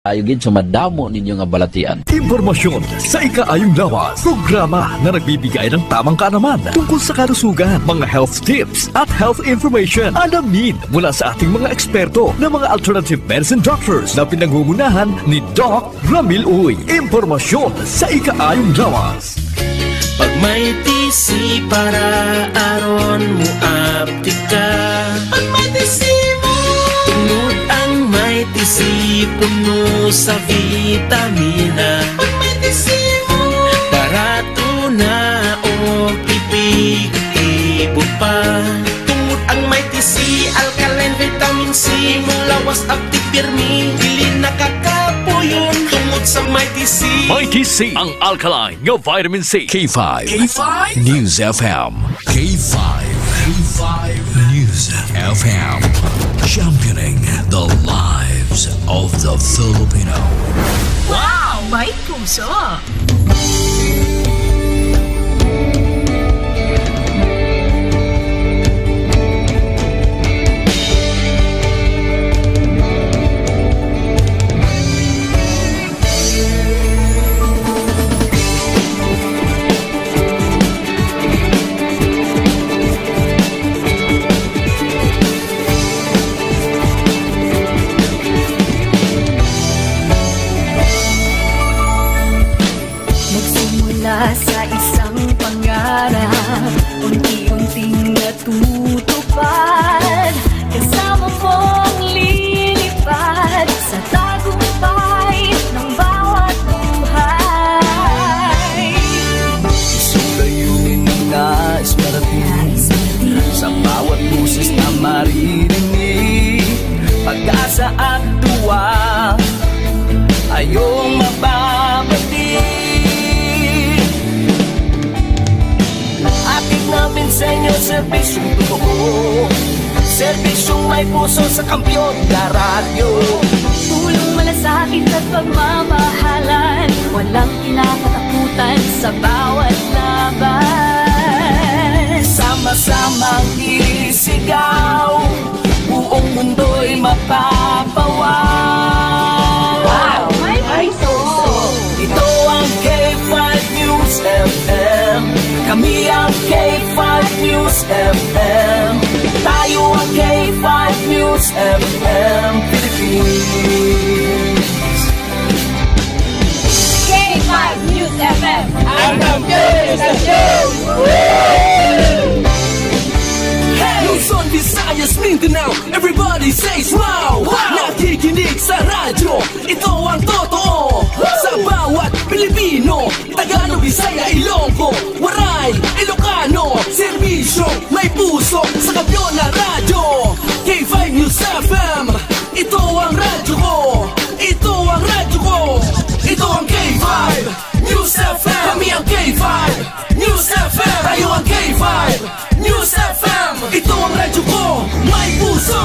ayugin sumadamo ninyo nga balatian. Impormasyon sa ikaayong lawas. Programa na nagbibigay ng tamang kaalaman tungkol sa kalusugan, mga health tips at health information. Alamin mula sa ating mga eksperto na mga alternative medicine doctors na pinangungunahan ni Doc Ramil Uy. Impormasyon sa ikaayong lawas. Pag may tisi para aron mo aptika. Pag may tisi mo tungod ang may tisi puno sa vitamina. Pag may tisi mo barato na o epektibo pa. Tungod ang may tisi alkaline vitamin C mulawas active pirmi dili nakakapuyon tungod sa may tisi. Mighty C, ang alkaline ng vitamin C. K5. K5 News FM. K5. K5 News FM. Championing the lives of the Filipino. Wow! May puso! Sa isang pangarap, unti-unting natutupad. Kasama mong lilipad sa tagumpay ng bawat buhay. Isang layunin nais marating sa bawat boses na maririnig. Pag-asa at tuwa ayong mababati. Namin sa inyo, serbisyong totoo, serbisyong may puso sa kampiyon na radyo. Tulong malasakit at pagmamahalan, walang kinakatakutan sa bawat laban. Sama-samang isigaw, buong mundo'y mapapawaw. Wow! May puso! Ito ang K5 News FM. Kami ang K5 News FM. Tayo ang K5 News FM Philippines. K5 News FM. Ang News FM. Luzon, Visayas, Mindanao, everybody says wow! Nakikinig sa radyo, ito ang totoo. Sa bawat Pilipino, Tagalog, Bisaya, Ilonggo, Waray, Ilocano, serbisyo, may puso sa kampiyon na radyo. K5 News FM, ito ang radyo ko. Ito ang radyo ko. Ito ang K5 News FM. Kami ang K5 News FM. Tayo ang K5 News FM. Ito ang radyo ko, may puso.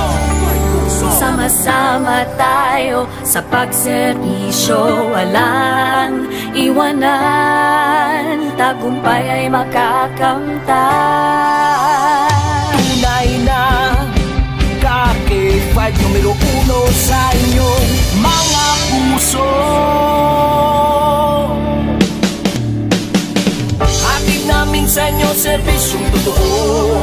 Sama-sama tayo sa pagserbisyo, walang iwanan, tagumpay ay makakamtan. Tunay na K5 numero 1 sa inyong mga puso. Hatid namin sa inyo serbisyong totoo,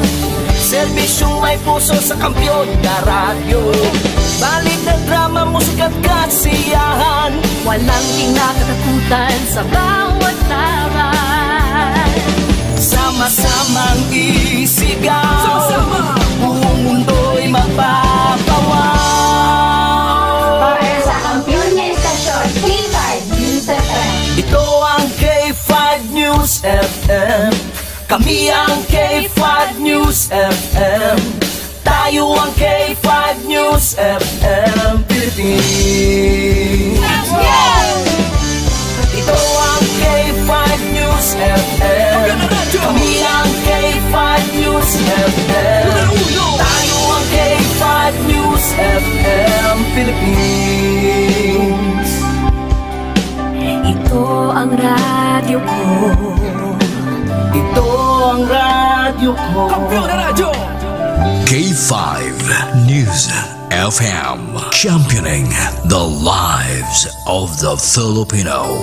serbisyong may puso sa kampiyon na radyo. Balik na drama, musika at kasiyahan, walang kinakatakutan sa bawat laban. Sama-samang isigaw, sama-sama, buong mundo'y mapapawaw. Para sa kampiyon na istasyon, K5 News FM. Ito ang K5 News FM. Kami ang K5 News FM. Tayo ang K5 News FM Philippines. Ito ang K5 News FM. Kami ang K5 News FM. Tayo ang K5 News FM Philippines. Ito ang radyo ko. Ito ang radyo ko. Kampiyon na radyo! K5 News FM, championing the lives of the Filipino.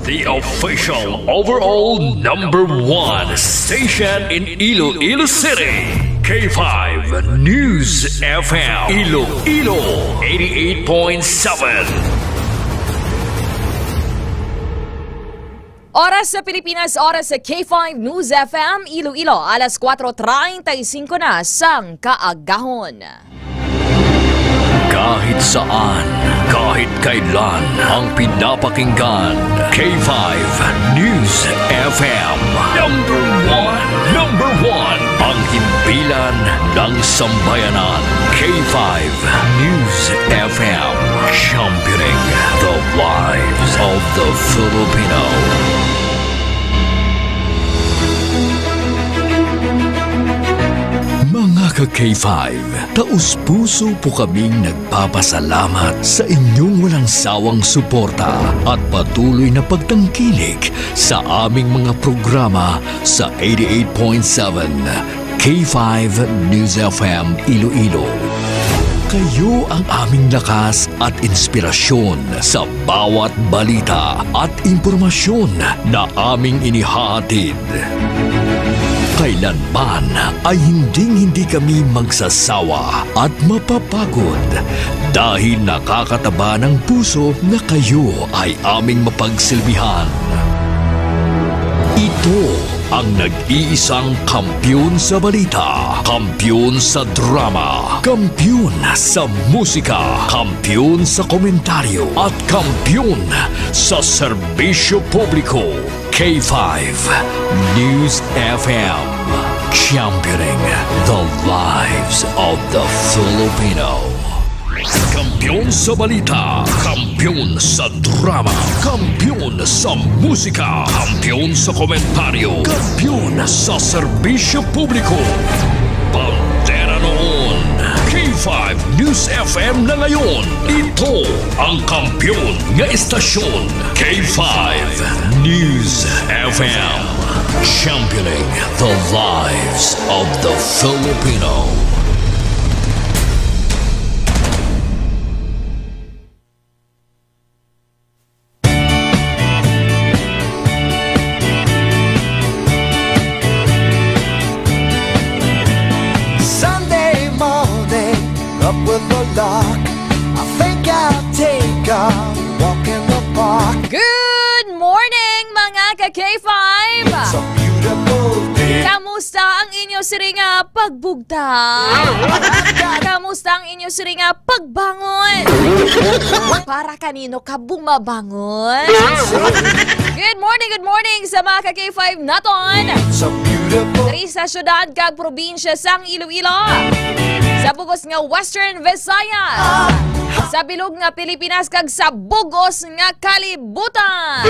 The official overall #1 station in Iloilo City. K5 News FM Iloilo 88.7. Oras sa Pilipinas, oras sa K5 News FM Iloilo, alas 4:35 na sang kaagahon. Kahit saan, kahit kailan, ang pinapakinggan. K5 News FM Number one, ang himpilan ng sambayanan. K5 News FM, championing the lives of the Filipino. Mga ka-K5, taus-puso po kaming nagpapasalamat sa inyong walang sawang suporta at patuloy na pagtangkilik sa aming mga programa sa 88.7 K5 News FM Iloilo. Kayo ang aming lakas at inspirasyon sa bawat balita at impormasyon na aming inihahatid. Kailanman ay hindi kami magsasawa at mapapagod dahil nakakataba ng puso na kayo ay aming mapagsilbihan. Ito ang nag-iisang kampiyon sa balita, kampiyon sa drama, kampiyon sa musika, kampiyon sa komentaryo, at kampiyon sa serbisyo publiko. K5 News FM, championing the lives of the Filipino. Kampiyon sa balita, kampiyon sa drama, kampiyon sa musika, kampiyon sa komentaryo, kampiyon sa serbisyo publiko. Pantera noon, K5 News FM na ngayon. Ito ang kampiyon nga estasyon. K5 News FM, championing the lives of the Filipino. Good morning mga ka-K5! Kamusta ang inyo siringa pagbugta? Kamusta ang inyo siringa pagbangon? Para kanino ka bumabangon? Good morning sa mga ka-K5 naton! Dari sa syudad kag probinsya sang Iloilo, sa bugos nga Western Visayas, sa bilog nga Pilipinas kag sa bugos nga kalibutan.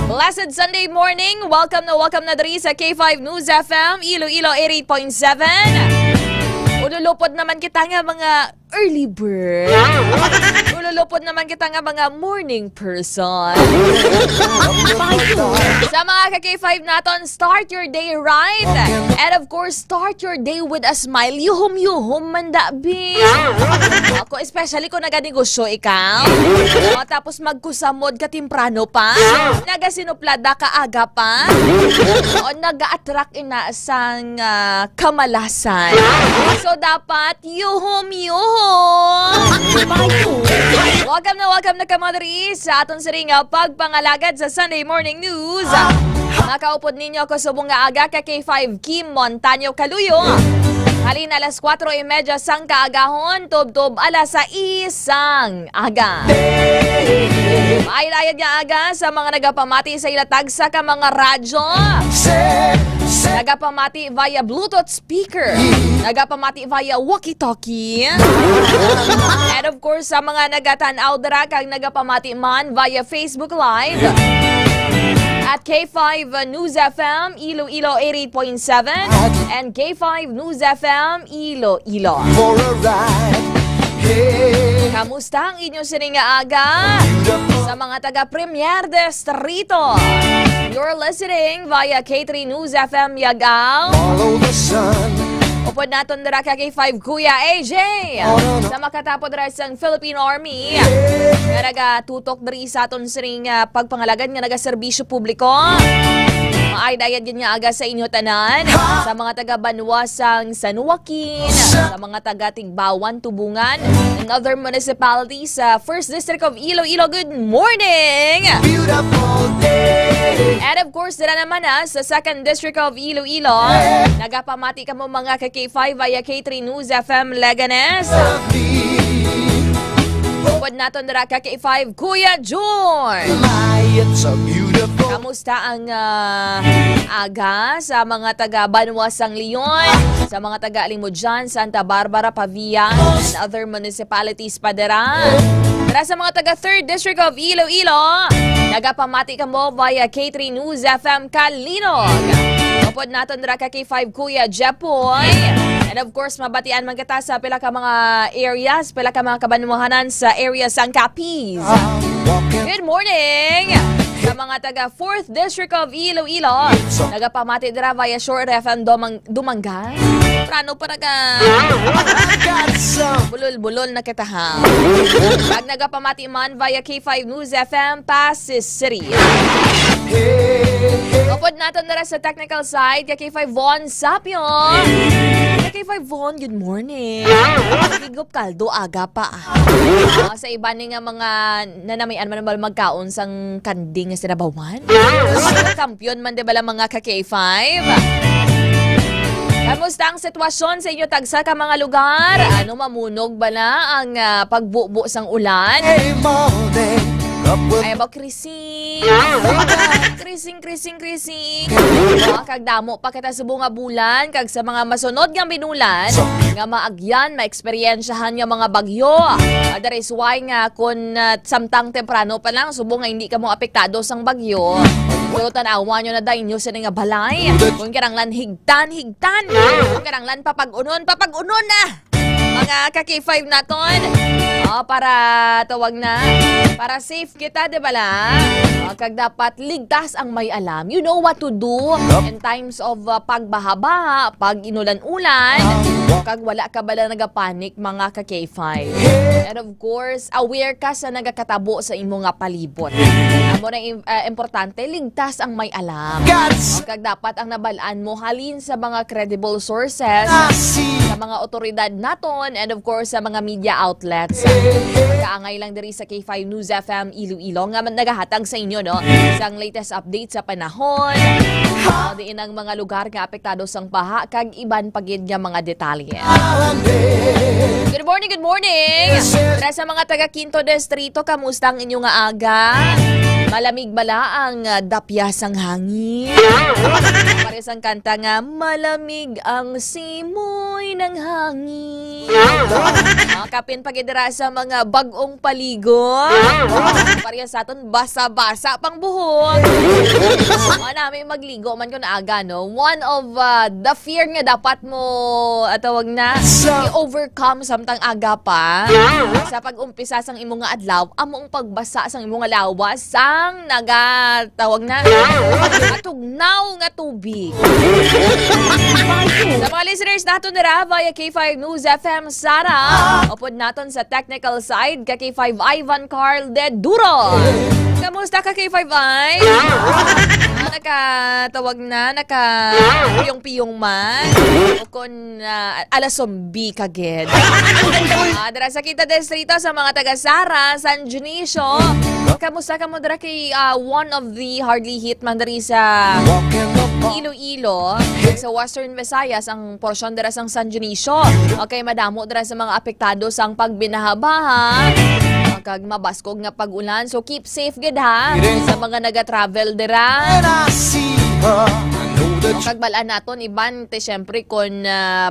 Blessed Sunday morning. Welcome na diri sa K5 News FM Iloilo 88.7. Ululupod naman kita nga mga early bird. Ululupod naman kita nga mga morning person. Sa mga ka-K5 naton, start your day right. And of course, start your day with a smile. Yuhum-yuhum mandabi. Ako, especially kung naganegosyo ikaw. O, tapos magkusamod ka timprano pa. Nagasinuplada ka aga pa. O, nag-attract ina sang kamalasan. So, dapat yuhum-yuhum. Welcome na kamadari sa aton siringa pagpangalagad sa Sunday Morning News. Nakaupod ninyo ako sa bunga aga ka K5 Kim Montaño Kaluyo. Halin alas 4:30 sang kaagahon, tub-tub alas 6 sang aga. Maayad nga aga sa mga nagapamati sa ilatag sa ka mga radyo. Nagapamati via Bluetooth speaker. Nagapamati via walkie-talkie. And of course, sa mga nagatanaw dara kag nagapamati man via Facebook Live. At K5 News FM Iloilo 88.7 and K5 News FM Iloilo. For a ride, hey. Kamusta ang inyong sininga aga? Sa mga taga Premier Distrito, you're listening via K3 News FM Yagaw. Upod naton dira ka kay 5 Kuya AJ. Sa makatapod dira sang Philippine Army. Nga nagatutok diri sa aton sining pagpangalagan nga nagaserbisyo publiko. Ay dayad yun nga aga sa inyo tanan. Sa mga taga Banwasang San Joaquin, sa mga taga Tigbawan, Tubungan, and other municipalities sa 1st District of Iloilo. Good morning! And of course, dira naman sa 2nd District of Iloilo. Nagapamati ka mo mga K5 via K3 News FM Leganes. Upod naton dira ka K5 Kuya Jor. Kamusta ang aga sa mga taga Banwasang Leon, sa mga taga Limudjan, Santa Barbara, Pavia, and other municipalities pa dira. Para sa mga taga 3rd District of Iloilo, nagapamati ka mo via K3 News FM Kalinog. Upod naton dira ka K5 Kuya Jepoy. And of course, mabatian man kita sa pila ka mga areas, pila ka mga kabanwahanan sa area sang Capiz. Good morning! Sa mga taga 4th District of Iloilo, nagapamati dira via Short FM Dumanggan. Prano pa bulol-bulol na kita ha. Pag nagapamati man via K5 News FM Pasig City. Kapod natin dira sa technical side, K5 Von Sapio. K5 Von, good morning. Higup kaldo, aga pa. Sa iba ni nga mga nanamian man magkaon sang kanding nga sinabawan. Kampiyon man di bala mga ka-K5. Kamusta ang sitwasyon sa inyo tagsa ka mga lugar? Ano mamunog bala ang pagbubo sang ulan? Ay ba krising? Krising. Kagdamo pa kita sa bunga bulan, kag sa mga masunod nga binulan, nga maagyan, maeksperiensyahan nga mga bagyo. That is why nga kung samtang temprano pa lang, subong nga hindi ka mo apektado sang bagyo. Pero tanawa nyo na dahil nyo sa nga balay. Kung karanglan higtan. Kung karanglan papag-unon na. Mga ka-K5 naton. Para tawag na. Para safe kita, di ba la? Kag dapat ligtas ang may alam. You know what to do in times of pagbaha-baha, pag inulan-ulan. Kag wala ka ba na nagapanik, mga ka-K5. And of course, aware ka sa nagakatabo sa imo nga palibot. Amo na importante, ligtas ang may alam. Kag dapat ang nabalaan mo halin sa mga credible sources, sa mga otoridad naton, and of course sa mga media outlets. Kaangay lang diri sa K5 News FM Iloilo nga nagahatag sa inyo no sang latest update sa panahon. Diin ang mga lugar nga apektado sang baha kag iban pagid nga mga detalye. Good morning. Para sa mga taga Quinto Distrito, kamusta ang inyong aga? Malamig bala ang dapyasang hangin. Pares ang kanta nga, malamig ang simoy ng hangin. Kapin pagidira sa mga bagong paligo. Pares sa aton, basa-basa pang buhok. Namin magligo man ko na aga, no? One of the fear nga dapat mo, tawag na, i-overcome samtang aga pa. Sa pag-umpisa sang imong nga adlaw, among pagbasa sang imong nga lawas sang nagatawag na atugnaw nga tubig. Sa mga listeners naton dira via K5 News FM Sara, upod naton sa technical side ka K5 Ivan Carl de Duro. Kamusta ka K5 I? Nakatawag na, piyong-piyong man. O kung alasombi ka ged. Dara sa Quinto Distrito sa mga taga Sara, San Dionisio. Kamusta ka mo dara kay one of the hardly hit man dari sa Iloilo, sa Western Visayas, ang porsyon dara sang San Dionisio. Okay, madamo dara sa mga apektado sang pagbinahabaha. Kag mabaskog nga pag-ulan. So keep safe gid ha sa mga naga-travel dira. Kagbalaan naton iban te syempre kon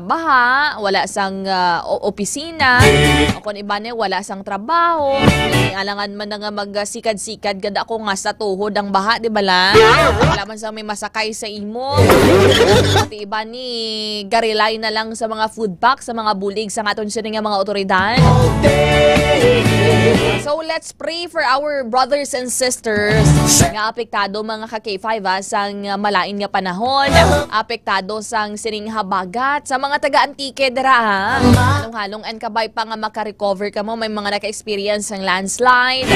baha, wala sang opisina, o kon iban wala sang trabaho. Alangan man nga magsikad-sikad gad ako nga sa tuhod ang baha, di ba la? Wala man sa may masakay sa imo. Pati iban ni garilay na lang sa mga food pack, sa mga bulig sa aton sini nga mga otoridad. So let's pray for our brothers and sisters nga apektado mga ka-K5 sang malain nga panahon, apektado sang sining habagat sa mga taga-Antique dira ha. Halong-halong and kabay pa nga maka-recover ka mo, may mga naka-experience ng landslide.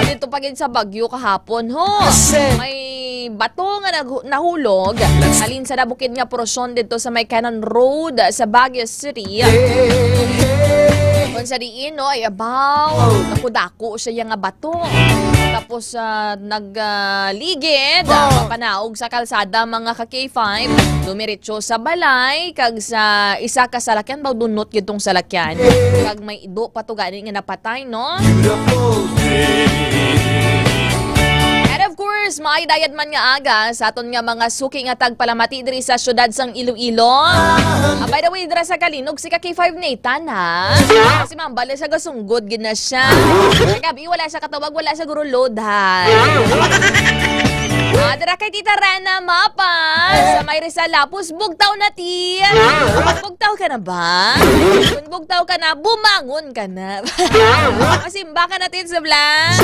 Dito pagin sa Bagyo kahapon ho. May bato nga nahulog alin sa nabukid nga porosyon dito sa may Cannon Road sa Baguio City. Kung sa diin, no, ay abaw, dako-dako siya yung nga bato. Tapos nagligid, panaog sa kalsada mga ka-K5, dumiretso sa balay, kag sa isa ka salakyan, dunot gitong salakyan. Kag may ido patugani nga napatay, no? And of course, maidayad man nga aga sa aton nga mga suki nga tagpalamati diri sa syudad sang Iloilo. By the way, dira sa Kalinog si ka-K5 Nathan ha. Kasi mambala siya gasunggod gid na siya. Kagabi wala siya katawag, wala siya guro load ha. Dira kay Tita Rana Mapa sa may Rizal Lapus, bugtaw na ti. Bugtaw ka na ba? Kung bugtaw ka na, bumangon ka na. Masimba ka natin sa vlog.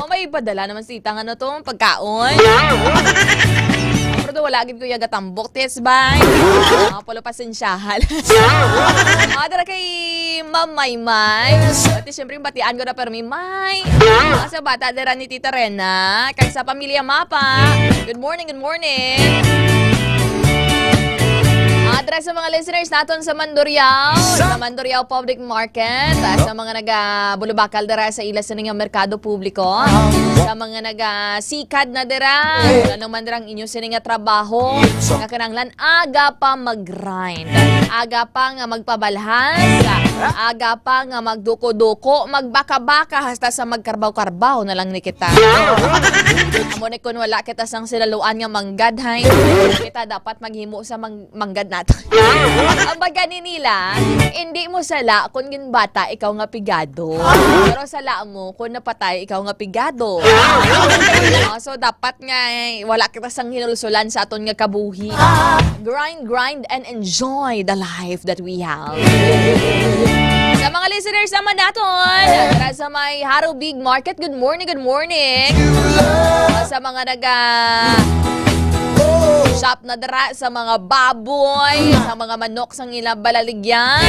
May padala naman si Tita nga na to, pagkaon. Pero wala gid ko yaga tambok tes bay. Polo pasensyahal. Dira kay Ma'am Maymay. Pati syempre batian ko na pero May. Sa bata dira ni Tita Rena, kay sa pamilya Mapa. Good morning, good morning. Address sa mga listeners natin sa Mandurriao Public Market, sa mga naga-bulubakal dira sa ilas na merkado publiko, sa mga naga-sikad na dira, ano man dirang inyo sininga trabaho, nga kinanglan aga pa mag-grind, aga pa nga magpabalhas, aga pa nga magduko-duko, magbaka-baka hasta sa magkarbaw-karbaw na lang ni kita. Amo ni kun wala kita sang sinaluan nga manggadhay, kita dapat maghimo sa manggad natin. Ang bagani nila, hindi mo sala kung gin bata ikaw nga pigado. Pero sala mo kung napatay ikaw nga pigado. So dapat nga wala kita sang hinulsulan sa aton nga kabuhi. Grind and enjoy the life that we have. Sa mga listeners naman natin, sa may Haro Big Market, good morning, good morning. Sa mga shop na dara sa mga baboy, sa mga manok sang ilang balaligyan.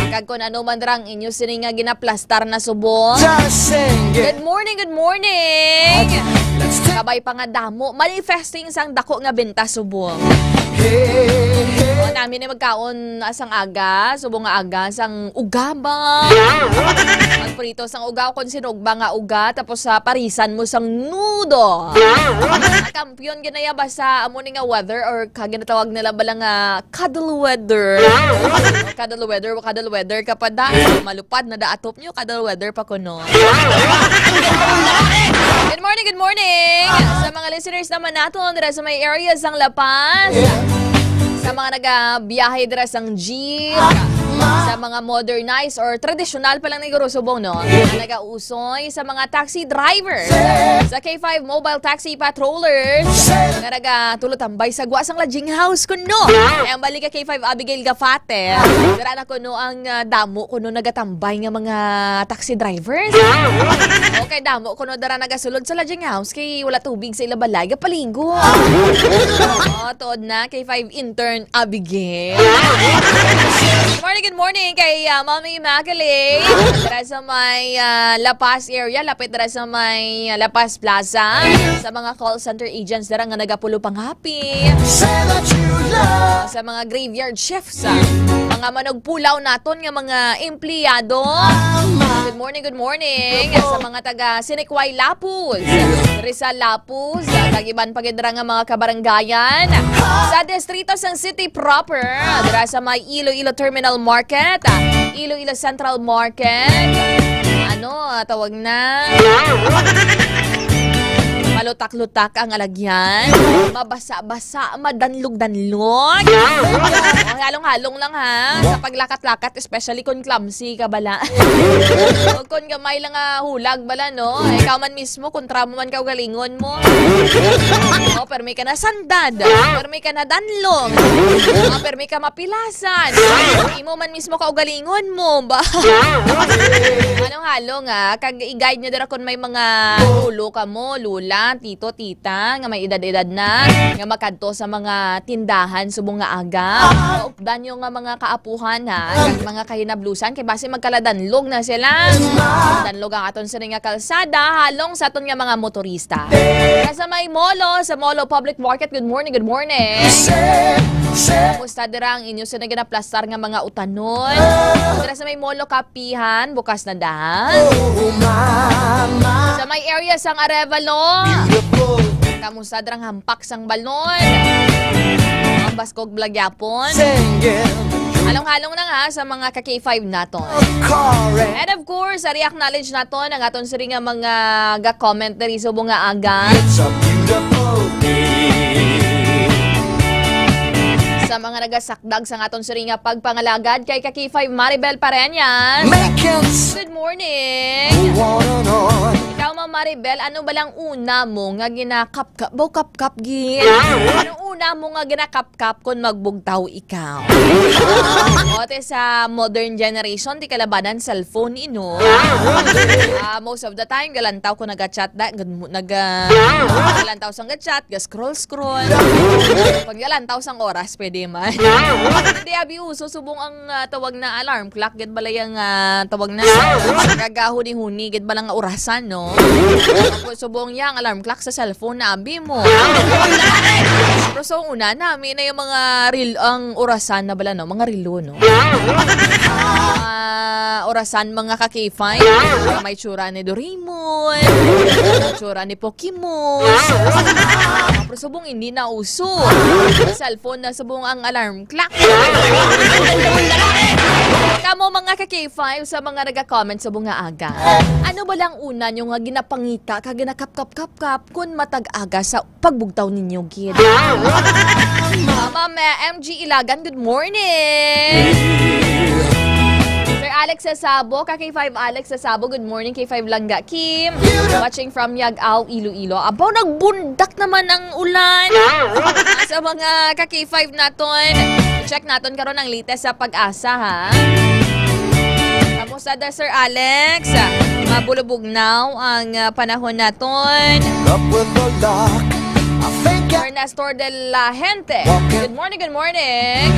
Kag kung ano man darang inyo sininga ginaplastar na subong. Good morning, good morning. Kabay pa nga damo, manifesting sang dako nga benta subong. Namin ay magkaon asang aga, subong nga aga, sang ugaba. Magprito sang uga, kung sinugba nga uga, tapos sa parisan mo sang nudo. Kampiyon ginaya ba sa amo ni nga weather or kaginatawag nila bala nga cuddle weather. Cuddle weather kapag malupad na daatop nyo, cuddle weather pa kuno. Good morning, good morning. Sa mga listeners naman natin, dira sa may areas ng La Paz, sa mga nagabiyahe dira sang jeep, sa mga modernized or traditional pa lang na igurusubong, no? Nagausoy sa mga taxi drivers, sa K5 mobile taxi patrollers, nga nagatulotambay sa guwasang lodging house kuno. Ang balik ka K5 Abigail Gafate, dira na kuno ang damo kuno nagatambay nga mga taxi drivers. Okay, damo kuno dira nagasulod sa lodging house kay wala tubig sa ila balay, palinggo. Tuod na K5 intern Abigail. Good morning kay Mami Magali. Dira sa may La Paz area, lapit dira sa may La Paz Plaza. Sa mga call center agents dira nga nagapulo panghapi. Sa mga graveyard shifts, mga manugpulaw naton nga mga empleyado. Good morning, good morning. Sa mga taga Sinikway Lapuz, Rizal Lapuz, tagiban pagidra nga mga kabaranggayan. Sa distrito sang city proper, dira sa may Iloilo Terminal Market, Iloilo Central Market. Tawag na malutak-lutak ang alagyan, mabasa-basa, madanlog-danlog. Halong-halong lang ha, sa paglakat-lakat, especially kung clumsy ka bala. O kung gamay lang hulag bala, no? Ikaw man mismo, kontra mo man ka galingon mo. O, permi ka na sandad, permi ka na danlong, permi ka mapilasan. Imo man mismo ka galingon mo ba? Halong-halong kag i-guide nyo dira kung may mga ulo ka mo, lula, tito, tita, nga may edad-edad na, nga makadto sa mga tindahan subong nga aga. Updan nyo nga mga kaapuhan kag mga kahinablusan, kay base magkaladanlog na sila. Danlog ang aton sa nga kalsada, halong sa aton nga mga motorista. Sa may molo, sa Molo Public Market, good morning, good morning. Kamusta dira ang inyo sa naganaplastar nga mga utanon? Dira sa may molo kapihan, bukas na dahan. Sa may area sang Arevalo, kamusta dirang hampak sang balon? Ang baskog blagyapon. Halong-halong na nga sa mga ka-K5 naton. And of course, i-acknowledge naton ang aton siri nga mga ga-commentary subong nga aga. Sa mga nagasakdag sa aton siri nga pagpangalagad kay ka-K5 Maribel Pareñas. Good morning. Ikaw, Ma'am Maribel, ano ba lang una mo nga ginakap-kap? Kap-kap gin. Anong una mo nga ginakap-kap kung magbugtaw ikaw? Ote sa modern generation, di kalabanan cellphone ino. Most of the time, galantaw ko nag-chat galantaw sang chat, scroll. Pag galantaw sang oras, pwede man. Hindi abi uso subong ang tawag na alarm clock, gid balay ang tawag na gagahuni-huni, gid balang nga orasan, no? Subong yang alarm clock sa cellphone na abi mo. Pero so una namin na yung mga ang orasan na bala, no? Mga rilo, no? Orasan mga ka-K5, may tsura ni Doraemon, may tsura ni Pokemon. Pero subong hindi na uso. Cellphone na subong ang alarm clock. Kamo mga ka-K5 sa mga naga-comment subong nga aga. Ano ba lang una nyo nga ginapangita ka ginakap-kap-kap kung matag-aga sa pagbugtaw ninyo, kid? Ma'am MG Ilagan, good morning! Sir Alex Sasabo, ka-K5 Alex Sasabo, good morning. K5 Langga Kim, watching from Yag-Aw, Iloilo. Abaw, nagbundak naman ang ulan. Sa mga ka-K5 naton, check naton karon ang latest sa Pag-asa, ha? Kamusta da, Sir Alex? Mabulubugnaw ang panahon naton. Ernestor de la Gente, good morning, good morning.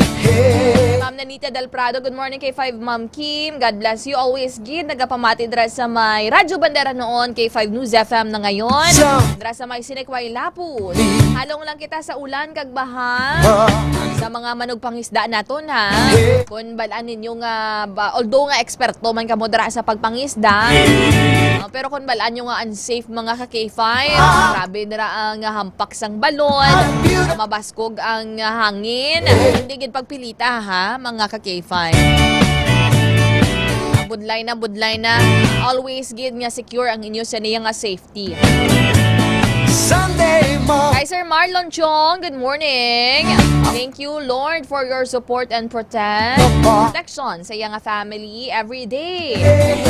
Ma'am Nanita Del Prado, good morning. K5 Ma'am Kim, God bless you. Always gid, nagapamati dra sa may Radyo Bandera noon, K5 News FM na ngayon. Dra sa may Sinekway Lapus. Halong lang kita sa ulan kag baha. Sa mga manugpangisda naton, ha. Kung balaan ninyo nga, although nga eksperto man kamo dra sa pagpangisda, pero kung balaan nyo nga unsafe mga ka-K5, grabe dra ang hampak sang balon, mabaskog ang hangin, hindi gid pagpilita, ha, mga ka-K5. Budlay na, always gid nga secure ang inyo sa niya nga safety. Kay Sir Marlon Chong, good morning. Thank you, Lord, for your support and protection sa iyang family every day.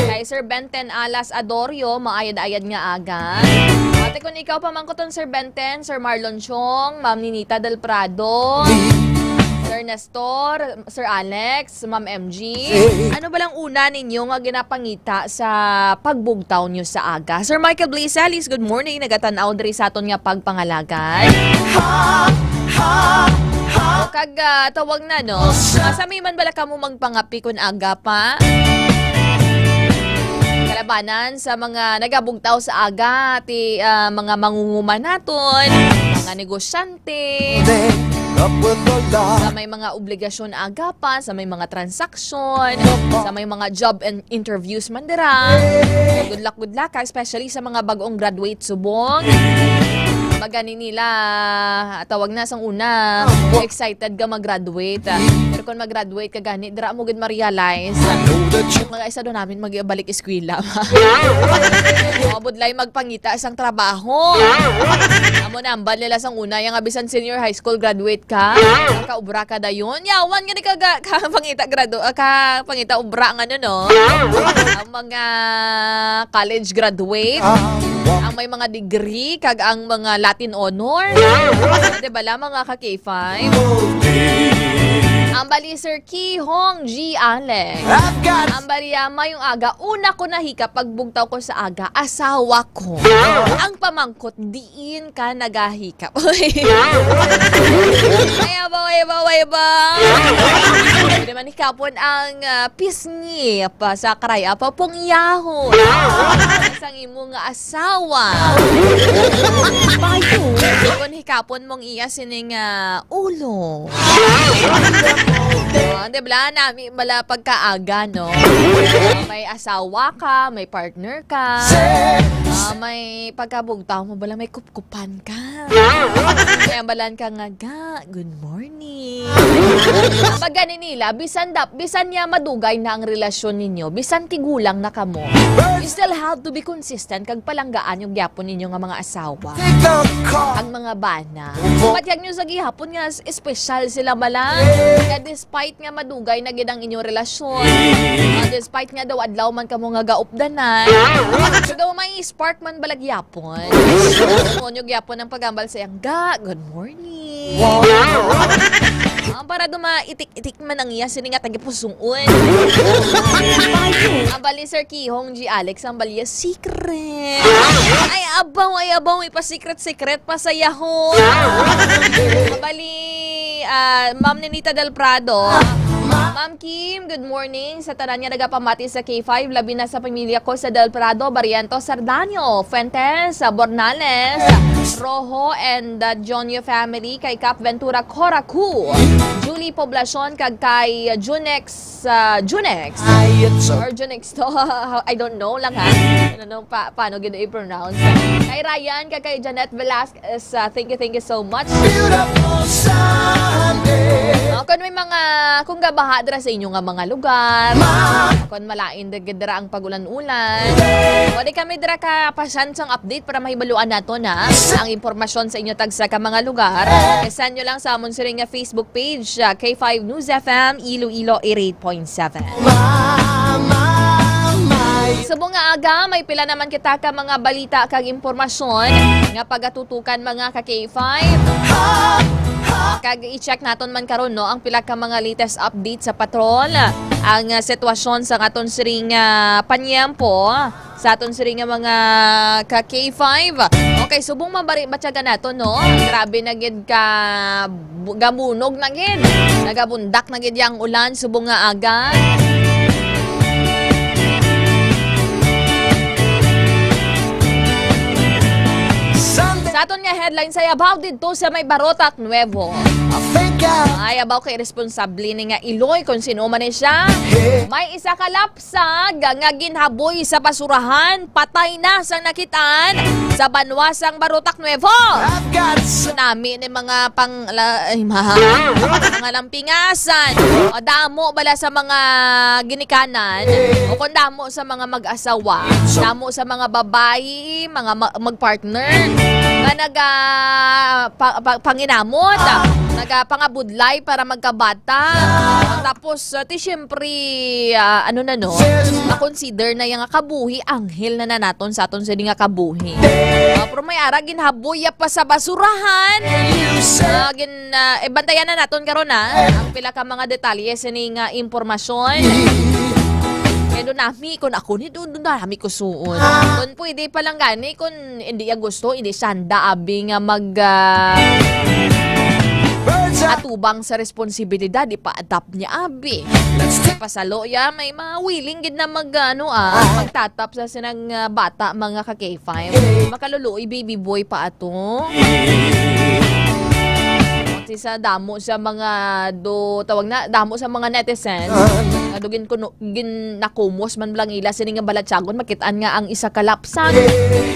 Kay Sir Benten Alas Adorio, maayad-ayad nga aga. Ate, kung ikaw pamangkoton, Sir Benten, Sir Marlon Chong, Ma'am Ninita Del Prado, Sir Nestor, Sir Alex, Ma'am MG, ano ba lang una ninyo nga ginapangita sa pagbugtaw nyo sa aga? Sir Michael Blazelis, good morning. Nagatanaw diri sa aton nga pagpangalagad. O kag tawag na, no? Sami man bala ka mo magpangapi kung aga pa? Kalabanan sa mga nagabugtaw sa aga, mga mangunguman naton, mga negosyante, sa may mga obligasyon aga pa, sa may mga transaksyon, sa may mga job and interviews man dira. Good luck, especially sa mga bagong graduate subong. Magani nila, tawag na sang una, excited ka mag-graduate. Pero kung mag-graduate ka gani, dira mo gud ma-realize. Mga isa doon namin magbalik eskwela. Budlay magpangita isang trabaho. Amo na ambal nila sang una yang abisan senior high school graduate ka. Kaubra ka dayon. Yawan gani ka pangita ka pangita ubra nga no. Ang mga college graduate, ang may mga degree kag ang mga Latin honor. Diba la mga ka-K5? Ang bali Sir Ki Hong G. Alex. Ang bali yung aga. Una ko nahika pagbugtaw ko sa aga. Asawa ko. Ang pamangkot, diin ka nagahikap. Ay ba? Hindi man hikapon ang pisngi pa sa karaya pa pong yahon. Isang imo nga asawa. Kung hikapon mong iya sining ulo. Diba nami bala pagkaaga, no? May asawa ka, may partner ka, may pagkabugtaw mo bala may kupkupan ka. Kaya balan ka nga, good morning. Pag ganin nila, bisan niya madugay na ang relasyon ninyo, bisan tigulang na kamo, you still have to be consistent kag palanggaan yung gyapon ninyo nga mga asawa. Ang mga bana. Patyag nyo sa gihapon nga, special sila bala. Kaya despite nga madugay na gid ang inyong relasyon, despite nga daw adlaw man kamo nga gaupdanan, so daw may spark man balag yapon. Nyo gyapon ang pagambal sa iyang good morning. Para duma-itik-itik man ang iya sini nga tagipusungon. Ang bali Sir Ki Hong G. Alex, ang bali secret. Ay abaw, ipa-secret pa sa yahoo. Ang bali Ma'am Nenita Del Prado. Ma'am Kim, good morning. Sa tanan niya nagapamati sa K5, labi na sa pamilya ko sa Del Prado, Barriento, Sardanio, Fuentes, Bornales, Rojo, and the Jonio family, kay Cap Ventura, Coracu, Julie Poblacion, kag kay Junex, or Junex to, I don't know lang ha. I don't know paano gino i-pronounce. Kay Ryan, kag kay Janet Velasquez, thank you so much. Kung may kung gabaha dira sa inyo nga mga lugar, kung malain dira ang pagulan-ulan, pwede kami dira ka pasansang update para mahibaluan nato na ang impormasyon sa inyo tagsa ka mga lugar. Send nyo lang sa amon siring nga Facebook page, K5 News FM, Iloilo 88.7. Subong nga aga, may pila naman kita ka mga balita kag impormasyon nga pagatutukan mga ka-K5. Kag i-check naton man karon no ang pila ka mga latest update sa patrol, ang sitwasyon sa aton siring panyempo sa aton siring mga ka K5. Okay, subong mabari batyaga nato no. Grabe na gid ka gamunog na gid. Nagabundak na gid yang ulan subong nga aga. Sa aton nga headline say about dito sa may Barotac Nuevo. Ay abaw kay responsable ni nga Iloy kung sino man siya. May isa ka lapsag nga ginhaboy sa basurahan, patay na sang nakitaan sa banwasang Barotac Nuevo. Tsunami ni mga mga lampingasan. O damo bala sa mga ginikanan o kung damo sa mga mag-asawa, damo sa mga babae, mga mag-partner nga panginamot, nagapangabudlay para magkabata. Tapos syempre na-consider na yung kabuhi, anghel na naton sa aton sa nga kabuhi. Pero may ara ginhaboy pa sa basurahan. Bantayan na naton karon ang pila ka mga detalye sa nga impormasyon. Kaya doon nami, kung ako ni doon nami ko suon. Kung pwede palang gani, kung hindi ya gusto, hindi sanda abi nga atubang sa responsibilidad, ipa-adapt niya abi. Pasalo ya, may mga willing gid na magtatap sa sinang bata, mga ka-K5. Makaluluoy, baby boy pa ato. Sa damo sa mga damo sa mga netizen dugin ko nakumos man lang ila sini nga balatsagon makitaan nga ang isa kalapsang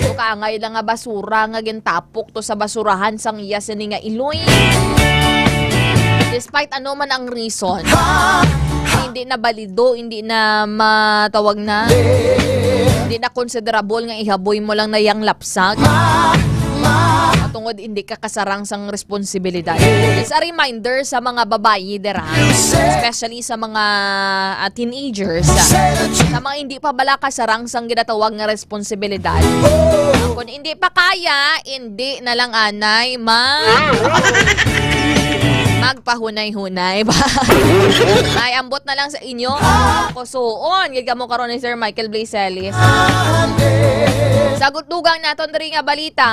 so kaangay lang nga basura nga gintapok to sa basurahan sang iya sini nga Iloy. Despite ano man ang reason, hindi na balido, hindi na matawag na, hindi na considerable nga ihaboy mo lang na yang lapsag. Tungod hindi ka kasarang sang responsibilidad. It's a reminder sa mga babae dera, especially sa mga teenagers, sa mga hindi pa bala kasarang sang ginatawag nga responsibilidad. Kung hindi pa kaya, hindi na lang anay magpahunay-hunay ba? Ay, ambot na lang sa inyo. Kusuon, gigamo karon ni Sir Michael Blaiselis. Sagot dugang naton diri nga balita,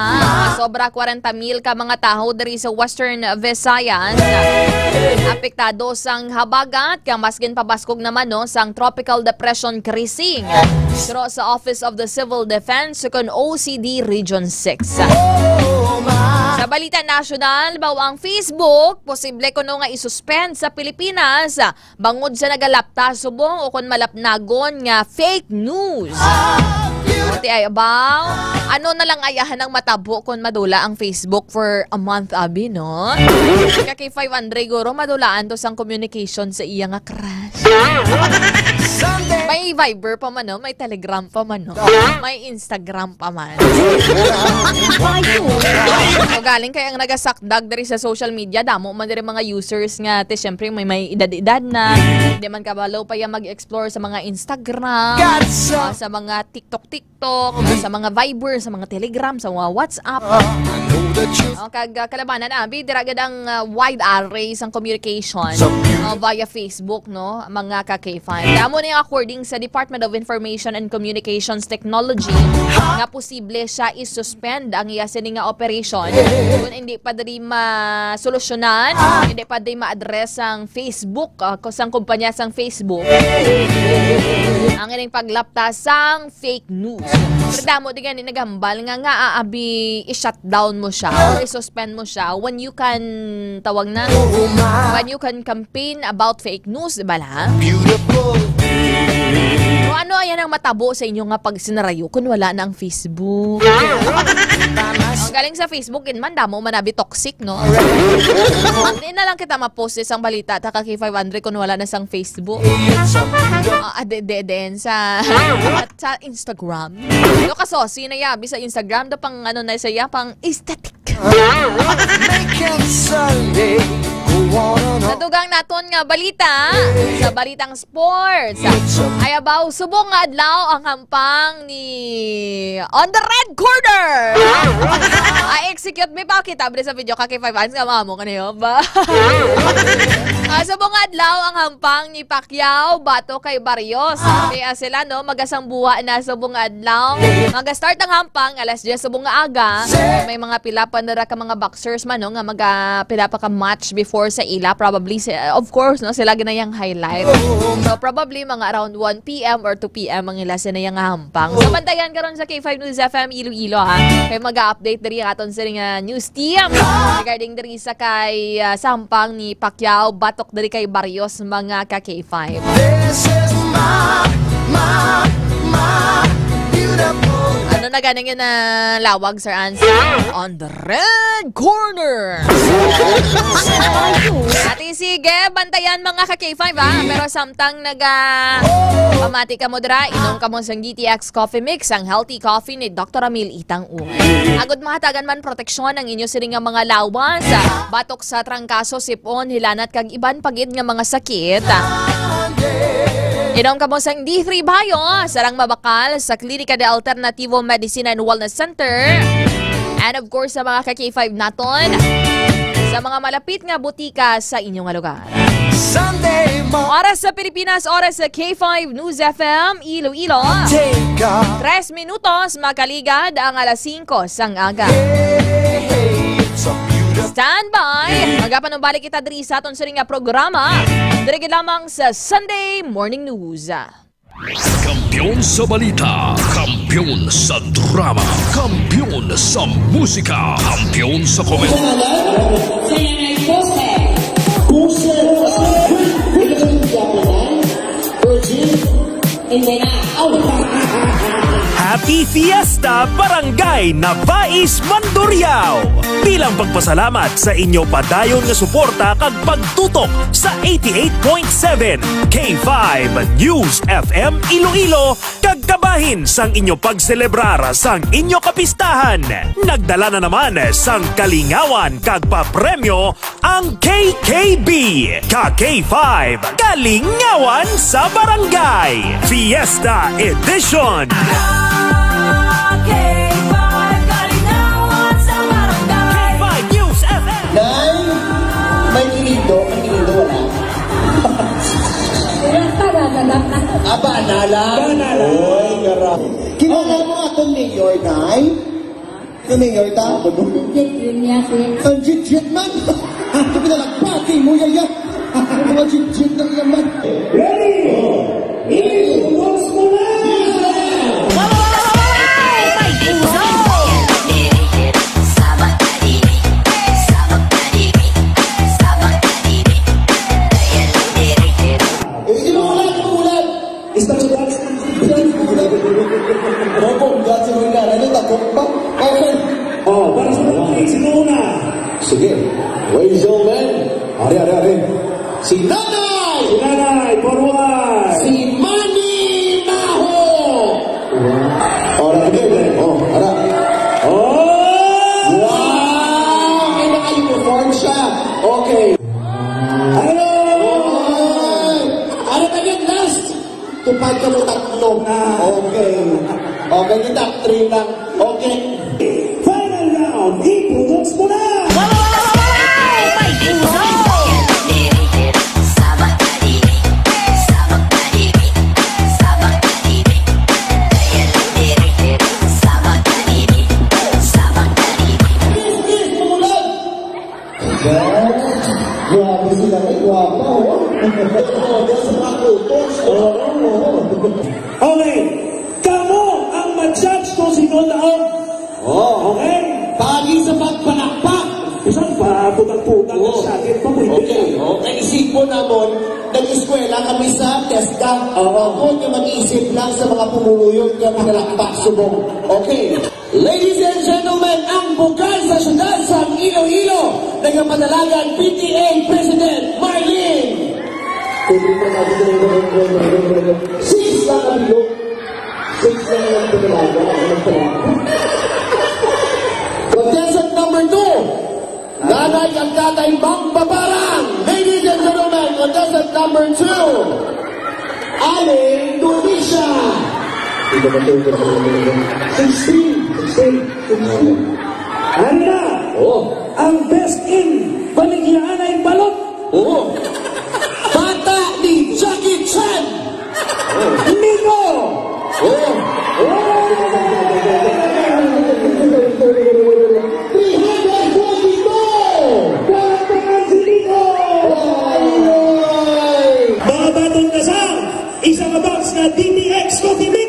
sobra 40,000 ka mga tawo diri sa Western Visayas apektado sang habagat kang maskin pabaskog naman no sang tropical depression krising. Pero sa Office of the Civil Defense kun OCD Region 6. Sa balita national, bawang Facebook, posible kuno nga isuspend sa Pilipinas bangod sa nagalapta subong o kun malapnagon nga fake news. Ati ay abaw, ano na lang ayahan ng matabo kung madula ang Facebook for a month abi, no? Kaki 500 guro madulaan to sang communication sa iya nga crush. May Viber pa man, no? May Telegram pa man, no? May Instagram pa man. So, galing kaya ang nagasakdag dari sa social media, damo man dari mga users nga, te syempre may edad-edad na, hindi man kabalaw pa yung mag-explore sa mga Instagram, sa mga TikTok, sa mga Viber, sa mga Telegram, sa mga WhatsApp. Kalabanan na, bidiragad ang wide array sang communication via Facebook, no? Mga ka-K5. Damo na yung according sa Department of Information and Communications Technology nga posible siya isuspend ang iya sini nga operation kung hindi pa diri masolusyonan, hindi pa diri ma-address ang Facebook, kusang kumpanya sang Facebook ang ining paglapta sang fake news. Pero damo di gani nagambal nga aabi i-shutdown mo siya or i-suspend mo siya when you can tawag na when you can campaign about fake news, diba la? O ano ayan ang matabo sa inyo nga pag sinarayo kung wala na ang Facebook? Galing sa Facebook man damo manabi toxic, no? Hindi na lang kita ma-post isang balita ta kaki 500 kung wala na sang Facebook. Den sa Instagram. No kaso sinayabi sa Instagram do pang ano na saya pang aesthetic. Nadugang naton nga balita sa balitang sports. Ay abaw subong nga adlaw ang hampang ni on the red corner. I execute me pa kita sa video kaki 5 fans nga mamo kaniyo ba. Subong nga adlaw ang hampang ni Pacquiao bato kay Barrios. Kaya sila no magasang buwa na subong nga adlaw. Maga-start ang hampang alas 10 subong nga aga. May mga pila pa na ka mga boxers man no nga pila pa ka match before sa ila probably of course no sila ginayang highlight. So probably mga around 1 PM or 2 PM ang ila sinayang hampang. So bantayan karon sa K5 News FM Iloilo ha. Kay mag-update diri aton sa news team regarding diri sa kay sampang ni Pacquiao batok diri kay Barrios mga ka K5. Ano na ganing yun na lawag, Sir Ansel? On the red corner! Ati sige, bantayan mga ka-K5 ha. Pero samtang pamati ka mo dira, inom ka mo sang GTX Coffee Mix, ang healthy coffee ni Dr. Amil Itang Uy. Agad mahatagan man proteksyon ang inyo siring nga mga lawas. Batok sa trangkaso, sipon, hilanat kag iban pagid nga mga sakit. Inom ka mo sang D3 Bio, sarang mabakal sa Klinika de Alternativo Medicina and Wellness Center. And of course, sa mga ka-K5 naton, sa mga malapit nga butika sa inyong lugar. Oras sa Pilipinas, oras sa K5 News FM, Iloilo. 3 minutos, makaligad ang alas 5 sang aga. Standby! Magapanumbalik kita diri sa aton sa nga programa. Diri lamang sa Sunday Morning News. Kampiyon sa balita, kampiyon sa drama, kampiyon sa musika, kampiyon sa komedya. Happy Fiesta Barangay Navais, Mandurriao. Bilang pagpasalamat sa inyo padayon nga suporta kag pagtutok sa 88.7 K5 News FM Iloilo kag kabahin sang inyo pagselebrar sang inyo kapistahan. Nagdala na naman sang kalingawan kag papremyo ang KKB. Ka-K5 Kalingawan sa Barangay Fiesta Edition. K5 Kalingawan sa Barangay. K5 News FM. Nay, may kinido wala. Aba, nala. Oy, garap. Kilala mo akong mayor, Nay? Yung mayor ta? Ang jit-jit man. Ito pinalagpati mo yaya. Mga jit-jit na yaman. Ready? Iwas mo na! Oh, para sa mga sino una? Sige. Ladies and gentlemen. Ari. Si Nanay! Si Nanay, forward! Si Manny Maho! Oh, again. Oh, ara. Oh! Wow! May naka-uniform siya. Okay. Hello! Ano again, last? Tupad ka mo tatlo. Okay. Okay, kita 3 lang. Okay. Final round, i-products mo na! Grabe sila kayo, guwapa, okay, kamo ang ma-judge kung sino taon. Okay? Pagi sa pagpanakpak. Isang pa, putang-putang sa akin pa mo. Okay, isip mo naman, nag-eskwela kami sa TESDA. Huwag nyo mag-isip lang sa mga pumuluyong na pinalakpak subong. Okay. Ladies and gentlemen, ang bukal sa syudad sa Iloilo, nagpapadalagan PTA President Marlene. Six lang ang bilog. Six lang ang pinalaga. Contestant number 2, Nanay ang Tatay Mang Babarang. Ladies and gentlemen, contestant number 2, Aling Dunisha. 16. Ano na? Ang best in Baligyan ay balot. Bata ni Jackie Chan. Nico. Mga batong kasang isang box na DPX Coffee Mix.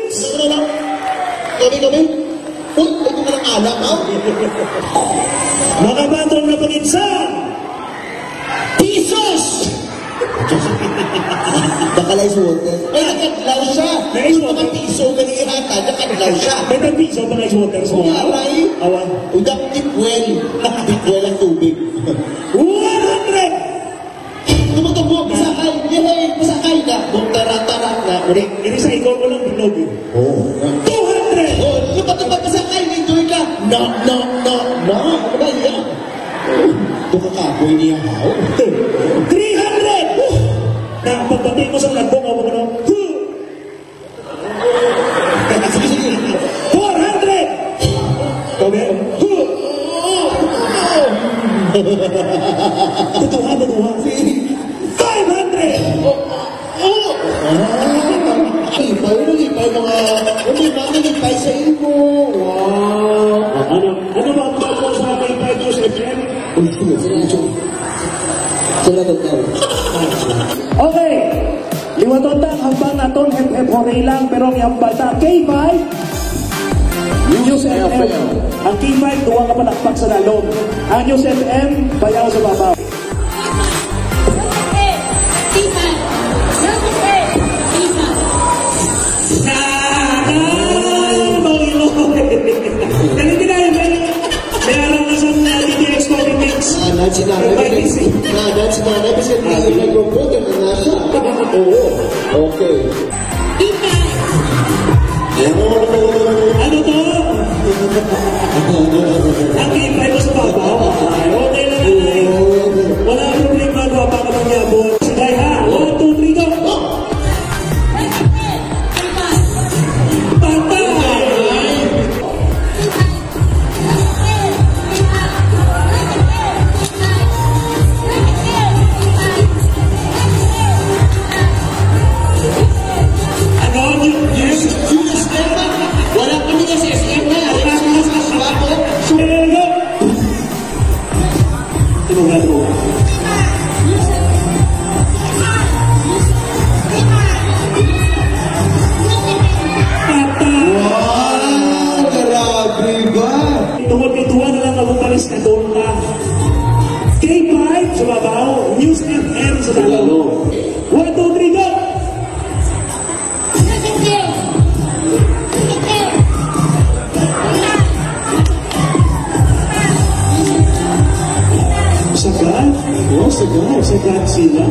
Kami? Uy, ito ka ng alam, ha? Mga batong napanginsa Pisos! Bakalay suwote. Ay, nakadlaw siya. Yung mga piso kanihata, nakadlaw siya. May nag-piso ba kayo suwote? Aray. Awan. Udap tipwel. Tipwel ang tubig. 100! Tumutubog, pasakay. Yay, pasakay na. Tara na. Ini sa ikaw ko lang binog. 200! Yung patubag pasakay, enjoy ka. No. Ano ba yan? Ito kakaboy niya, how? 300! Pagpatay mo sa lagbong ako mo, 400! Kami? Tutuha. 500! Ipay mga... Ipay sa imo. Wow! Ano ba ang mga sa mga ipay ko sa FM? Okay, liwatotang hambang naton hep hori lang pero ang bata K5 News FM. Ang K5 duwa ka palakpak sa lalong. Ang News FM bayaw sa babaw. Mga Okay. Ano to? Ang ipay mo sa babaw. Okay lang ay. Wala problema ba pa ka magyabot. Sige ha. 1, 2, 3, go. Patay! Wala pa niya sa SM na. Wow! Grabe ba? Tuwa na lang ako palis na doon ka. K5 sa babaw. News FM sa dalaw. 1, 2, 3, go! Sagad? Oo, sagad. Sagad sila.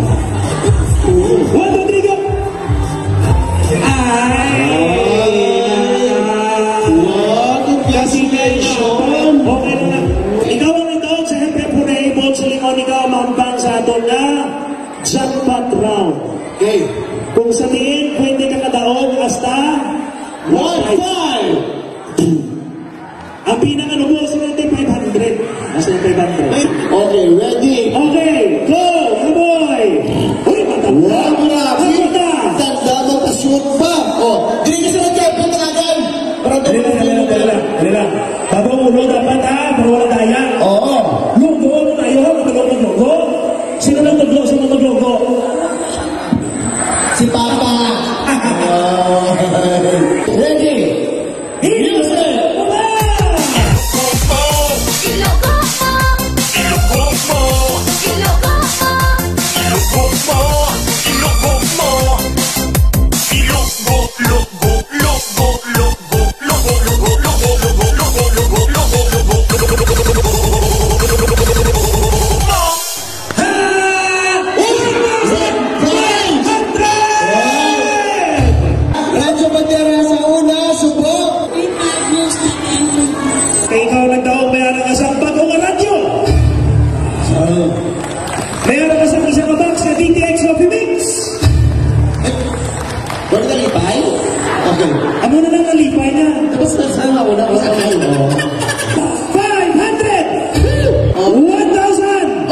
1, 2, 3, go! Congratulations! Okay na lang. Ikaw ang ito, siyempre po na-able sa lingon ikaw mambang sa aton na jackpot round. Okay. Kung sabihin, pwede ka kadaog hasta 1-5. Ang pinaka-nubo sa natin 500. Hasta 500. Okay, ready? Okay, go! Mga boy! Uy, matanda! Wow, grabe! Matanda! Tanda mo, pa-shoot pa! Oh, hindi ka sa nag-jackpot na agad! Dali lang. Bago ulo dapat ha, pero wala daya. Oo. Logo, ano tayo? Matulog ng logo? Sino nang maglogo? Sino nang maglogo? Si Papa! Ready? Music! Radyo Bandera sa una, subok! Kaya ikaw nagdaong mayroon ka sa bagong radyo. Mayroon ka sa isang box na DTX Coffee Mix. Wala na lipay? Okay. Amo na lang nalipay na. Tapos nasama ko na ako sa kayo. 500! 1,000!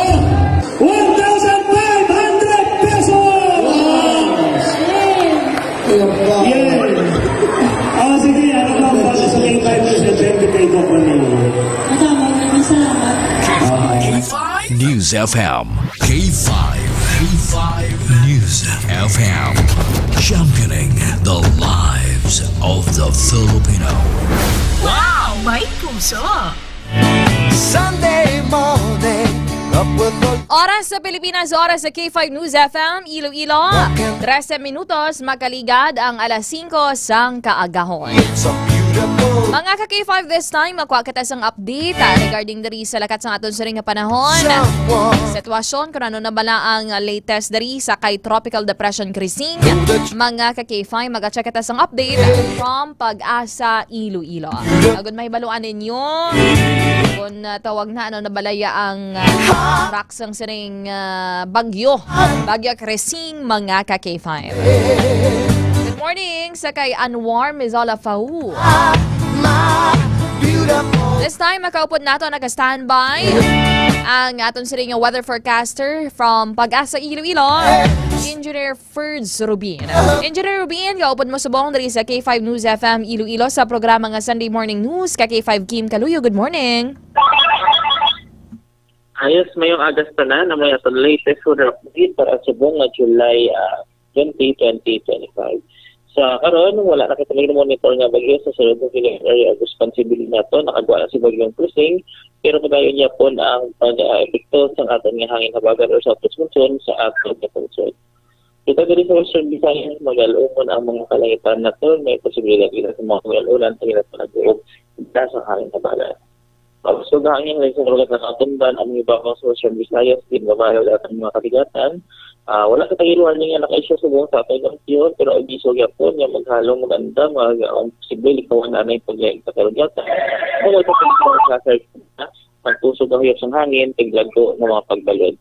1,500 pesos! Yeah! Sige, ano ba ang pala sa may 5% siyempre kay Doc Manilo? Maraming salamat. News FM. K5. News FM. Championing the lives of the Filipino. Wow! May puso! Sunday morning, up with the Oras sa Pilipinas, oras sa K5 News FM, Iloilo. 13 minutos, makaligad ang alas 5 sang kaagahon. Mga ka-K5 this time, makuha kita sang update regarding dari sa lakat sa aton sa ring panahon. Sitwasyon kung ano na bala ang latest dari sa kay Tropical Depression Crising. Mga ka-K5, mag-check kita sang update from Pag-asa, Iloilo. Agad may baluan ninyo kung tawag na ano na balaya ang track sang siring Bagyo Crising, mga ka-K5. Good morning sa kay Anwar Mizola Fau. This time, makaupod nato naka-standby ang aton siring weather forecaster from Pag-asa Iloilo, Engineer Ferds Rubin. Engineer Rubin, kaupod mo subong dari sa K5 News FM Iloilo sa programa nga Sunday Morning News ka K5 Kim Kaluyo. Good morning. Ayos, mayong Agosto na may ato latest weather update para sa buong July 20, 2025. Sa karon wala na kita monitor nga bagyo sa sulod ng Philippine Area of Responsibility nato, nakagawa na si Bagyong Crising, pero padayon niya po ang pag-epekto sa aton nga hangin habagat or southwest monsoon sa aton nga konsol. Ito diri sa Western Visayas, mag-alumon ang mga kalangitan nato, may posibilidad kita sa mga ulan sa ilang panagbuog sa hangin habagat. So, hangin rin sa lugat na katundan ang ibang sa Western Visayas, din mabayaw lahat ang mga kabigatan, Wala ka tayong warning nga naka-issue sa buong sa atin yun, pero abiso gyapon nga maghalong maganda, posible ikaw na yung pag-leg sa karugyata. Kung wala ka sa pagtusog ang huyos ng hangin, tiglag ko ng mga pagbalod.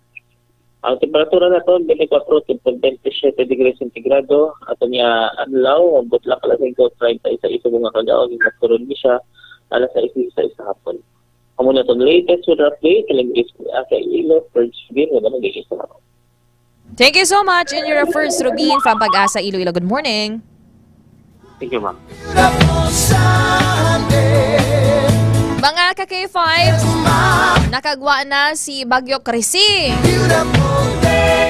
Ang temperatura na ito, 24 to 27 degrees centigrado. At niya adlaw, butla ka lang ko 30 sa isa mga kagawag, nagkaroon niya siya alas 6 sa isa hapon. Amo na itong latest weather update, kalingis ko sa ilo, first game, wala mag-iisa na ako. Thank you so much. And you're first, Rubin from Pag-asa, Iloilo. Good morning. Thank you, ma'am. Mga ka-K5, nakagwa na si Bagyo Krisi.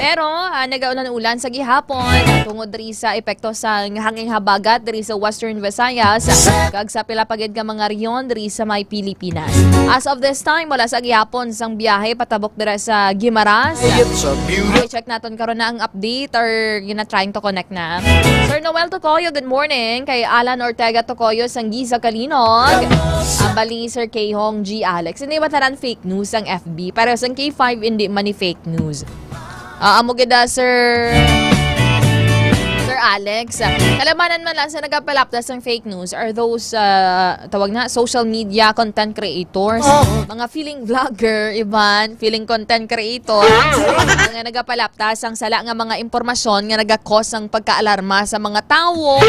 Pero nagaulan-ulan sa gihapon tungod diri sa epekto sa hanging habagat diri sa Western Visayas kag sa pila pagid ka mga rehiyon diri sa may Pilipinas. As of this time, wala sa gihapon sang biyahe patabok dira sa Guimaras. I-check naton karon na ang update or trying to connect na. Sir Noel Tocoyo, good morning. Kay Alan Ortega Tocoyo sang Giza Kalinog. Bali Sir K. Hong G. Alex. Hindi ba taran fake news ang FB? Pero sang K5 hindi man fake news. Amo gida Sir Alex. Kalamanan man lang sa nagapalapdas ng fake news are those tawag na social media content creators, mga feeling vlogger, iban, feeling content creator, mga nagapalapdas ang sala nga mga impormasyon nga nagakos ng pagkaalarma sa mga tao,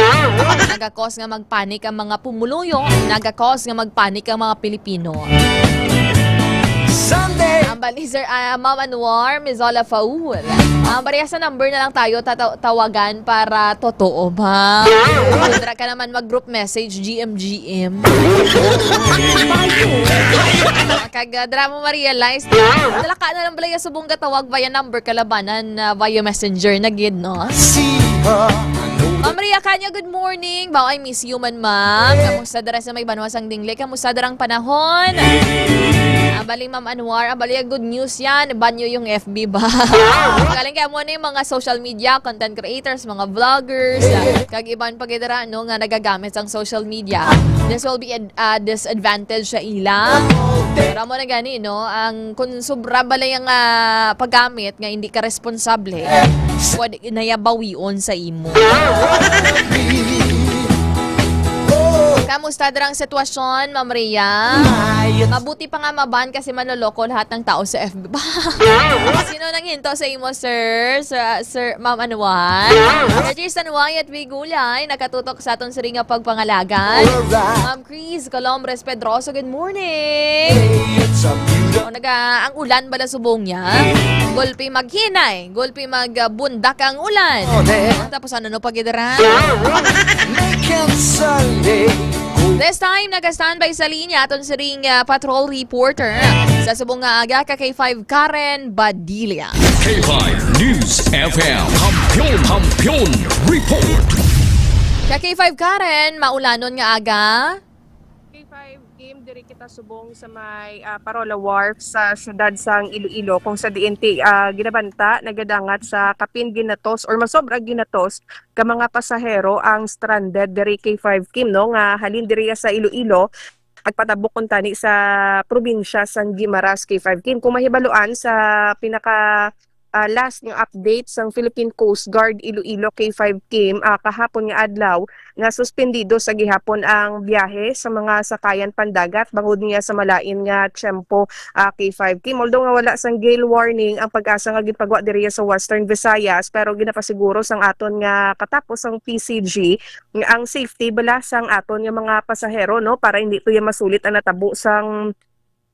nagakos nga magpanik ang mga pumuluyo, nagakos nga magpanik ang mga Pilipino. Ang bali Sir Ma'am Anwar Mizola Faul. Bariya sa number na lang tayo tawagan para totoo ba? Kundra ka naman mag-group message GM. Kagadra mo ma-realize talaka na lang balaya subong gatawag via number kalabanan via messenger na gid no? Ma'am Maria Kanya, good morning. Bao, I miss you man, ma'am. Kamusta dara sa may banwasang dingli? Kamusta darang panahon? Bali, Ma'am Anwar. Bali, good news yan. Banyo yung FB ba? Galing kaya mo na yung mga social media, content creators, mga vloggers, kag-iban pagidara, no, nga nagagamit ang social media. This will be a disadvantage sa ila. Pero mo na gani, no? Ang kung sobra balay ang paggamit nga hindi ka responsable, pwede nayabawion sa imo. Kamusta darang sitwasyon, Ma'am Rhea? Mabuti pa nga maban kasi manoloko lahat ng tao sa FB. Sino nang hinto sa imo, sir? Sir Ma'am Anwar? Regis Anwar at Bigulay, nakatutok sa aton sa ringa pagpangalagan. Ma'am Chris Colombres Pedroso, good morning. Ang ulan bala subong niya. Gulpi maghinay, gulpi magbundak ang ulan. Tapos ano no pagidara? This time, nag-standby sa linya aton sa ring patrol reporter sa subong nga aga ka K5 Karen Badilla. K5 News FM Hampion Report. Ka K5 Karen, maulanon nga aga. K5 game diri kita subong sa may Parola Wharf sa syudad sang Iloilo kung sa DNT ginabanta nagadangat sa kapin ginatos or masobra ginatos ka mga pasahero ang stranded diri K5 Kim no nga halin diri sa Iloilo agpatabok kun tani sa probinsya sang Guimaras K5 Kim kung mahibaluan sa pinaka last ng update sang Philippine Coast Guard Iloilo K5 Kim kahapon nga adlaw nga suspendido sa gihapon ang biyahe sa mga sakayan pandagat bangod niya sa malain nga tiyempo K5 Kim. Although nga wala sang gale warning ang pag-asa nga ginpagwa diri sa Western Visayas pero ginapasiguro sang aton nga katapos ang PCG ang safety bala sang aton nga mga pasahero no para hindi to masulit ang natabo sang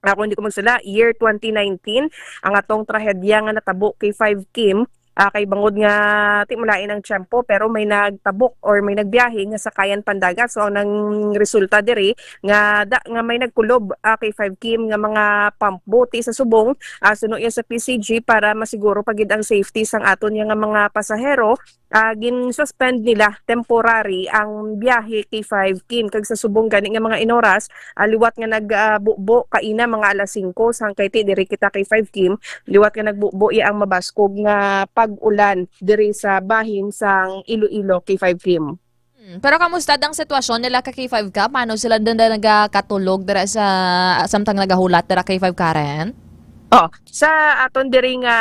kung hindi ko magsala, year 2019, ang atong trahedya nga natabo kay 5 Kim, kay bangod nga timulain ang tiyempo pero may nagtabok or may nagbiyahe nga sakayan pandagat. So ang nang resulta diri nga may nagkulob kay 5 Kim nga mga pump boat sa subong suno iya sa PCG para masiguro pagid ang safety sang aton nga mga pasahero. Gin-suspend nila temporary ang biyahe kay 5 Kim kag sa subong gani nga mga inoras liwat nga nagbubo kaina mga alas 5 sang kay diri kita kay 5 Kim liwat nga nagbubo iya ang mabaskog nga pag-ulan diri sa bahin sang Iloilo kay 5 Kim. Pero kamusta ang sitwasyon nila kay 5 ka? Paano sila nagkatulog dira sa samtang nagahulat dira kay 5 Karen? Oh, sa aton diri nga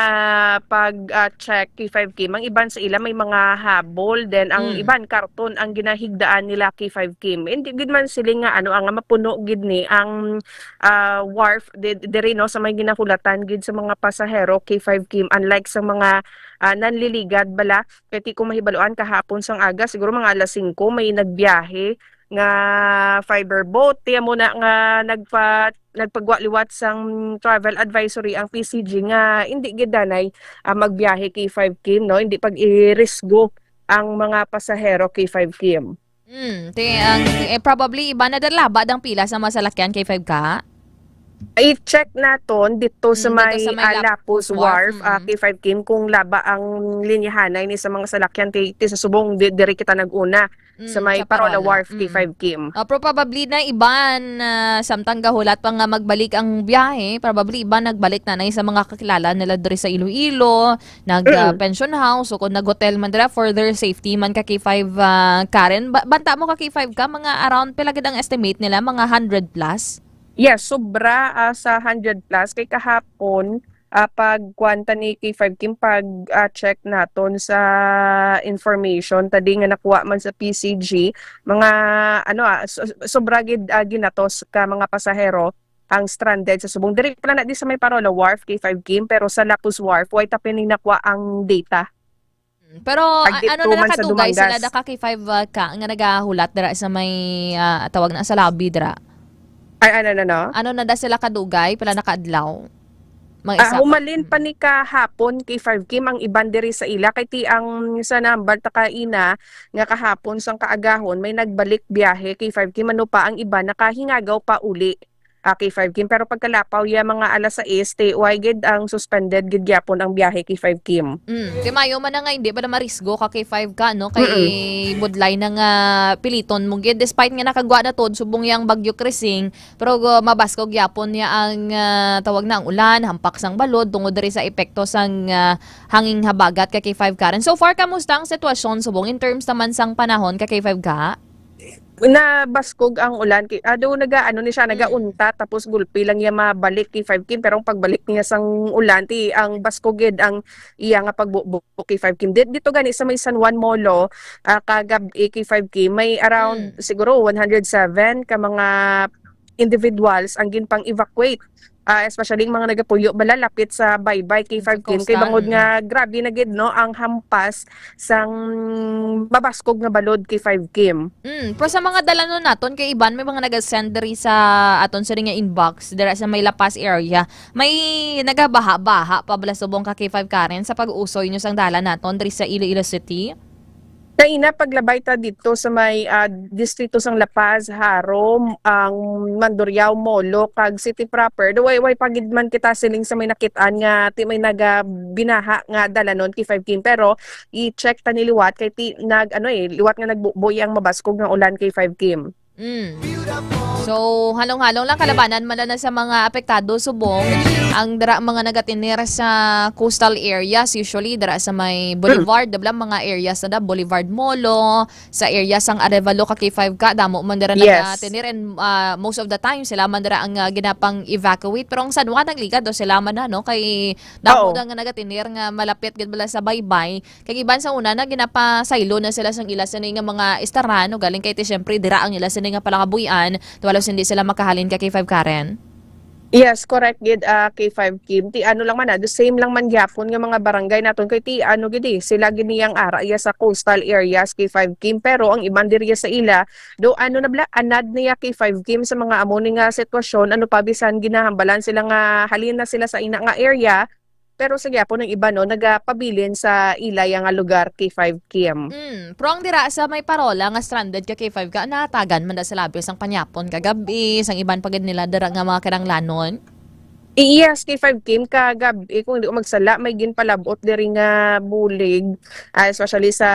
pag-check K5 Kim, ang iban sa ila may mga habol, then ang iban karton ang ginahigdaan nila K5 Kim. Hindi gid man sila nga ano ang mapuno gid ni ang wharf diri no sa may ginahulatan gid sa mga pasahero K5 Kim, unlike sa mga nanliligad bala. Kaya kung mahibaluan kahapon sang aga siguro mga alas 5 may nagbiyahe nga fiber boat tiya mo na nga nagpagwaliwat sang travel advisory ang PCG nga hindi gid danay magbiyahe K5 Kim, no, hindi pag irisgo ang mga pasahero K5 Kim. Probably iba na dala ba dang pila sa masalakyan K5 ka? I-check naton dito sa may Lapus Wharf K5 Kim kung laba ang linyahanay ni sa mga salakyan sa subong diri kita naguna sa may Parola Wharf K5 Kim. Probably na iban samtang gahulat pa nga magbalik ang biyahe, probably iba nagbalik na sa mga kakilala nila diri sa Iloilo, pension house o kung nag-hotel man dira for their safety man ka K5 Karen. Banta mo ka K5 ka mga around pila gid ang estimate nila mga 100 plus? Yes, sobra sa 100 plus kay kahapon pag kwanta ni K5 Kim pag check naton sa information tadi nga nakuha man sa PCG mga sobra gid ginatos ka mga pasahero ang stranded sa subong diri pala na di sa may Parola Wharf K5 Kim, pero sa Lapus Wharf way ta nakuha ang data. Pero ano na nakadugay sila da ka K5 ka nga nagahulat dira sa may tawag na sa lobby dira? Ano na da sila kadugay pala nakaadlaw? Humalin pa ni kahapon K5 Kim ang iban diri sa ila kay ti ang sa number takaina nga kahapon sang kaagahon may nagbalik biyahe K5 Kim ano pa ang iba nakahingagaw pa uli K5 Kim, pero pagkalapaw ya mga alas 6 why gid ang suspended gid gyapon ang biyahe K5 Kim. Kay mayo man nga hindi ba na marisgo ka K5 ka no kay budlay na nga piliton mo gid despite nga nakagwa na tod subong yang Bagyo Krising, pero mabasko gyapon niya ang tawag na ang ulan, hampak sang balod tungod diri sa epekto sang hanging habagat ka K5 Karen. So far kamusta ang sitwasyon subong in terms naman sang panahon ka K5 ka? Na baskog ang ulan daw nagaunta tapos gulpi lang iya mabalik K5 Kim, pero ang pagbalik niya sang ulan ti ang baskogid ang iya nga pagbubuk K5 Kim dito gani sa may San Juan Molo kagabi K5 Kim may around siguro 107 ka mga individuals ang ginpang evacuate especially mga nagapuyo bala lapit sa baybay K5 Kim kay bangod nga grabe na gid no ang hampas sang mabaskog nga balod K5 Kim. Pero sa mga dalanon naton kay iban may mga naga-send diri sa aton sa nga inbox dira sa may Lapas area, may nagabaha-baha pabala subong ka K5 Karen sa pag-usoy nyo sang dalan naton diri sa Iloilo City. Kaina paglabay ta dito sa may distrito sang La Paz, Haro, ang Mandurriao, Molo, kag city proper. Way pagidman kita siling sa may nakitaan nga ti may nagabinaha nga dalanon K5 Kim, pero i-check ta niliwat kay ti liwat nga nagbuboy ang mabaskog nga ulan K5 Kim. So, halong-halong lang kalabanan man na sa mga apektado subong ang dara mga nagatinir sa coastal areas, usually dara sa may Boulevard, mga areas na Boulevard Molo, sa areas ang Arevalo ka K5 ka, damo man dara nagatinir and most of the time sila man dara ang ginapang evacuate, pero ang San Juan nagligad do sila man na no kay damo nga nagatinir nga malapit gid bala sa baybay, kay iban sa una na ginapa saylo na sila sang ila sa nga mga estarano galing kay ti syempre dira ang ila sa nga palangabuyan halos hindi sila makahalin ka K5 Karen? Yes, correct gid K5 Kim. Ti ano lang man the same lang man gyapon nga mga barangay naton kay ti gid sila giniyang area sa coastal areas K5 Kim, pero ang iban diri sa ila do anad niya K5 Kim sa mga amo ni nga sitwasyon pa bisan ginahambalan sila nga halin na sila sa ina nga area. Pero sa gyapon ng iba no nagapabilin sa ilay nga lugar K5 Kim. Pero ang dira sa may Parola nga stranded ka K5 ka natagan man da sa labi sang panyapon kagabi sang iban pagid nila dira nga mga kinanglanon. Yes, K5 Kim kagabi kung hindi ko magsala may ginpalabot diri nga bulig especially sa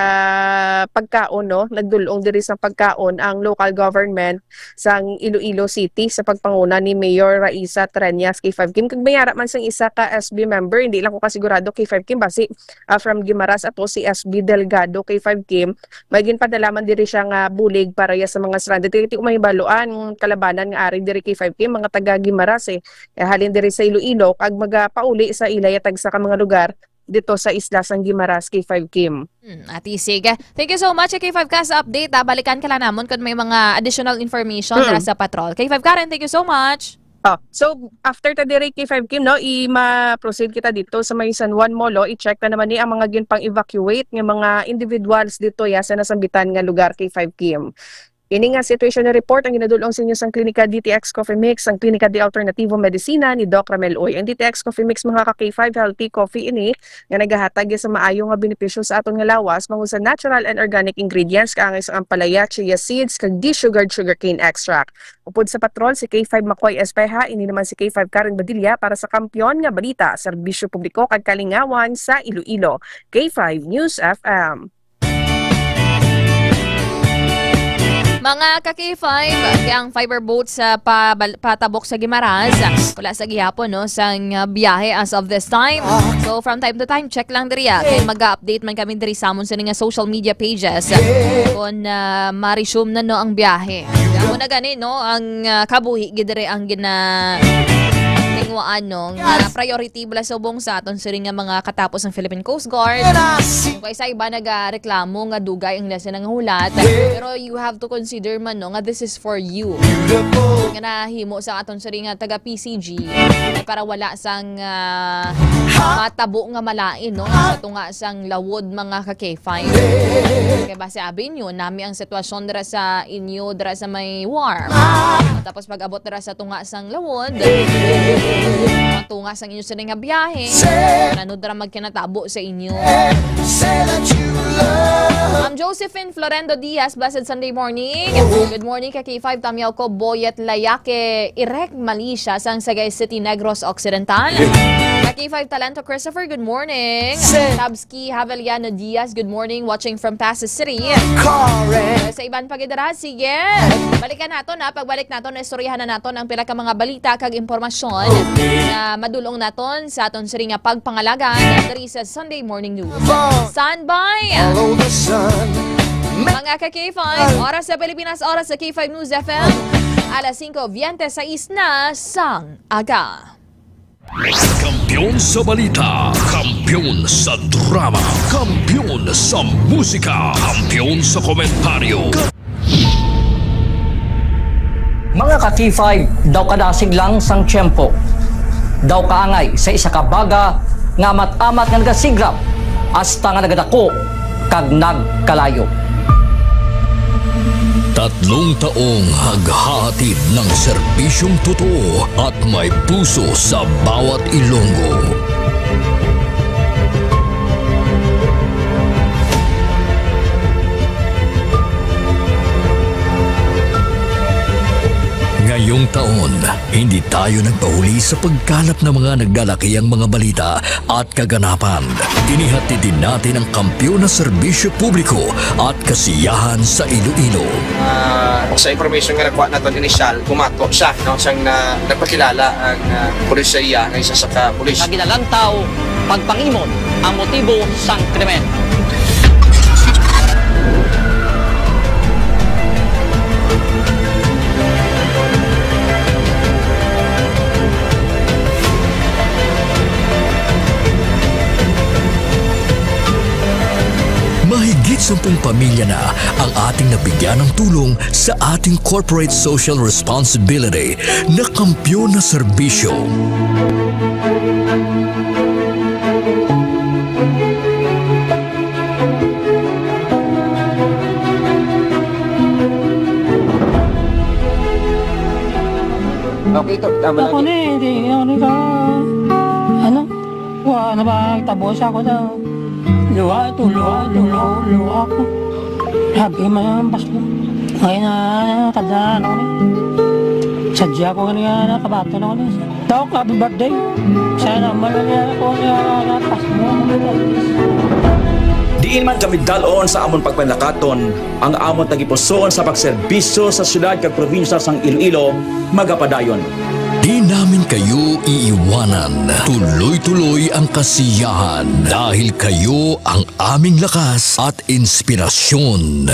pagkaon no nagdulong diri sa pagkaon ang local government sang Iloilo City sa pagpanguna ni Mayor Raisa Treñas K5 Kim kag mayara man sang isa ka SB member, hindi lang ko kasigurado K5 Kim basi from Guimaras ato si SB Delgado K5 Kim may ginpadala man diri siya nga bulig para sa mga stranded. Ti mahibaluan kalabanan nga ari diri K5 Kim mga taga Guimaras halin diri diri sa Iloilo kag magapauli sa ilayatag sa mga lugar dito sa isla sang Guimaras, K5 Kim. Ati sige. Thank you so much K5 ka sa update. Balikan ka lang namon kung may mga additional information dira sa patrol. K5 Karen, thank you so much. So after ta dire K5 Kim no, i-proceed kita dito sa may San Juan Molo, i-check na naman ni ang mga ginpang evacuate ng mga individuals dito ya sa nasambitan nga lugar K5 Kim. Ini nga situation na report ang ginadulong sa inyo sa Klinika DTX Coffee Mix, ang Klinika de Alternativo Medicina ni Doc Ramel Oy. Ang DTX Coffee Mix mga ka-K5 healthy coffee ini nga nagahatag sa maayo nga benepisyo sa aton nga lawas mangod sa natural and organic ingredients kaangay sa ampalaya, chia seeds kag desugared sugarcane extract. Upod sa patrol si K5 Makoy Espeha, ini naman si K5 Karen Badilla para sa Kampiyon nga Balita, Serbisyo Publiko kag Kalingawan sa Iloilo. K5 News FM. Mga ka-K5, ang fiber boat sa patabok sa Guimaras, wala sa gihapon no, sang biyahe as of this time. So from time to time, check lang diri kay mag-update man kami diri sa amon sa nga social media pages kung ma-resume na no ang biyahe. Mo na gani no, ang kabuhi gidire ang tingwaan no, nga priority bala subong sa aton siri nga mga katapos ng Philippine Coast Guard. Kung isa iba nagareklamo nga dugay ang lesson ng hulat, pero you have to consider man no nga this is for you. Nga nahimo sa aton siri nga taga PCG para wala sang matabo nga malain no, patunga sang lawod mga ka-K5. Kaya base abin yun nami ang sitwasyon dira sa inyo dira sa may war. Tapos pag abot dira sa tunga sang lawod, matungas ang inyo sa nga biyahe, nanood na magkinatabo sa inyo. Josephine Florendo Diaz, blessed Sunday morning. Good morning ka K5, Tamiyaw ko, Boyet Layake, Irek, Malaysia, sang Sagay City, Negros Occidental. K5 Talento Christopher, good morning. Tabski Haveliano Diaz, good morning, watching from Pasig City. Sa iban pagidara, sige. Balikan nato na, pagbalik nato na istoryahan na nato ang pila ka mga balita kag impormasyon na madulong naton sa aton siri nga pagpangalagan diri sa Sunday Morning News. Standby! Mga ka-K5, oras sa Pilipinas, oras sa K5 News FM, alas 5:26 na sang aga. Kampiyon sa balita, kampiyon sa drama, kampiyon sa musika, kampiyon sa komentaryo. Mga ka-K5, daw kadasig lang sang tiyempo. Daw kaangay sa isa ka baga nga amat-amat nga nagasigrap hasta nga nagadako kag nagkalayo. 3 taong haghahatid ng serbisyong totoo at may puso sa bawat Ilonggo. Ngayong taon, hindi tayo nagpahuli sa pagkalap ng mga naglalakihang mga balita at kaganapan. Inihatid din natin ang kampiyon na serbisyo publiko at kasiyahan sa Iloilo. Sa information nga nakuha natin inisyal, pumato siya, no? Siyang nagpakilala ang pulisya na isa sa ka-pulis. Naginalantaw, pagpangimon ang motibo sang krimen. Mahigit 10 pamilya na ang ating nabigyan ng tulong sa ating corporate social responsibility na kampiyon na serbisyo. Okay, ito. Tama lang. Ako na hindi ako ka. Ano? Wala ba? Tapos ako na. Luha ako. Sabi mo yung pasko. Ngayon na kadaan ako na. Sadya ko nga nakabato na ako na. Tao, happy birthday. Sana malala ako na pasko. Diin man kami dalon sa amon pagpanlakaton, ang amon tagipusoon sa pagserbisyo sa syudad kag probinsya sang Iloilo, magapadayon. Di namin kayo iiwanan. Tuloy-tuloy ang kasiyahan dahil kayo ang aming lakas at inspirasyon.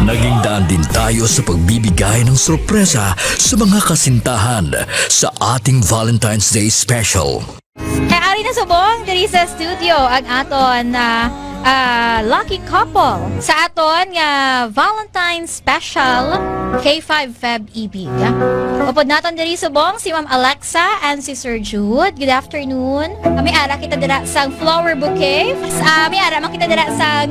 Naging daan din tayo sa pagbibigay ng sorpresa sa mga kasintahan sa ating Valentine's Day Special. Ari na subong diri sa studio ang aton na lucky couple sa aton nga Valentine's Special K5 Feb Ibig. Upod naton diri subong si Ma'am Alexa and si Sir Jude. Good afternoon. May ara kita dira sang flower bouquet. May ara man kita dira sang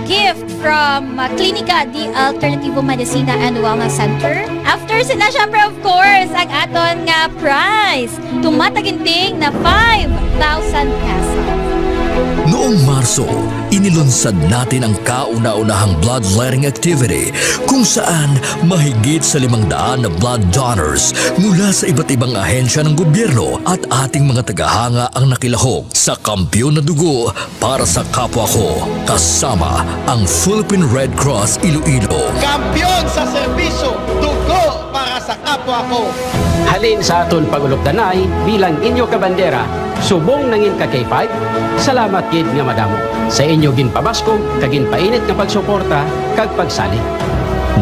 gift from Clinica di Alternativo Medicina and Wellness Center. After sila syempre of course ang aton nga prize. Tumataginting na 5,000 pesos. Noong Marso, inilunsad natin ang kauna-unahang bloodletting activity kung saan mahigit sa 500 na blood donors mula sa iba't ibang ahensya ng gobyerno at ating mga tagahanga ang nakilahok sa Kampiyon na Dugo para sa kapwa ko, kasama ang Philippine Red Cross Iloilo. Kampiyon sa serbisyo, dugo para sa kapwa ko. Halin sa aton pagulokdanay bilang inyo kabandera, subong nangin ka K5, salamat gid nga madamo. Sa inyo ginpabasko, kaginpainit nga pagsuporta, kag pagsali.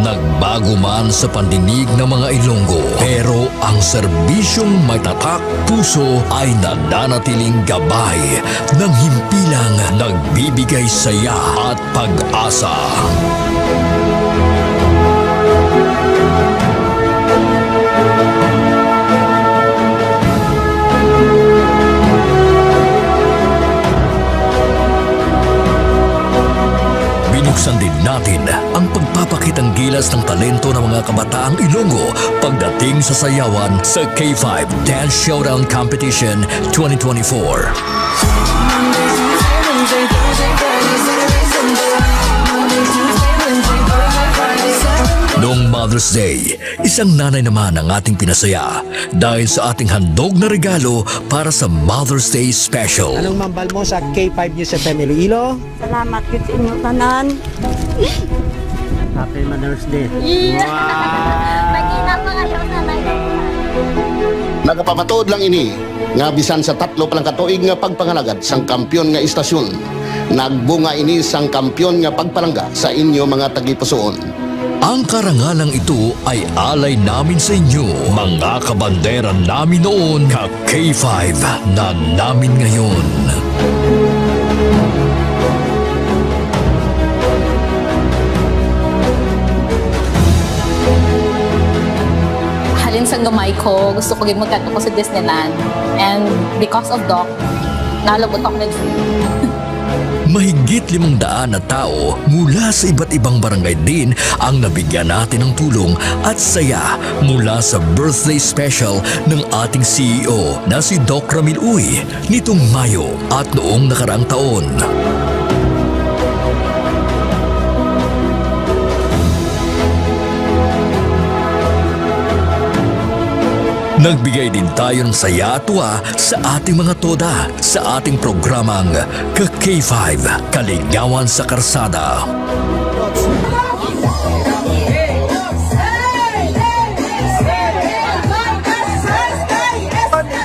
Nagbago man sa pandinig ng mga Ilonggo, pero ang serbisyong may tatak puso ay nananatiling gabay ng himpilang nagbibigay saya at pag-asa. Binuksan din natin ang pagpapakitang gilas ng talento ng mga kabataang Ilonggo pagdating sa sayawan sa K5 Dance Showdown Competition 2024. Noong Mother's Day, isang nanay naman ang ating pinasaya dahil sa ating handog na regalo para sa Mother's Day Special. Anong mambal mo sa K5 News FM Iloilo? Salamat yun sa inyo tanan. Happy Mother's Day. Yeah. Magina pa kayo nanay. Nagapamatuod lang ini nga bisan sa 3 palang katuig nga pagpangalagad sang kampiyon nga istasyon. Nagbunga ini sang kampiyon nga pagpalangga sa inyo mga tagipusoon. Ang karangalang ito ay alay namin sa inyo, mga kabandera namin noon, ka K5 na namin ngayon. Halin sa gamay ko, gusto ko gid magkanto ko sa Disneyland. And because of Doc, nalabot ako nag-free. Mahigit 500 na tao mula sa iba't ibang barangay din ang nabigyan natin ng tulong at saya mula sa birthday special ng ating CEO na si Doc Ramil Uy nitong Mayo at noong nakaraang taon. Nagbigay din tayo ng saya at tuwa sa ating mga toda sa ating programang Ka-K5, Kaligawan sa Karsada.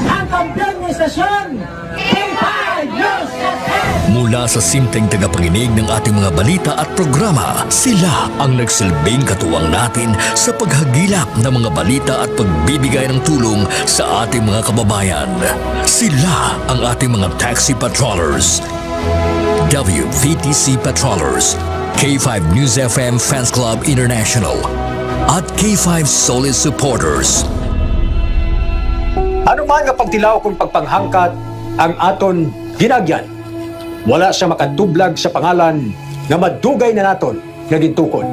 Ang kampiyon ng istasyon, K5 News FM! Mula sa simpleng tagapanginig ng ating mga balita at programa, sila ang nagsilbing katuwang natin sa paghagilap ng mga balita at pagbibigay ng tulong sa ating mga kababayan. Sila ang ating mga taxi patrollers, WVTC patrollers, K5 News FM Fans Club International, at K5 Solid Supporters. Ano man nga pagtilaw kung pagpanghangkat ang aton ginagyan, wala siya makatublag sa pangalan nga madugay na naton nga gintukod.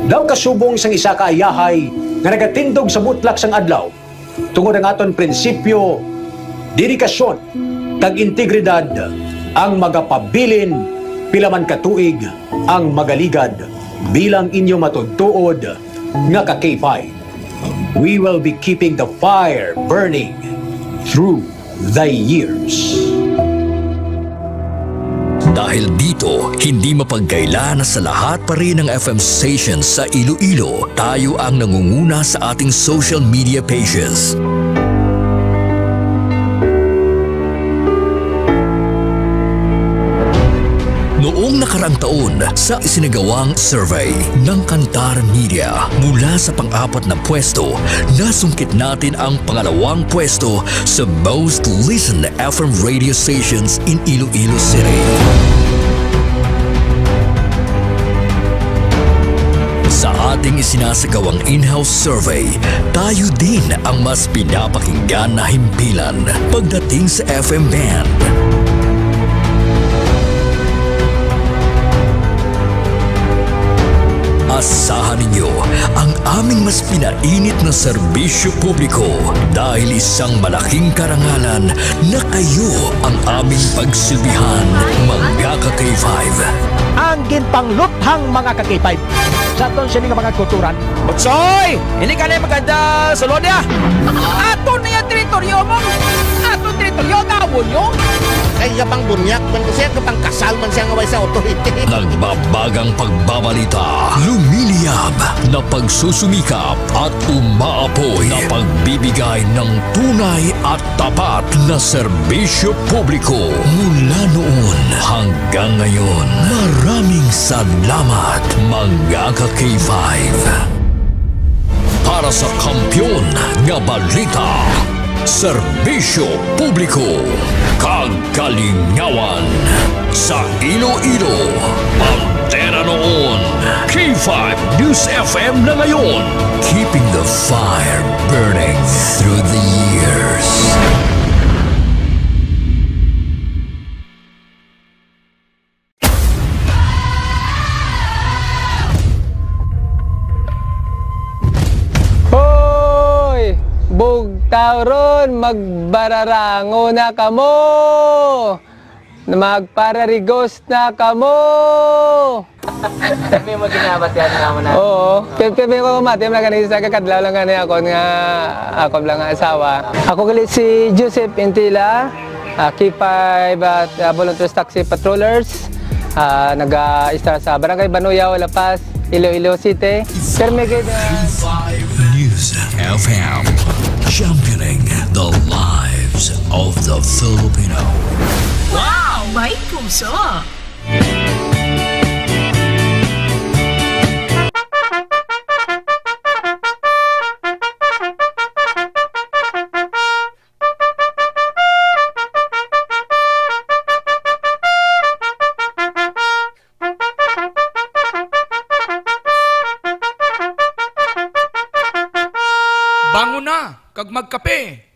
Daw kasubong sang isa ka ayahay nga nagatindog sa mutlak sang adlaw tungod ang aton prinsipyo, dedikasyon, kag integridad ang magapabilin pila man katuig ang magaligad bilang inyo matudtuod nga ka K5. We will be keeping the fire burning through the years. Dahil dito, hindi mapagkaila na sa lahat pa rin ng FM stations sa Iloilo, tayo ang nangunguna sa ating social media pages. Noong nakaraang taon sa isinagawang survey ng Kantar Media. Mula sa pang-apat na pwesto, nasungkit natin ang pangalawang pwesto sa most listened FM radio stations in Iloilo City. Sa ating isinasagawang in-house survey, tayo din ang mas pinapakinggan na himpilan pagdating sa FM band. Asahan ninyo ang aming mas pinainit na serbisyo publiko dahil isang malaking karangalan na kayo ang aming pagsilbihan, mga ka-K5. Ang ginpangluthang mga ka-K5 sa aton sila mga kulturan. Otsoy! Hindi ka na maganda sa Lodya! Ato na yung teritoryo mo! Ato teritoryo, gawon nyo! Kaya pang bunyak, man ko siya kapang kasal man siya ngaway sa authority. Nagbabagang pagbabalita, lumiliyab na pagsusumikap at umaapoy na pagbibigay ng tunay at tapat na serbisyo publiko. Mula noon hanggang ngayon, maraming salamat mga ka-K5. Para sa kampiyon nga balita, serbisyo publiko, kagalingawan sa Iloilo. Pantera noon, K5 News FM na ngayon, keeping the fire burning through the years. Bugtauron, magbararango na kamo. Magpararigos na kamo. May mo ginabat yan naman na. Oo. Pero ko mati, magaling sa kakadlaw lang nga ako nga ako lang nga asawa. Ako galit si Joseph Intila, K5 at Volunteers Taxi Patrollers. Nag-start sa Barangay Banuyaw, La Paz, Iloilo City. K5 News FM, championing the lives of the Filipino. Wow! May puso! Bangon na, kag magkape.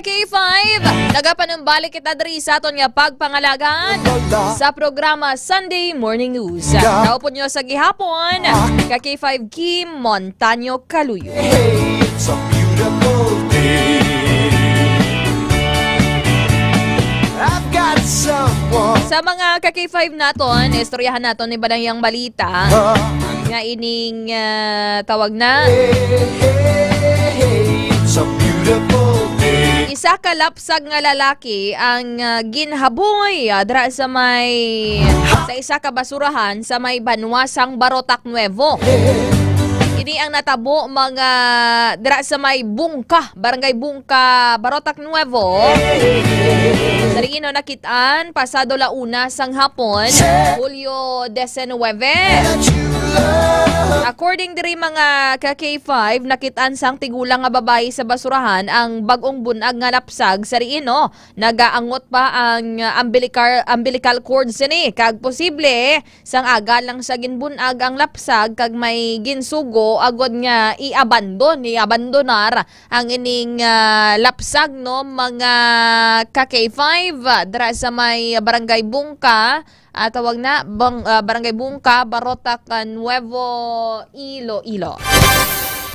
K5, nagapanumbalik kita diri sa aton nga pagpangalagan sa programa Sunday Morning News. Naupod nyo sa gihapon, K5 Kim Montaño Caluyo. Hey, it's a beautiful day. I've got someone. Sa mga K5 naton, istoryahan naton ni Balayang Balita nga ining tawag na It's a beautiful day. isa ka lapsag nga lalaki ang ginhaboy dra sa isa ka basurahan sa may Banwasang Barotac Nuevo. Ini ang natabo mga dra sa may Bungka, Barangay Bungka, Barotac Nuevo. Sarigino nakitaan pasado launa sang hapon, Hulyo 19. According diri mga ka-K5, nakitaan sang tigulang nga babae sa basurahan ang bagong bunag nga lapsag sa riino. Nagaangot pa ang umbilical cord sini. Kag posible sang aga lang sa ginbunag ang lapsag kag may ginsugo agod nga iabandonar ang ining lapsag no mga ka-K5 dra sa may Barangay Bungka. Tawag na Barangay Bungka, Barotac Nuevo, Iloilo.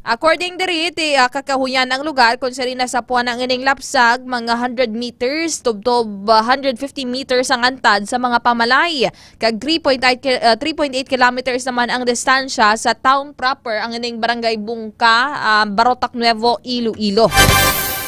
According diri ti kakahuyan ang lugar kung sari na sa puwan ang ining lapsag, mga 100 meters tubtob 150 meters ang antad sa mga pamalay. Kag 3.8 kilometers naman ang distansya sa town proper ang ining Barangay Bungka, Barotac Nuevo, Iloilo.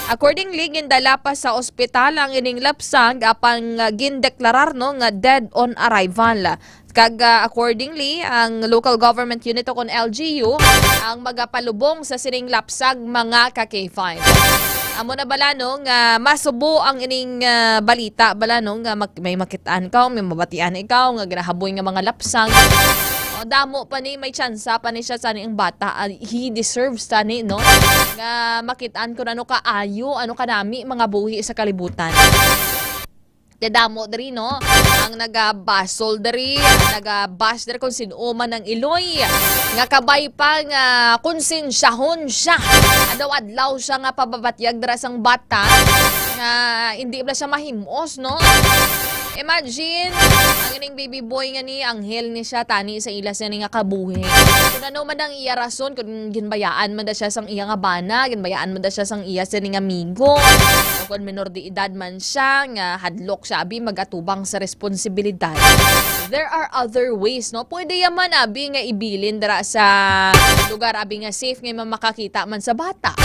Accordingly, gindala pa sa ospital ang ining lapsang apang gindeklarar no nga dead on arrival. Kag accordingly, ang local government unit o kon LGU ang magapalubong sa sining lapsag mga ka-K5. Amo na bala no nga masubo ang ining balita bala no nga may makitaan ka, may mabatian ikaw nga ginahaboy nga mga lapsang. Damo pa ni may tsansa pa ni siya sa ang bata. He deserves tani no nga makitaan ko na ano kaayo, ano kanami mga buhi sa kalibutan. Dadamo diri no ang nagabasol diri, nagabas diri kung sino man ang Iloy nga kabay pa nga konsensyahon siya. Adlaw siya nga pababatyag dira sang bata nga hindi ba siya mahimos no. Imagine, ang ining baby boy nga ni Anghel ni siya tani sa ilas nga kabuhi. Kung ano man ang iya rason, kung ginbayaan man da siya sang iya nga bana, ginbayaan man da siya sang iya sa nga amigo, o kung minor de edad man siya, nga hadlok siya, abi magatubang sa responsibilidad. There are other ways, no? Pwede yaman, abi nga ibilin dara sa lugar, abi nga safe, nga makakita man sa bata.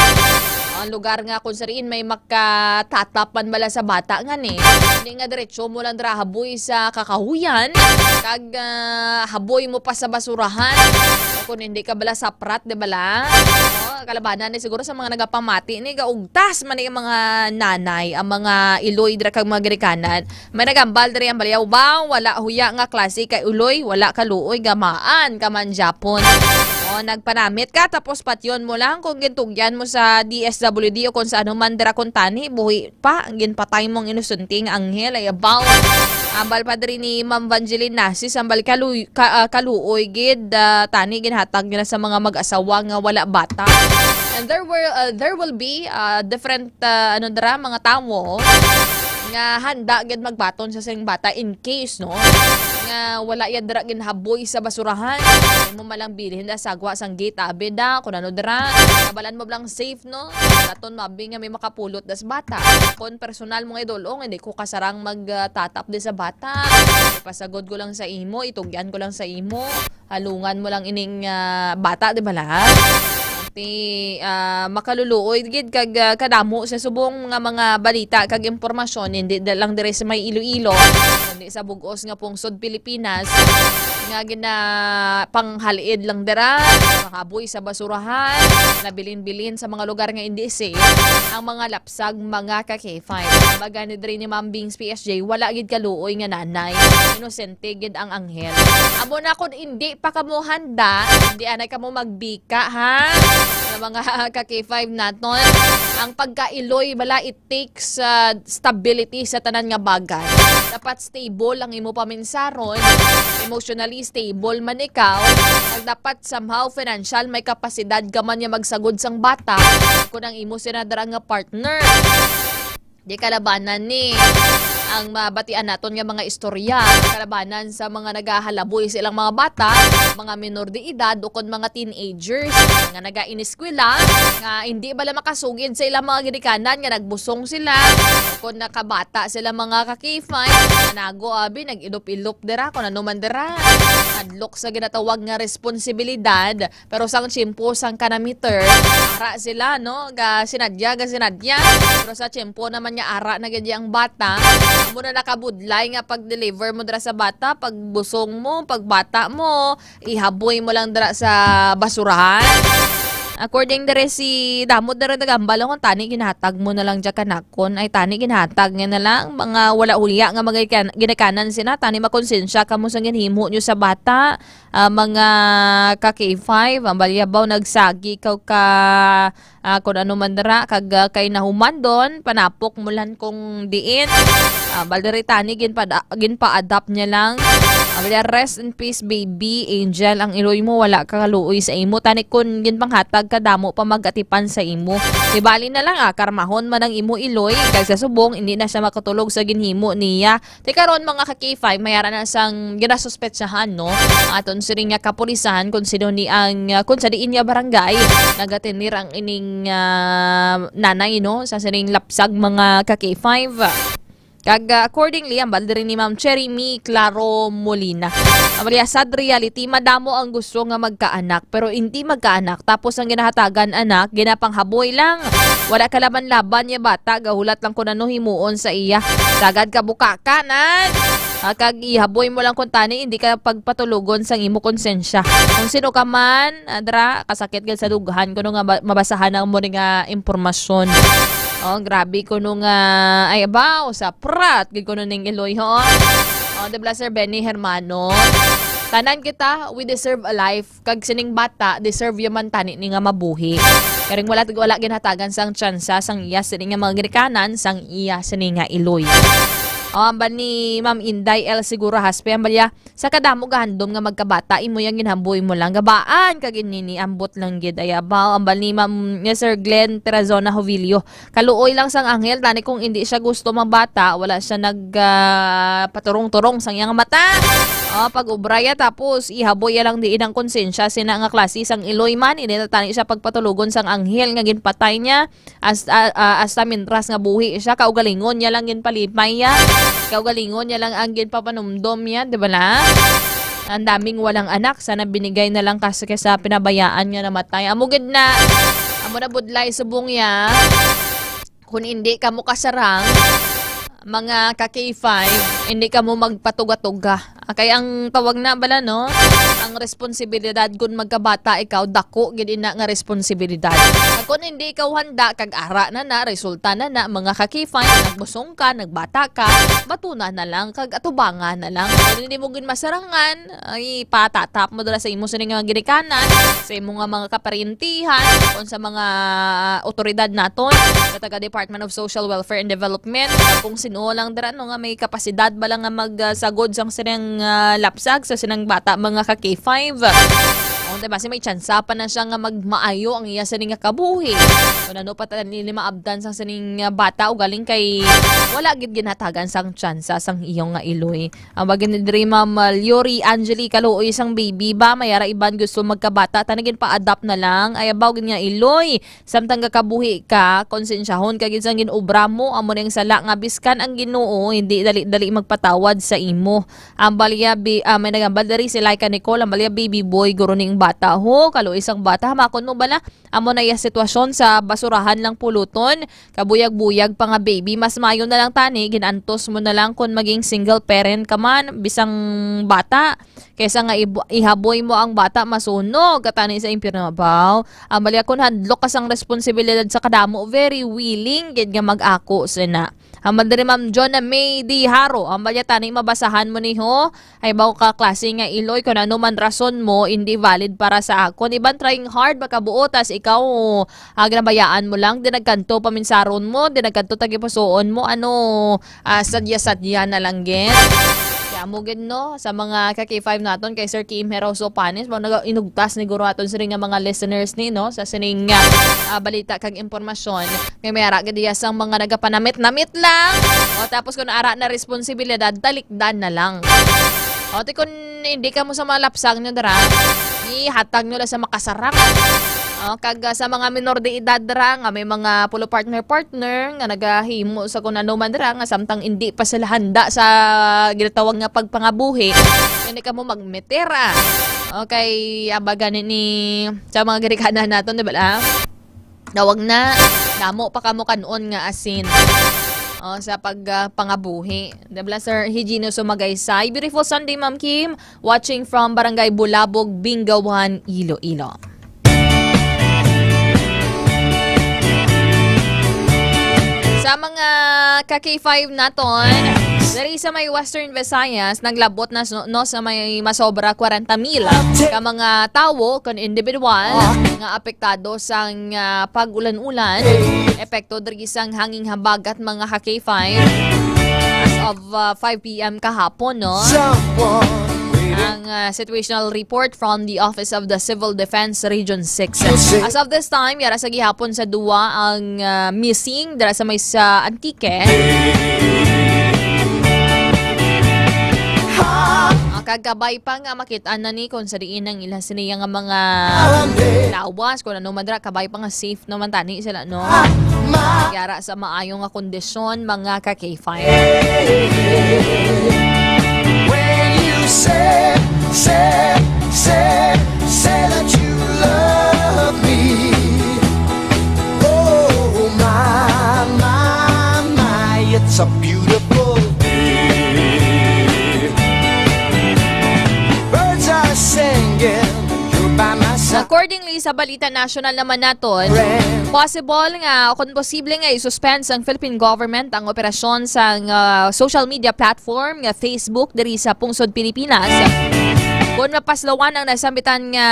Ang lugar nga kung sariin may makatatapan bala sa bata nga ni. Hindi nga diretso mo lang dira haboy sa kakahuyan. Kag haboy mo pa sa basurahan. Kung hindi ka bala saprat, di bala? Kalabanan ni siguro sa mga nagapamati ni gaugtas man yung mga nanay, ang mga Iloy dira kag mga Grekanan. May nagambal diri ang balayaw bang wala huya nga klase kay Uloy, wala kaluoy gamaan kaman Japon. Nagpanamit ka tapos patyon mo lang kung gintugyan mo sa DSWD o kung sa ano man dira kung tani buhi pa ang ginpatay mong inusunting Anghel ay abaw. Ambal pa diri ni Ma'am Vangeline Nasis ambal kaluoy gid tani ginhatag nila sa mga mag-asawa nga wala bata. And there will be different ano dira mga tawo nga handa gid magbaton sa sing bata in case no nga wala yan dira ginhaboy sa basurahan. Mo malang bilhin da sagwa sang gate abi da kun ano dira kabalan mo lang safe no daton mabi nga may makapulot das bata. Kon personal mo idolong hindi ko kasarang magtatap di sa bata. Pasagod ko lang sa imo, itugyan ko lang sa imo, halungan mo lang ining bata di ba la? Makaluluoy gid kag kadamo sa subong nga mga balita kag impormasyon hindi lang dire sa may Iloilo kundi sa bugos nga pungsod Pilipinas nga gina panghaliid lang dira makaboy sa basurahan nabilin-bilin sa mga lugar nga hindi safe ang mga lapsag mga ka-K5 baga ni diri ni Ma'am Bings PSJ wala gid kaluoy nga nanay inosente gid ang Anghel amo na kun hindi pa kamo handa hindi anay kamo magbika ha sa mga ka-K5 naton ang pagka-Iloy bala it takes stability sa tanan nga bagay dapat stable ang imo paminsaron emotionally stable man ikaw pag dapat somehow financial may kapasidad ka man nga magsagod sang bata kung ang imo sinadara nga partner di kalabanan ni ang mabatian naton nga mga istorya kalabanan sa mga nagahalaboy silang mga bata mga minor de edad o kon mga teenagers nga naga-ineskwela nga hindi bala makasugid sa ilang mga ginikanan nga nagbusong sila o kon nakabata sila mga ka-K5 nago abi nag-ilop-ilop dira kun ano man dira adlok sa ginatawag nga responsibilidad pero sang tiyempo sang kanamiter ara sila no ga sinadya pero sa tiyempo naman nga ara na gid ang bata mo na nakabudlay nga pag-deliver mo dira sa bata, pagbusong mo, pagbata mo, ihaboy mo lang dira sa basurahan. According dere si damot dere nagambal kung tani ginhatag mo na lang dya kanakon ay tani ginhatag nga na lang mga wala ulya nga mga ginikanan sina tani makonsensya kamo sa ginhimo nyo sa bata mga ka-K5 ang balyabaw nagsagi kaw ka kung ano man dara kag kay nahuman don panapok mo lang kung diin baldere tani ginpa-adapt niya lang rest in peace baby Angel ang Iloy mo wala ka kaluoy sa imo tani kun ginpanghatag kadamo pa magatipan sa imo ibali na lang karmahon man ang imo Iloy kag sa subong hindi na siya makatulog sa ginhimo niya ti karon mga ka-K5 mayara na sang ginasuspetsahan no aton siring nga kapulisan kung sino ni ang kung sa diin nga barangay nagatenir ang ining nanay no sa siring lapsag mga ka-K5 kag accordingly, ang balde ni Ma'am Cherry Mi Claro Molina. Ang sad reality, madamo ang gusto nga magkaanak pero hindi magkaanak. Tapos ang ginahatagan anak, ginapanghaboy lang. Wala ka laban-laban niya bata, gahulat lang ko na no himuon sa iya. Sagad ka buka ka, nan. Kag ihaboy mo lang kung tani, hindi ka pagpatulugon sang imo konsensya. Kung sino ka man, adra, kasakit gid sa dughan ko nga mabasahan ang mo nga impormasyon. Oh, grabe ko nung ay abaw sa prat gid ko ning Iloy ho. Oh, the Blaster Benny Hermano. Tanan kita, we deserve a life. Kag sining bata, deserve yaman tani ni nga mabuhi. Karing wala ginhatagan sang tsansa sang iya sining nga mga ginikanan sang iya sining nga Iloy. Ambal ni Ma'am Inday L siguro haspe ambalya sa kadamo gahandom nga magkabata imo yang ginhamboy mo lang gabaan kag inini ambot lang gid ayabaw ambal ni Ma'am ni Sir Glenn Terazona Jovilio kaluoy lang sang anghel tani kung hindi siya gusto mabata wala siya paturong-turong sang iyang mata. Pag ubraya tapos ihaboy lang diin ang konsensya sina nga klase sang Iloy man ini tani siya pagpatulugon sang anghel nga ginpatay niya hasta mintras nga buhi siya kaugalingon niya lang ginpalipay niya. Kaugalingon niya lang ang ginpapanumdom niya, di ba la? Ang daming walang anak, sana binigay na lang kasi sa pinabayaan niya namatay. Amugid na, amo na budlay subong ya. Kung hindi ka mo kasarang, mga ka-K5, hindi ka mo magpatuga-tuga. Kaya ang tawag na bala no, ang responsibilidad kung magkabata ikaw, dako gid na nga responsibilidad. Kung hindi ikaw handa, kag ara na resulta na mga ka-K5, nagbusong ka, nagbata ka, batuna na lang, kag atubangan na lang. Kung hindi mo gin masarangan, ay patatap mo dala sa imo sa nga ginikanan, sa imo nga mga kaparintihan, kung sa mga otoridad naton, sa taga Department of Social Welfare and Development, kung sino lang dara no nga may kapasidad ba lang nga magsagod sang sinang lapsag sa sinang bata mga ka-K5. Diba? Kasi may tsansa pa na siya nga magmaayo ang iya sining nga kabuhi. Kung ano pa ni maabdan sang sining bata o galing kay wala gid ginhatagan sang tsansa sang iyong nga Iloy. Ang bagay ni diri Ma'am Yuri Angeli kaluoy sang baby ba mayara iban gusto magkabata tanagin pa-adapt na lang ay abaw gid nga Iloy. Samtang kabuhi ka konsensyahon ka gid sang ginobra mo amo ning sala nga biskan ang Ginoo hindi dali magpatawad sa imo. Ang balya may nagambal diri si Laika Nicole ang balya baby boy guro ning bata ho, kalo isang bata hamakon mo bala amo na iya sitwasyon sa basurahan lang puluton kabuyag-buyag pa nga baby mas mayo na lang tani ginantos mo na lang kung maging single parent ka man bisang bata kaysa nga ihaboy mo ang bata masunog katani sa impyerno baw amali kun hadlok ka sang responsibilidad sa kadamo very willing gid nga mag-ako sina. Amal diri Ma'am John May Di Haro ambalya tani mabasahan mo ni ho ay baw ka klase nga Iloy kung ano man rason mo hindi valid para sa akon iban trying hard makabuo tas ikaw ginabayaan mo lang dinagkanto paminsaron mo dinagkanto tagipusoon mo ano sadya-sadya na lang gen. Kaya mo gid no sa mga ka-K5 naton kay Sir Kim Heroso Panis mo inugtas ni guro aton sa nga mga listeners ni no sa sining balita kag impormasyon may mayara gid sang mga nagapanamit-namit lang o tapos kung ara na responsibilidad talikdan na lang. O ti kung hindi ka mo sa malapsang nyo dara ihatag nyo lang sa makasarang. Kag sa mga minor de edad dara nga may mga pulo partner nga nagahimo sa kung ano man dara nga samtang hindi pa sila handa sa ginatawag nga pagpangabuhi hindi ka mo magmetera. Okay, abaga ni sa mga girikanan naton di ba? Dawag na damo pa kamo kanon nga asin. Sa pagpangabuhi. The Blaster Higino Sumagaysay. Beautiful Sunday, Ma'am Kim. Watching from Barangay Bulabog, Bingawan, Iloilo. Sa mga ka-K5 naton, dari sa may Western Visayas, naglabot na no, sa may masobra 40,000 ka mga tawo kan individual nga apektado sang pag-ulan-ulan. Epekto diri sang hanging habagat mga ka-K5 as of 5 p.m. kahapon no. Ang situational report from the Office of the Civil Defense Region 6. As of this time, yara sa gihapon sa duwa ang missing dara sa may sa Antique. Kagabay pa nga makitaan na ni kung sa diin ang ilang siniya nga mga lawas kung ano madra kabay pa nga safe naman tani sila no. Yara sa maayong nga kondisyon mga ka-K5. Say that you love me. Oh, sa balita national naman naton, possible nga, kung posible nga, i-suspend ang Philippine government ang operasyon sa social media platform nga Facebook diri sa pungsod Pilipinas. Kung mapaslawan ang nasambitan nga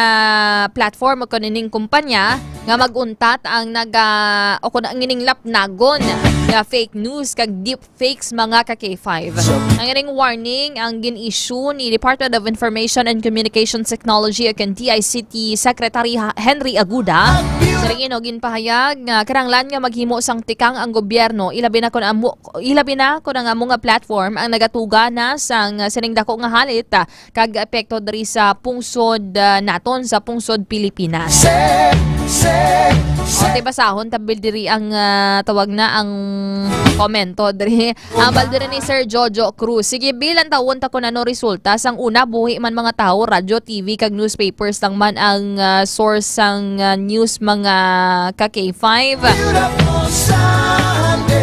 platform o kanining kumpanya nga maguntat ang o kung ang ining lapnagon nga fake news kag deep fakes mga ka-K5. Ang ining warning ang gin-issue ni Department of Information and Communications Technology o DICT Secretary Henry Aguda. Sa ring ginpahayag nga karanglan nga maghimo sang tikang ang gobyerno ilabi na kun ang among nga platform ang nagatuga na sang sining dako nga halit kag epekto diri sa pungsod naton sa pungsod Pilipinas. Ate basahon tabil diri ang tawag na ang komento diri. Ambal diri ni Sir Jojo Cruz. Sige bilang tawon ta kun ano resulta sang una buhi man mga tawo, radyo, TV kag newspapers lang man ang source sang news mga ka-K5.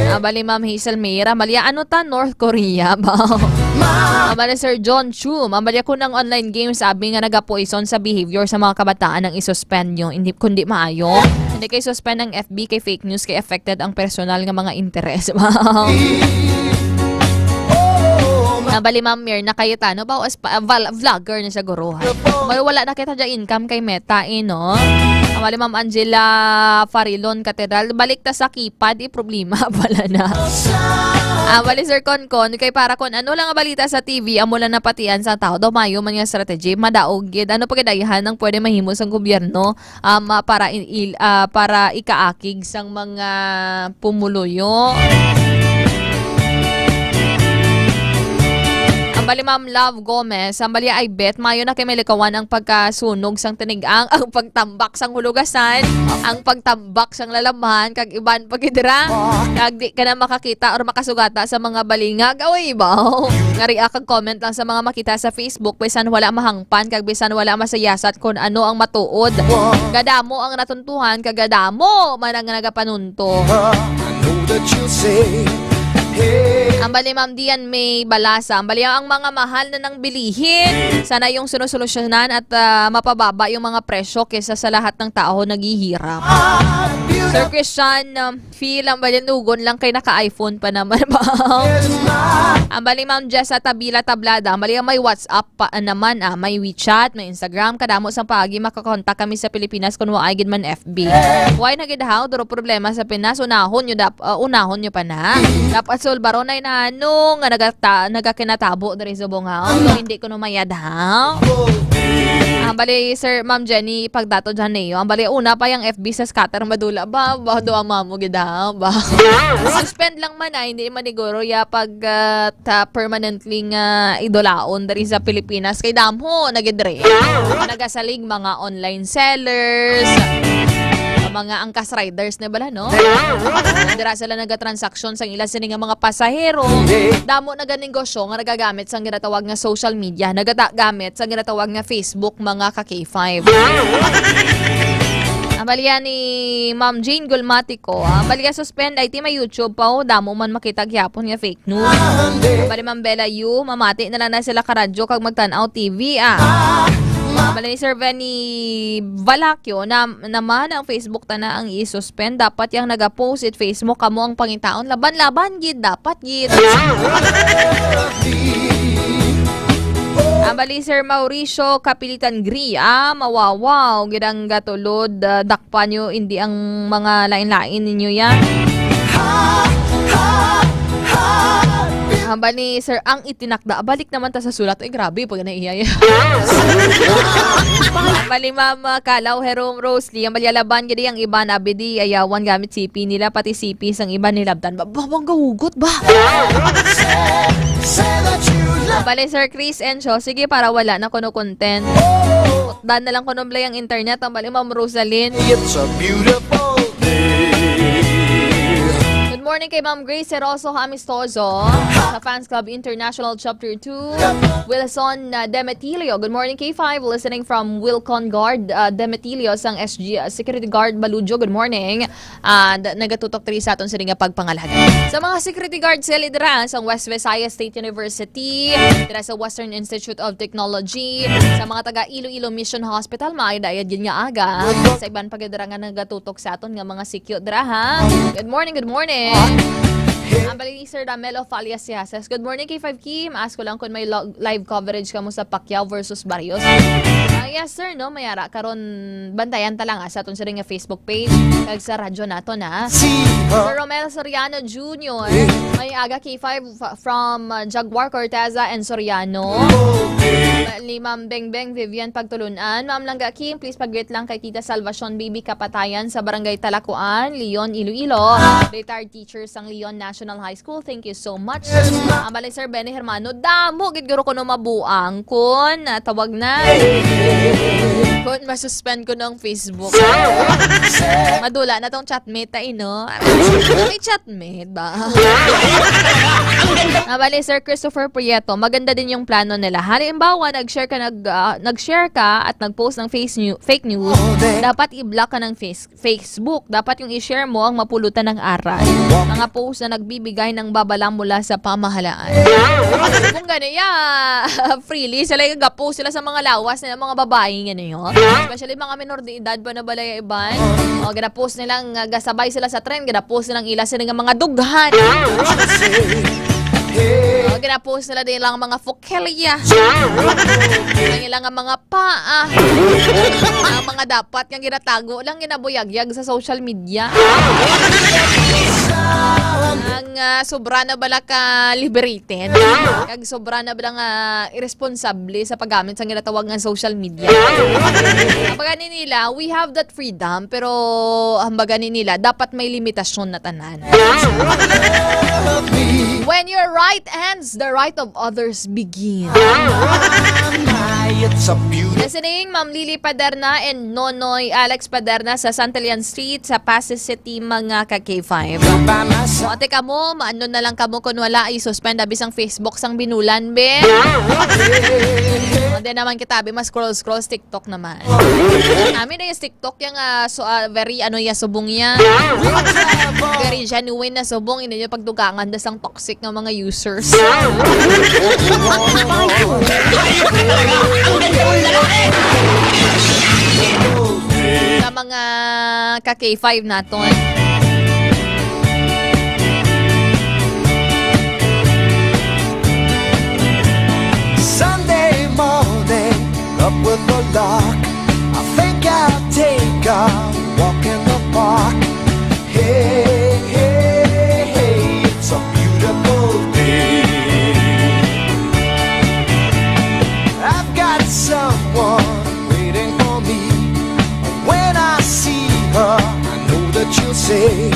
Abali Ma'am Hazel Meira, malia ano ta North Korea ba? Abali Sir John Chu, mabalya ko ng online games sabi nga nagapoison sa behavior sa mga kabataan ang isuspend nyo, hindi kundi maayo. Hindi kay suspend ng FB kay fake news kay affected ang personal nga mga interes. Nabali Ma'am Mirna Cayetano ba vlogger na siya guruhan. May wala na kita dyan income kay Meta no? Nabali Ma'am Angela Farilon Catedral balik ta sa keypad problema pala na. Bali Sir Konkon kay para kon ano lang ang balita sa TV amo lang napatian sa tao daw mayo man nga strategy madaog gid ano pagdayahan ng pwede mahimo sang gobyerno para ikaakig sang mga pumuluyo. Ambali Ma'am Love Gomez, ambali ay bet mayo na kay melikawan ang pagkasunog sang tinigang, ang pagtambak sang hulugasan, ang pagtambak sang lalaman kag iban pagidra. Kag di ka na makakita or makasugata sa mga balingag. Away ba? Ngari kag comment lang sa mga makita sa Facebook bisan wala mahangpan kag bisan wala masayasat kun ano ang matuod. Gadamo ang natuntuhan kag gadamo man ang nagapanunto. Ambali Ma'am Dian May Balasa, ambali ang mga mahal na nang bilihin. Sana yung sinusolusyonan at mapababa yung mga presyo kesa sa lahat ng tao naghihirap. Sir Christian, feel ambali nugon lang kay naka-iPhone pa naman ba? Ambali Ma'am Jessa Tabila Tablada, ambali may WhatsApp pa naman, may WeChat, may Instagram, kadamo sa paagi makakontak kami sa Pilipinas kung waay gid man FB. Why nagidahaw duro problema sa Pinas unahon nyo pa na. Dapat solbaron ay na ano nga nagakinatabo diri sa bungaw. So, hindi ko mayadaw. Bali Sir Ma'am Jenny pagdato dyan niyo. Bali una pa yung FB sa scatter madula ba do ang mamo gidaw ba. Suspend lang man hindi man iguro ya pag permanently nga idolaon diri sa Pilipinas kay damho nagidre. Nagasalig mga online sellers. Mga angkas riders na bala, no? Dira sila nagatransaksyon sa ilan sila nga mga pasahero. Damo na ganegosyo nga nagagamit sa ginatawag nga social media, nagagamit sa ginatawag nga Facebook, mga ka-K5. Ambaliya ni Ma'am Jane Gulmatico, ambaliya suspend ay may YouTube pa damo man makita gyapon nga fake news. Ambali Ma'am Bella Yu, mamati na lang na sila karadyo kag magtan-aw TV Bali ni Sir Benny Valakyo naman ang Facebook na ang i-suspend. Dapat yung nag-post it Facebook kamo ang pangitaon. Laban-laban gid dapat gid. Bali Sir Mauricio Kapilitan Gri, mawawaw gid ang gatulod dakpan nyo hindi ang mga lain-lain ninyo yan. Bali Sir ang itinakda balik naman ta sa sulat grabe pag naiyaya. Bali Ma'am Kalaw Herong Rosely ang balyalaban gidi ang iba na bidi ayawan gamit CP nila pati CP sang iba nilabtan babang gahugot ba. Bali Sir Chris Encho sige para wala na kuno content. Dan na lang kuno blay ang internet ang bali Ma'am Rosalyn. It's a beautiful day. morning kay Ma'am Grace Seroso Amistoso sa Fans Club International Chapter 2. Wilson Demetilio. Good morning K5. Listening from Wilcon Guard Demetilio sang SG Security Guard Balujo. Good morning. Nagatutok 3 sa aton sa nga pagpangalaga. Sa mga security guard sila dira sa West Visayas State University, dira sa Western Institute of Technology, sa mga taga Iloilo Mission Hospital, maayad-ayad yun nga aga. Sa iban pagdira nga nagatutok sa aton nga mga secure dira ha. Good morning, good morning. Ang bali Sir Ramelo Falias Siases. Good morning K5 Kim. Ask ko lang kung may live coverage ka mo sa Pacquiao versus Barrios. Yes sir, no, mayara karon bantayan ta lang sa aton sa nga Facebook page kag sa radyo nato na. Sir Romel Soriano Jr. May aga K5 from Jaguar Corteza and Soriano. Ni Ma'am Bengbeng Vivian Pagtulunan. Ma'am Langga Kim, please pag-greet lang kay Tita Salvacion Baby Kapatayan sa Barangay Talakuan, Leon, Iloilo. Retired teachers ang Leon National High School. Thank you so much. Ang balay Sir Benny Hermano, damo gid guro ko no mabuang kun tawag na. Kun masuspend ko ng Facebook. Madula na tong chatmate ta ino. May chatmate ba? Ang balay Sir Christopher Prieto, maganda din yung plano nila. Halimbawa, nag-share ka at nag-post ng fake news, dapat i-block ka ng Facebook. Dapat yung i-share mo ang mapulutan ng aral. Mga post na nagbibigay ng babalang mula sa pamahalaan. Kung gano'n, freely, sila yung post sila sa mga lawas na mga babaeng gano'n. Especially mga minor de edad pa na balay iban. O, gana-post nilang gasabay sila sa trend, gana-post nilang ila sila ng mga dughan. Gina-post nila din lang mga fokelya. Ang ilang mga paa. Ang mga dapat yung ginatago lang ginabuyagyag sa social media. Ang sobra na bala ka liberated. Kag sobra na bala nga irresponsable sa paggamit sa ginatawag ng social media. Ang nila, we have that freedom, pero ang bagani nila, dapat may limitasyon na tanan. When your right ends, the right of others begin. Listening, Ma'am Lily Paderna and Nonoy Alex Paderna sa Santelian Street sa Pasig City, mga ka-K5. Ate ka mo, maano na lang ka mo kung wala i-suspend abis ang Facebook sang binulan, be. Hindi naman kita, be, mas scroll TikTok naman. Namin na yung TikTok, yung very subong niya. Very genuine na subong, hindi nyo pagdugangan das ang toxic ng mga users. Sa mga ka-K5 naton. Sunday morning, up with the lark. I think I'll take a walk in the park. Hey, hey, hey, it's a beautiful day. I've got someone waiting for me. When I see her, I know that you'll say,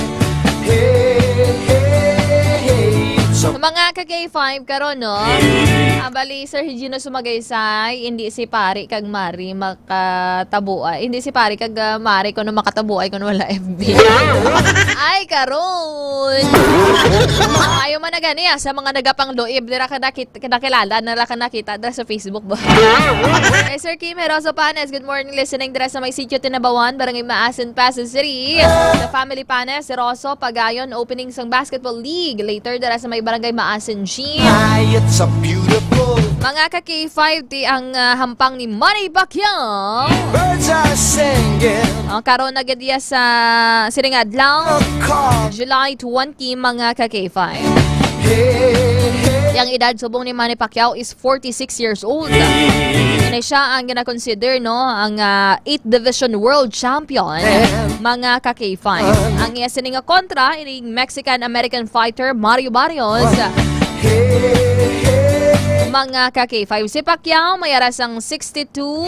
hey, hey, hey, it's a mga ka-K5 karon no. Bali Sir Higino Sumagaysay, hindi si pari kag Mari makatabuay. Hindi si pari kag Mari kuno makatabuay kuno wala FB. Ay karon. Ayo man na gani sa mga nagapang loib dira ka nakilala na ra ka nakita dira sa Facebook ba. Hey Sir Kim Heroso Panes, good morning listening dira sa may sitio Tinabawan, Barangay Maasin, Pasig City. The family Panes, Rosso Pagayon opening sang basketball league later dira sa may Barangay Maasin Gym. It's a beautiful. Mga ka-K5 ti ang hampang ni Manny Pacquiao. Birds are singing. Karon na gadiya sa Siringadlaw, July 20, mga ka-K5. Yang edad subong ni Manny Pacquiao is 46 years old. Yan siya ang gina-consider no ang 8th Division World Champion, mga ka-K5. Ang iya sininga kontra ining Mexican-American fighter Mario Barrios. Mga ka-K5, si Pacquiao may arasang 62.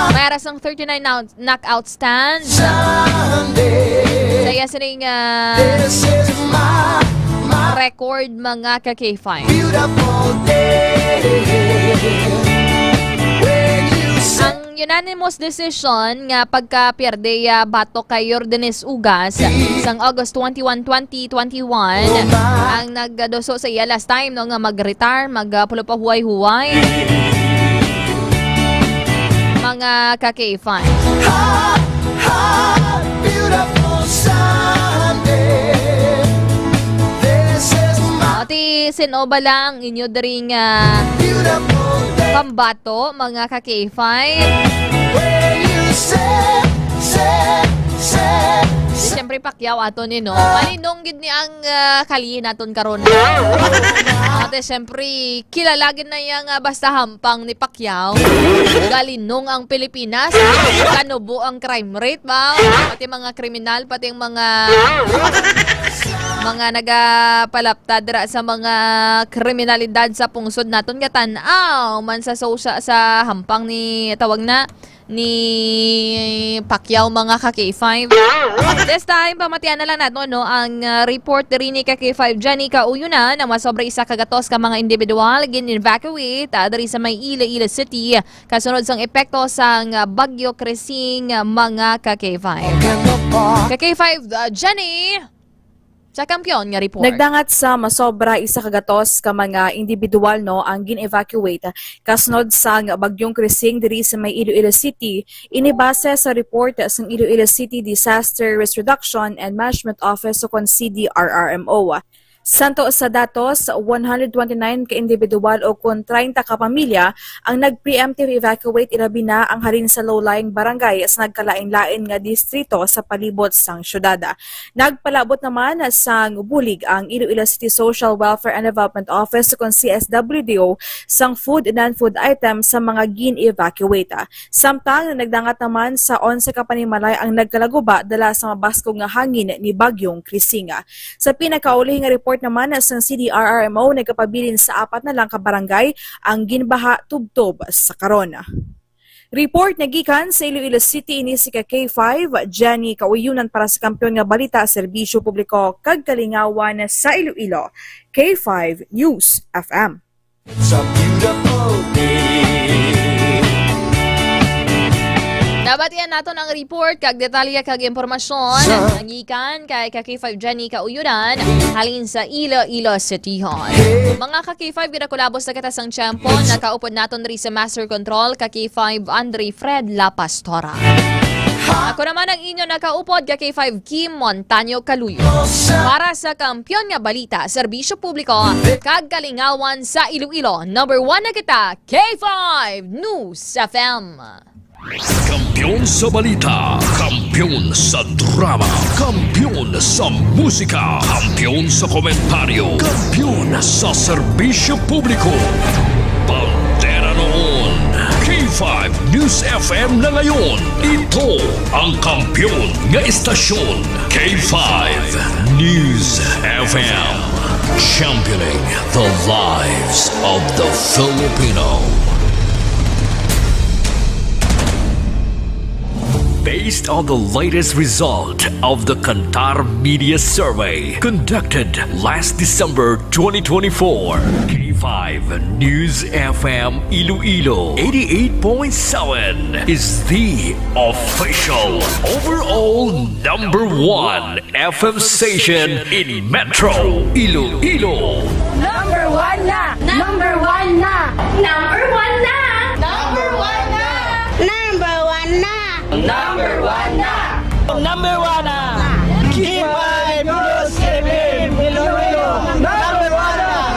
May arasang 39 knockout stands. Saya sining record, mga ka-K5. Ang unanimous decision nga pagka-pierde bato kay Yordanes Ugas sang August 21, 2021 ang nagdoso sa iya last time no nga mag-retire, magpulo pa huway-huway mga ka-K5. Ati sinoba lang inyo daring pambato mga ka-K5. Siyempre Pacquiao ato ni no. Malinong gid ni ang kalihin naton karon. Ate siyempre kilalagin na yang basta hampang ni Pacquiao. Galinong ang Pilipinas. Kanubo ang crime rate ba? Pati mga kriminal, pati ang mga nagapalaptad sa mga kriminalidad sa pungsod naton nga tan-aw man sa sa hampang ni tawag na ni Pacquiao mga ka-K5. This time, pamatian na lang natin no, ang report rin ni ka-K5 Jenny Kauyunan na masobra isa kagatos ka mga individual gin-evacuate dari sa may Iloilo City kasunod sang epekto sang Bagyo Krising mga ka-K5. Ka-K5 Jenny sa kampiyon nga report. Nagdangat sa masobra isa kagatos ka mga individual no ang gin-evacuate kasunod sang Bagyong Krising diri sa may Iloilo City. Inibase sa report sa Iloilo City Disaster Risk Reduction and Management Office o CDRRMO. Santo sa datos, 129 ka-individual o kung 30 ka-pamilya ang nag-preemptive evacuate ilabi na ang halin sa low-lying barangay sa nagkalain-lain nga distrito sa palibot sang syudad. Nagpalabot naman sang bulig ang Iloilo City Social Welfare and Development Office kung CSWDO sang food and non-food items sa mga gin-evacuate. Samtang nagdangat naman sa 11 ka-panimalay ang nagkalaguba dala sa mabaskog nga hangin ni Bagyong Krising. Sa pinakaulihing report naman sa CDRRMO nagkapabilin sa 4 na lang ka barangay ang ginbaha tubtob sa karon. Report nagikan sa Iloilo City ni si K5 Jenny Kauyunan para sa kampiyon nga balita serbisyo publiko kag kalingawan sa Iloilo. K5 News FM. It's a beautiful day. Nabatian nato ang report kag detalye kag impormasyon nangikan kay ka-K5 Jenny Kauyunan halin sa Iloilo City Hall. Mga ka-K5 ginakulabos na kita sang tiyempo nakaupod naton ri sa Master Control ka-K5 Andre Fred La Pastora. Ako naman ang inyo nakaupod ka-K5 Kim Montaño Caluyo para sa kampiyon nga balita serbisyo publiko kag kalingawan sa Iloilo. Number 1 na kita K5 News FM. Kampiyon sa balita, kampiyon sa drama, kampiyon sa musika, kampiyon sa komentaryo, kampiyon sa serbisyo publiko. Pantera noon, K5 News FM na ngayon. Ito ang kampiyon nga istasyon, K5 News FM. Championing the lives of the Filipino. Based on the latest result of the Kantar Media Survey conducted last December 2024, K5 News FM Iloilo 88.7 is the official overall number 1 FM station in Metro Iloilo. Number 1 na! Number 1 na! Number 1 na! Number 1 na! Number 1 na! Number 1 na! Number 1 na! K5 News FM Iloilo! Number 1 na!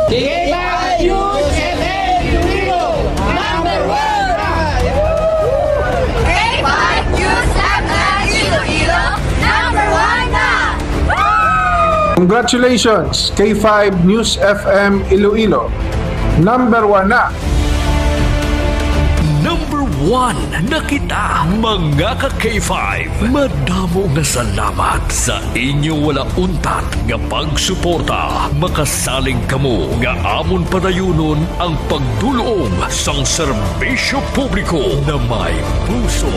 K5 News FM Iloilo! Number 1 na! K5 News FM Iloilo! Number 1 na! Congratulations, K5 News FM Iloilo. Number 1 na! Number 1 na kita, mga ka-K5. Madamo nga salamat sa inyo wala untat nga pagsuporta. Makasaling kamo nga amon padayunon ang pagdulong sang serbisyo publiko na may puso.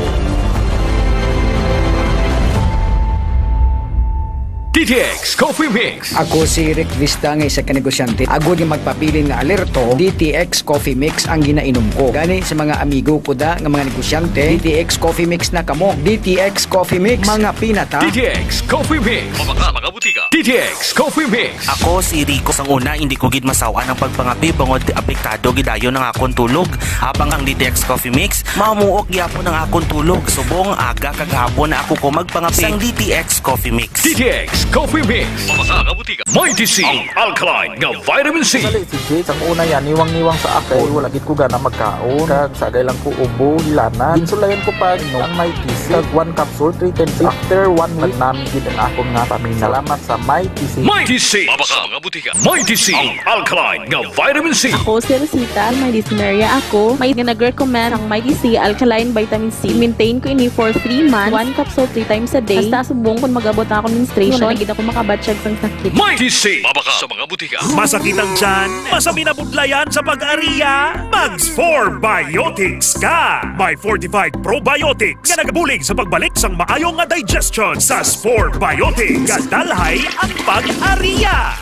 DTX Coffee Mix. Ako si Rick Vista nga isa ka negosyante. Agod nga magpapilin nga alerto, DTX Coffee Mix ang ginainom ko. Gani sa mga amigo ko da nga mga negosyante, DTX Coffee Mix na kamo. DTX Coffee Mix, mga pinata. DTX Coffee Mix. Mga butika. DTX Coffee Mix. Ako si Rico. Sang una, hindi ko gid masawa ng pagpangapi bangod apektado gidayon ng akong tulog. Habang ang DTX Coffee Mix, mamuok gyapon ng akong tulog. Subong aga kagahapon na ako ko magpangapi sang DTX Coffee Mix. DTX Coffee Mix. Mga butika. Mighty C. Ang alkaline nga vitamin C. Si Jade, ang una yan, niwang-niwang sa akin. Wala gid ko gana magkaon. Kag sagay lang ko ubo, hilanan. Insulayan ko pa ang Mighty C. Kag 1 capsule, 3 times. After 1 week, namin gid ang akong nga pamilya. Salamat sa Mighty C. Mighty C. Mga butika. Mighty C. Ang alkaline nga vitamin C. Ako si Rosita, may dyspnea ako. May nag-recommend ang Mighty C Alkaline Vitamin C. Maintain ko ini for 3 months. 1 capsule 3 times a day. Basta subong kung mag-abot na ako menstruation. Wala gid ako makabatsyag sang sakit. Mighty C. Babaka sa mga butika. Masakit ang tiyan? Masami na budlayan sa pag-ariya? Mags 4 Biotics ka! May fortified probiotics nga nagabulig sa pagbalik sang maayong nga digestion sa Spore Biotics. Kadalhay ang pag-ariya!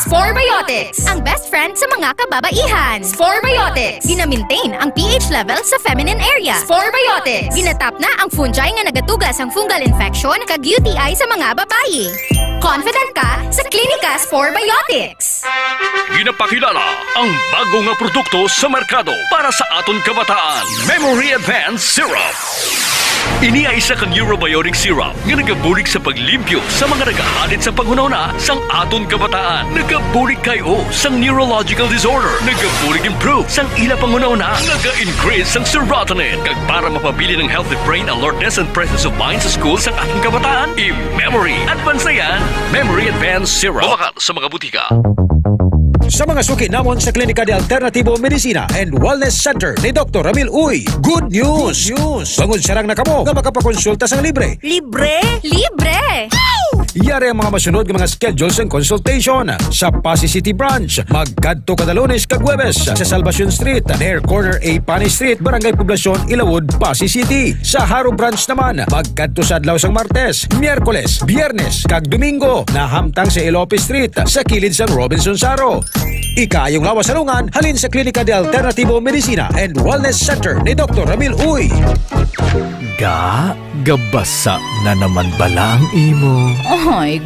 Spore Biotics, ang best friend sa mga kababaihan. Spore Biotics, gina-maintain ang pH level sa feminine area. Spore Biotics, ginatap na ang fungi nga nagatugas ang fungal infection kag UTI sa mga babayi. Confident ka sa Klinika Spore Biotics. Ginapakilala ang bago nga produkto sa merkado para sa aton kabataan. Memory Advanced Syrup. Ini ay isa kang Eurobiotic syrup nga nagabulig sa paglimpyo sa mga nagahalit sa panghunahuna sang aton kabataan. Nagabulig kayo sang neurological disorder. Nagabulig improve sang ila panghunahuna. Naga-increase sang serotonin. Kag para mapabili ng healthy brain alertness and presence of mind sa school sang ating kabataan, i-Memory Advanced na yan. Memory Advanced Syrup. Babakat sa mga butika. Sa mga suki namon sa Klinika de Alternativo Medicina and Wellness Center ni Dr. Ramil Uy, good news! Bangod sarang na kamo nga makapakonsulta sang libre. Libre? Libre! Yari ang mga masunod ng mga schedules and consultation sa Pasay City Branch. Magkadto kada Lunes kag Huwebes sa Salvacion Street, near corner A Pani Street, Barangay Poblacion, Ilawod, Pasay City. Sa Haro Branch naman, magkadto sa adlaw sang Martes, Miyerkules, Biyernes kag Domingo na hamtang sa Ilope Street sa kilid sang Robinson Saro. Ikayong lawas salungan halin sa Klinika de Alternativo Medicina and Wellness Center ni Dr. Ramil Uy. Gabasa na naman bala ang imo. Ay,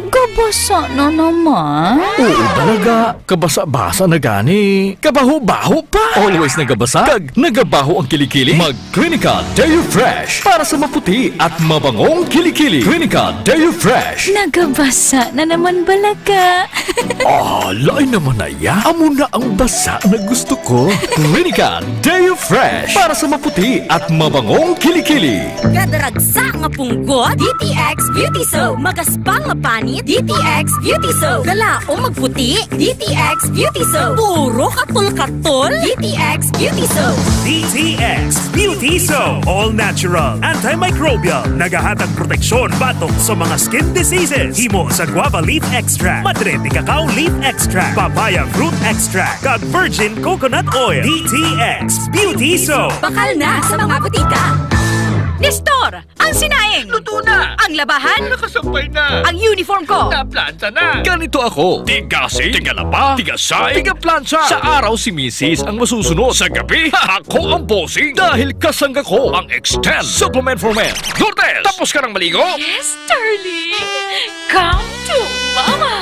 gabasa na naman. Oo talaga, kabasa-basa na gani. Kabaho-baho pa. Always nagabasa, kag nagabaho ang kilikili. Mag-Klinika Deo Fresh para sa maputi at mabangong kilikili. Klinika Deo Fresh. Nagabasa na naman balaga. Lain naman na ya. Amo na ang basa na gusto ko. Klinika Deo Fresh para sa maputi at mabangong kilikili. Kadaragsa nga punggot, DTX Beauty Soap. Magaspang nga panit, DTX Beauty Soap. Galaong magputi, DTX Beauty Soap. Puro katol-katol, DTX Beauty Soap. DTX Beauty Soap. All natural, antimicrobial, nagahatag proteksyon batok sa mga skin diseases. Himo sa guava leaf extract, madrete cacao leaf extract, papaya fruit extract, kag virgin coconut oil. DTX Beauty Soap. Bakal na sa mga butika. Nestor, ang sinaing! Luto na! Ang labahan! Nakasampay na! Ang uniform ko! Naplanta na! Ganito ako! Tigasi, tigalaba, tigasay, tigaplansa! Sa araw si Mrs. ang masusunod. Sa gabi, ako ang bossing! Dahil kasangga ko ang Extend Supplement for Men. Lourdes, tapos ka ng maligo? Yes, darling! Come to Mama!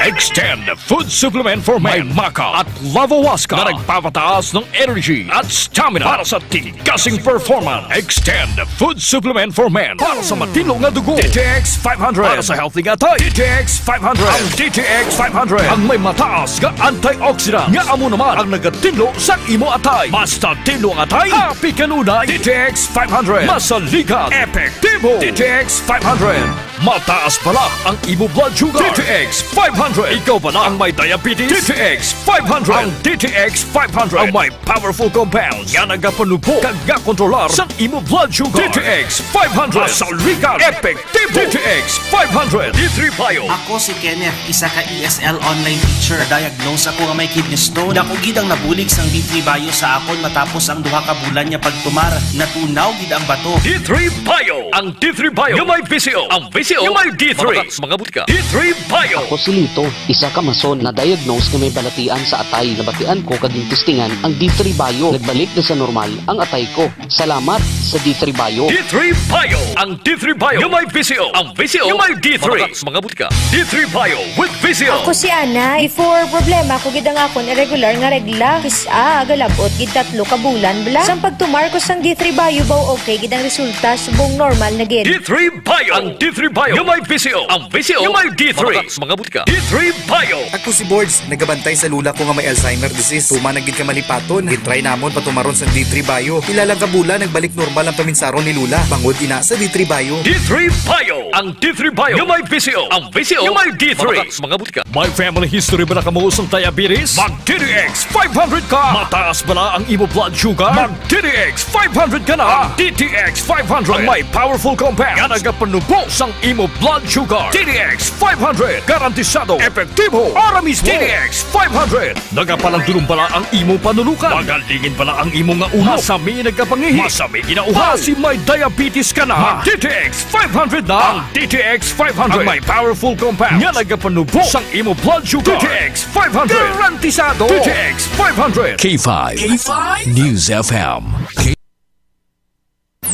Extend Food Supplement for Men. May Maca at Lavawaska na nagpapataas ng energy at stamina para sa tigasing performance. Extend Food Supplement for Men para sa matino nga dugo. DTX 500 para sa healthy nga tay. DTX 500. Ang DTX 500 ang may mataas nga antioxidant nga amo naman ang nagatinlo sa imo atay. Basta tinlo ang atay, happy kanunay. DTX 500 masaligat, epektibo. DTX 500 mataas pala ang imo blood sugar. DTX 500 ikaw pala ang may diabetes. DTX 500 ang DTX 500 ang may powerful compounds nga nagapanupo kag kontrolar sa imo blood sugar. DTX 500 masaligat, epektibo. DTX 500 D3 Bio. Ako si Kenneth, isa ka ESL online teacher. Diagnose ako nga may kidney stone. Ako gid ang nabulig sang D3 Bio sa akon matapos ang duha ka bulan niya pagtumar. Natunaw gid ang bato. D3 Bio. Ang D3 Bio nga may VCO. Ang Visio, yung may D3. Mga butika, D3 Bio. Ako si Lito, isa ka mason na diagnose na may balatian sa atay. Nabatian ko kaging testingan ang D3 Bio. Nagbalik na sa normal ang atay ko. Salamat sa D3 Bio. D3 Bio. Ang D3 Bio, yung may Visio. Ang Visio, yung may D3. Mga butika, D3 Bio with Visio. Ako si Ana. Before problema ko gid ang akon irregular nga regla. Agalabot gid 3 ka bulan bla. Sang pagtumar ko sang D3 Bio baw okay gid ang resulta subong normal na gid. D3 Bio. Ang D3 Bio, yung may Visio. Ang Visio, yung may D3. Mga butika, D3 Bio. Ako si Boards, nagabantay sa lula ko nga may Alzheimer disease. Tuma na gid ka malipaton. Gitry namon patumaron sa D3 Bio. Ilalang kabula nagbalik normal ang paminsaron ni Lula. Bangod ina sa D3 Bio. D3 Bio. Ang D3 Bio, yung may Visio. Ang Visio, yung may D3. Mga butika, may family history ba na kamuusong diabetes? Mag DTX 500 ka. Mataas ba na ang imo blood sugar? Mag DTX 500 ka na. DTX 500 ang may powerful compound nga nagapanubo sang imo blood sugar. DTX 500 garantisado, epektibo, aramis mo. DTX 500 nagapalandulong pala ang imo panulukan. Magalingin pala ang imo nga ulo. Masami nagapangihi. Masami ginauhaw. Si may diabetes ka na. DTX 500 na. Ang DTX 500 ang may powerful compound nga nagapanubo sang imo blood sugar. DTX 500 garantisado. DTX 500 K5 News FM.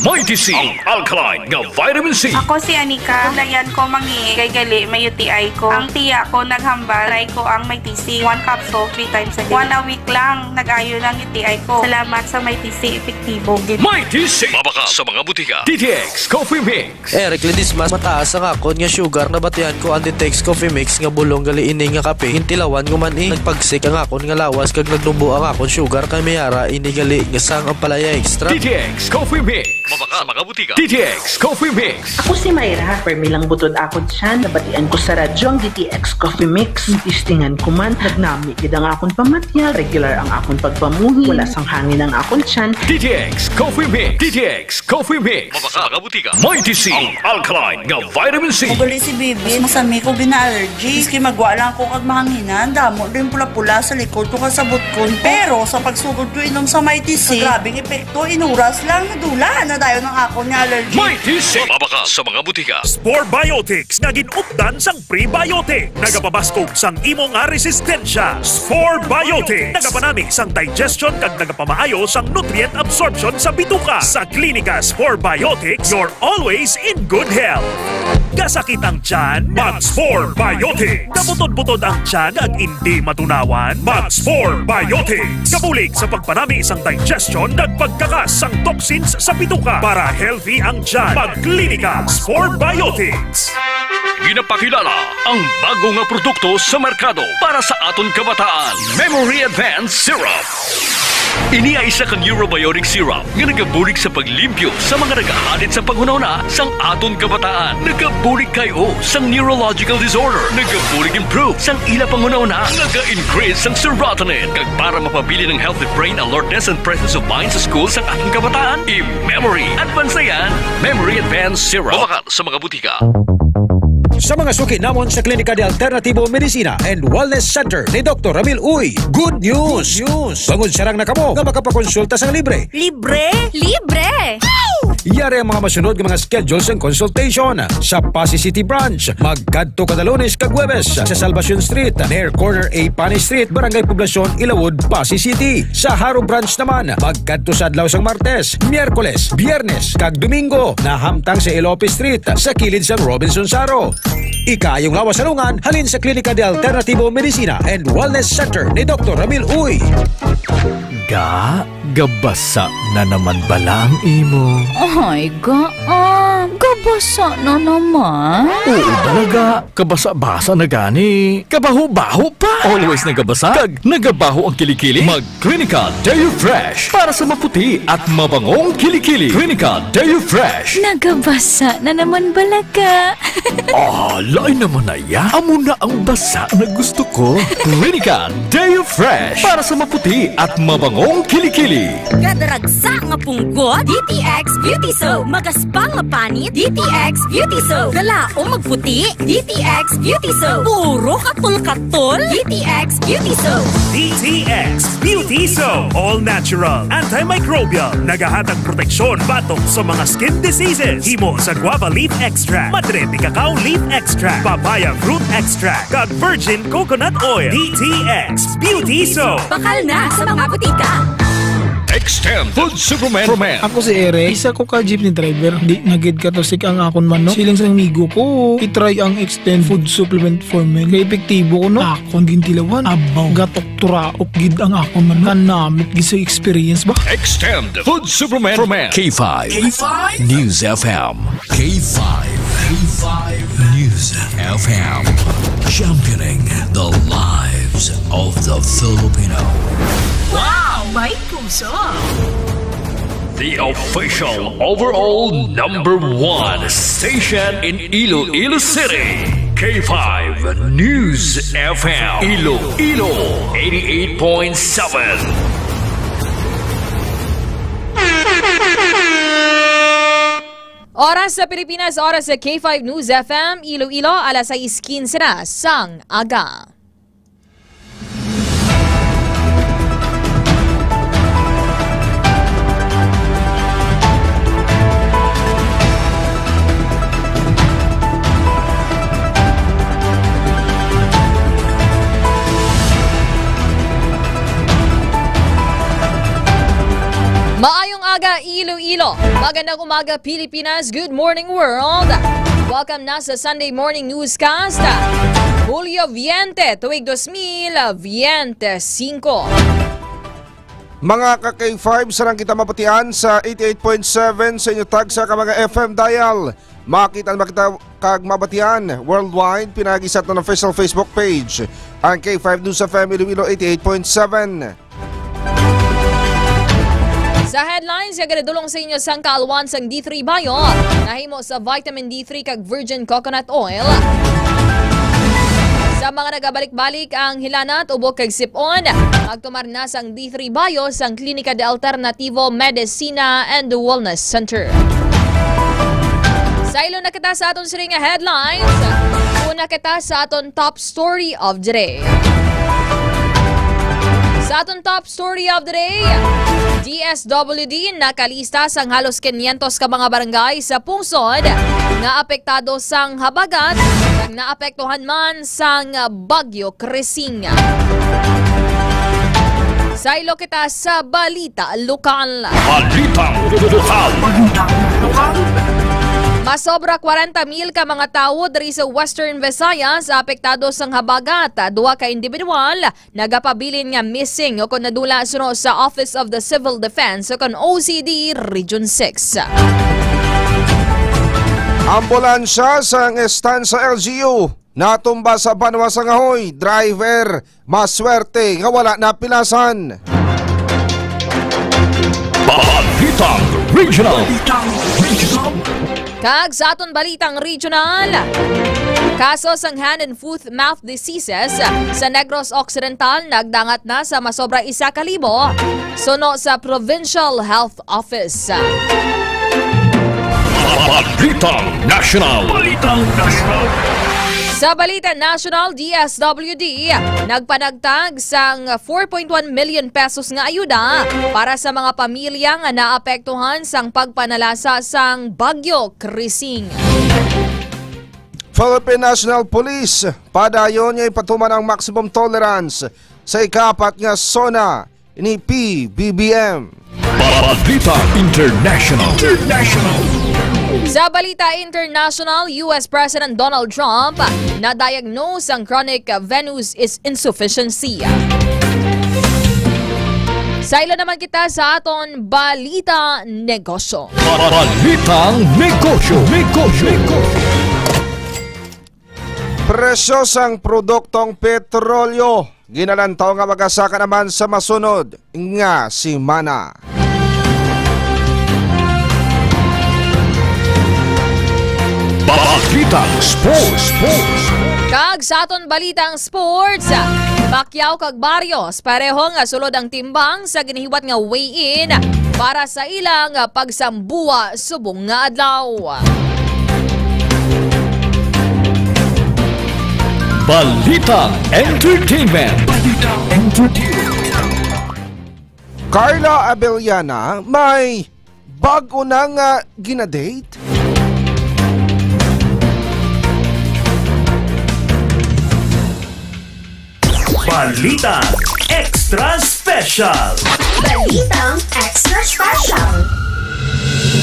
Mighty C, ang alkaline nga vitamin C. Ako si Anika. Layan ko mangi kay gali may UTI ko. Ang tiya ko naghambal. Try ko ang Mighty C. 1 capsule 3 times a day. 1 a week lang. Nag-ayo ng UTI ko. Salamat sa Mighty C. Epektibo. Mighty C. Mabaka sa mga butika. DTX Coffee Mix. Eric Ledismas, mataas ang akon nga sugar na batian ko ang DTX Coffee Mix nga bulong gali ini nga kape. Hintilawan ko man nagpagsik ang akon nga lawas kag nagdumbo ang akon sugar kay mayara ini gali nga sang ang palaya extra. DTX Coffee Mix. Mabaka sa mga butika. DTX Coffee Mix. Ako si Mayra. Permilang butod akon siya. Nabatian ko sa radyo ang DTX Coffee Mix. Tistingan ko man. Nagnami gid ang akon pamatya. Regular ang akon pagpamuhi. Wala sang hangin ang akon tiyan. DTX Coffee Mix. DTX Coffee Mix. Mabaka sa mga butika. Mighty C, ang alkaline nga vitamin C. Magali si Bibi. Masami ko gina-allergy. Iski magwa lang ko kag mahanginan. Damo din pula-pula sa likod ko kasabot ko. Pero sa pagsugod ko inom sa Mighty C, grabing epekto. Inuras lang nadula na dayon ng ako ni allergy. Mighty C. Mabaka sa mga butika. Spore Biotics nga ginupdan sang prebiotic. Nagapabaskog sang imo nga resistensya. Spore Biotics. Nagapanami sang digestion kag nagapamaayo sang nutrient absorption sa bituka. Sa klinika Spore Biotics, you're always in good health. Kasakit ang tiyan, mag-Spore Biotics. Kabutod-butod ang tiyan at hindi matunawan, mag-Spore Biotics. Kabulig sa pagpanami isang digestion at pagkakas sang toxins sa bituka para healthy ang tiyan. Mag-klinika Spore Biotics. Ginapakilala ang bago nga produkto sa merkado para sa aton kabataan. Memory Advanced Syrup. Ini ay isa ka neurobiotic syrup nga nagabulig sa paglimpyo sa mga nagahalit sa paghunahuna sang aton kabataan. Nagabulig kayo sang neurological disorder. Nagabulig improve sang ila panghunahuna. Naga-increase sang serotonin kag para mapabili ng healthy brain alertness and presence of mind sa school sang ating kabataan. I-Memory Advanced yan. Memory Advanced Syrup. Mabakal sa mga butika. Sa mga suki namon sa Klinika de Alternativo Medicina and Wellness Center ni Dr. Ramil Uy, good news! Bangod sarang na kamo nga makapakonsulta sang libre. Libre? Libre! Yari ang mga masunod ng mga schedules and consultation sa Pasay City Branch. Magkadto kada Lunes kag Huwebes sa Salvacion Street, near corner A Panay Street, Barangay Poblacion, Ilawod, Pasay City. Sa Haro Branch naman, magkadto sa adlaw sang Martes, Miyerkules, Biyernes kag Domingo na hamtang sa Ilope Street sa kilid sang Robinson Saro. Ikayong lawas salungan halin sa Klinika de Alternativo Medicina and Wellness Center ni Dr. Ramil Uy. Gabasa na naman bala ang imo. Ay, gabasa na naman. Oo talaga, kabasa-basa na gani. Kabaho-baho pa. Always nagabasa, kag nagabaho ang kilikili. Mag-Klinika Deo Fresh para sa maputi at mabangong kilikili. Klinika Deo Fresh. Nagabasa na naman balaga. Lain naman na ya. Amo na ang basa na gusto ko. Klinika Deo Fresh para sa maputi at mabangong kilikili. Kadaragsa nga punggot, DTX Beauty Soap. Magaspang nga panit, DTX Beauty Soap. Galaong magputi, DTX Beauty Soap. Puro katol-katol, DTX Beauty Soap. DTX Beauty Soap. All natural, antimicrobial, nagahatag proteksyon batong sa mga skin diseases. Himo sa guava leaf extract, madre de cacao leaf extract, papaya fruit extract, kag virgin coconut oil. DTX Beauty Soap. Bakal na sa mga butika. Extend Food Superman. Ako si Eric, isa ko ka jeepney driver. Di nagid ka to sik ang akon manok. Silang sa amigo ko, itry ang Extend Food Supplement for Men. Kaya epektibo ko no. Akon gintilawan. Abaw, gatok turaok gid ang akon manok. Kanamit gisa experience ba? Extend Food Superman. K5 News FM. K5 News FM. Championing the lives of the Filipino. Wow! May puso! The official overall #1 station in Iloilo City. K5 News FM. Iloilo 88.7. Oras sa Pilipinas, oras sa K5 News FM, Iloilo, alas 6:15 na sang aga. Maayong aga, Iloilo. Magandang umaga, Pilipinas. Good morning, world. Welcome na sa Sunday Morning Newscast. Julio 20, tuwig 2025. Mga ka-K5, sarang kita mapatian sa 88.7 sa inyo tag sa mga FM dial. Makita kag mabatian worldwide, pinagisat ng official Facebook page. Ang K5 News FM Iloilo 88.7. Sa headlines, yagadulong sa inyo sang kaalwan sang D3 Bio. Nahimo sa vitamin D3 kag virgin coconut oil. Sa mga nagabalik-balik ang hilanat, ubok kag sipon, magtumar na sang D3 Bio sang Klinika de Alternativo Medicina and Wellness Center. Sa ilo na kita sa aton siring headlines, una kita sa aton top story of the day. Sa aton top story of the day, DSWD nakalista sang halos 500 ka mga barangay sa pungsod nga apektado sang habagat kag naapektuhan man sang Bagyo Krising. Sa ilo kita sa balita lokal. Masobra 40,000 ka mga tao diri sa Western Visayas apektado sang habagat. Duha ka individual nagapabilin nga missing o kon nadula suno sa Office of the Civil Defense o kon OCD Region 6. Ambulansya sa estan sa LGU natumba sa Banwa sa Ngahoy. Driver maswerte nga wala napilasan. Balitang Regional. Kag sa aton balitang regional, kaso sang hand and foot-mouth diseases sa Negros Occidental nagdangat na sa masobra 1,000 suno sa Provincial Health Office. Balitang National. Sa Balita National, DSWD nagpanagtag sang 4.1 million pesos nga ayuda para sa mga pamilya nga naapektuhan sang pagpanalasa sang Bagyo Krising. Philippine National Police padayon niya ipatuman ang maximum tolerance sa ikapat nga zona ni PBBM. Balita International. Sa Balita International, US President Donald Trump na-diagnose ang chronic venous insufficiency. Sa ilo naman kita sa aton Balita Negosyo. Balitang Negosyo. Presyo sang produktong petrolyo ginalantaw nga magasaka naman sa masunod nga simana. Balitang Sports. Kag sa aton balitang sports, Pacquiao kag Barrios pareho nga sulod ang timbang sa ginihiwat nga weigh-in para sa ilang pagsambuwa subong nga adlaw. Balitang Entertainment. Carla Abellana may bago nang ginadate? Balitang Extra Special. Balitang Extra Special.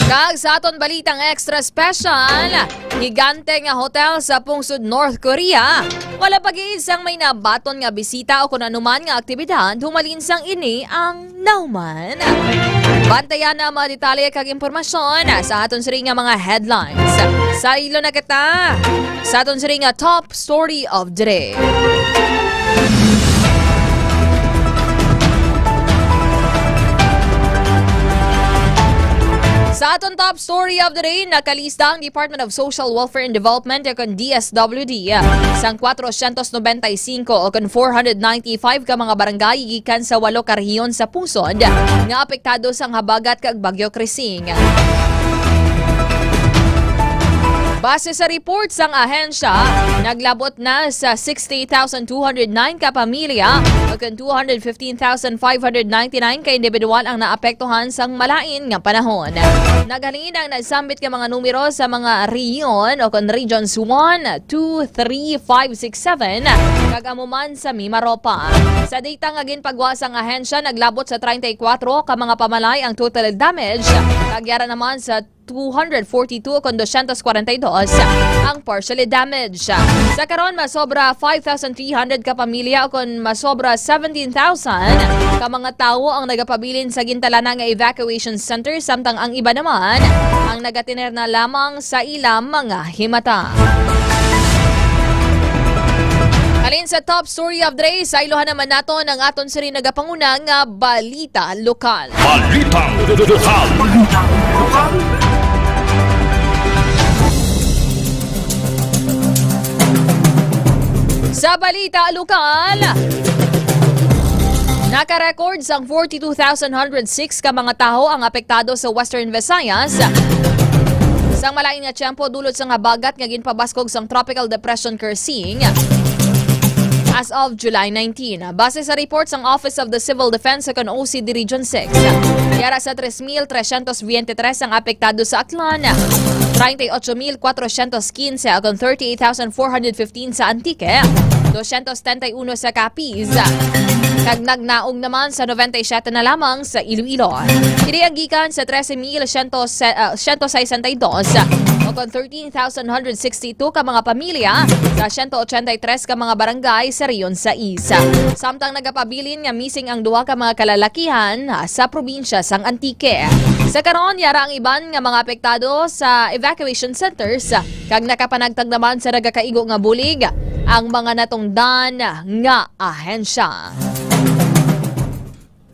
Kag sa aton balitang extra special, higante nga hotel sa pungsod North Korea. Wala pag-iisang may nabaton nga bisita o kung anuman nga aktibidad, humalin sang ini ang nauman. Bantayan na mga detalye kag impormasyon sa aton siri nga mga headlines. Sa ilo na kita, sa aton siri nga top story of the day. Sa aton top story of the day, nakalista ang Department of Social Welfare and Development o kon DSWD sang 495 o kon 495 ka mga barangay gikan sa 8 ka rehiyon sa pusod nga apektado sang habagat kag Bagyo Krising. Base sa report sang ahensya, naglabot na sa 60,209 ka pamilya o kung 215,599 ka individual ang naapektuhan sang malain nga panahon. Naghalin ang nagsambit ka mga numero sa mga rehiyon o kung regions 1, 2, 3, 5, 6, 7 kagamuman sa Mimaropa. Sa data nga ginpagwa sang ahensya, naglabot sa 34 ka mga pamalay ang total damage, nagyara naman sa 242 kung 242 ang partially damaged. Sa karon masobra 5,300 ka pamilya o kung masobra 17,000 ka mga tao ang nagapabilin sa gintalana nga evacuation center, samtang ang iba naman ang nagatiner na lamang sa ilang mga himata. Alin sa top story of the day, sa ilohan naman nato ng aton siri nagapangunang nga balita lokal. Balitang lokal. Balitang lokal. Sa balita lokal, naka-record sang 42,106 ka mga tao ang apektado sa Western Visayas. Sang malain nga tiyempo dulot sang habagat nga ginpabaskog sang Tropical Depression Krising as of July 19. Base sa report sang Office of the Civil Defense sa OCD Region 6, yara sa 3,323 ang apektado sa Aklan, 38,415 at 38,415 sa Antique, 271 sa Capiz, kag nagnaog naman sa 97 na lamang sa Iloilo. Kiniagikan sa 13,162 o kung 13,162 ka mga pamilya sa 183 ka mga barangay sa Riyon sa Isa. Samtang nagapabilin nga missing ang duha ka mga kalalakihan sa probinsya sang Antique. Sa karon, yara ang iban nga mga apektado sa evacuation centers kag nakapanagtag naman sa nagakaigo nga bulig ang mga natungdan nga ahensya.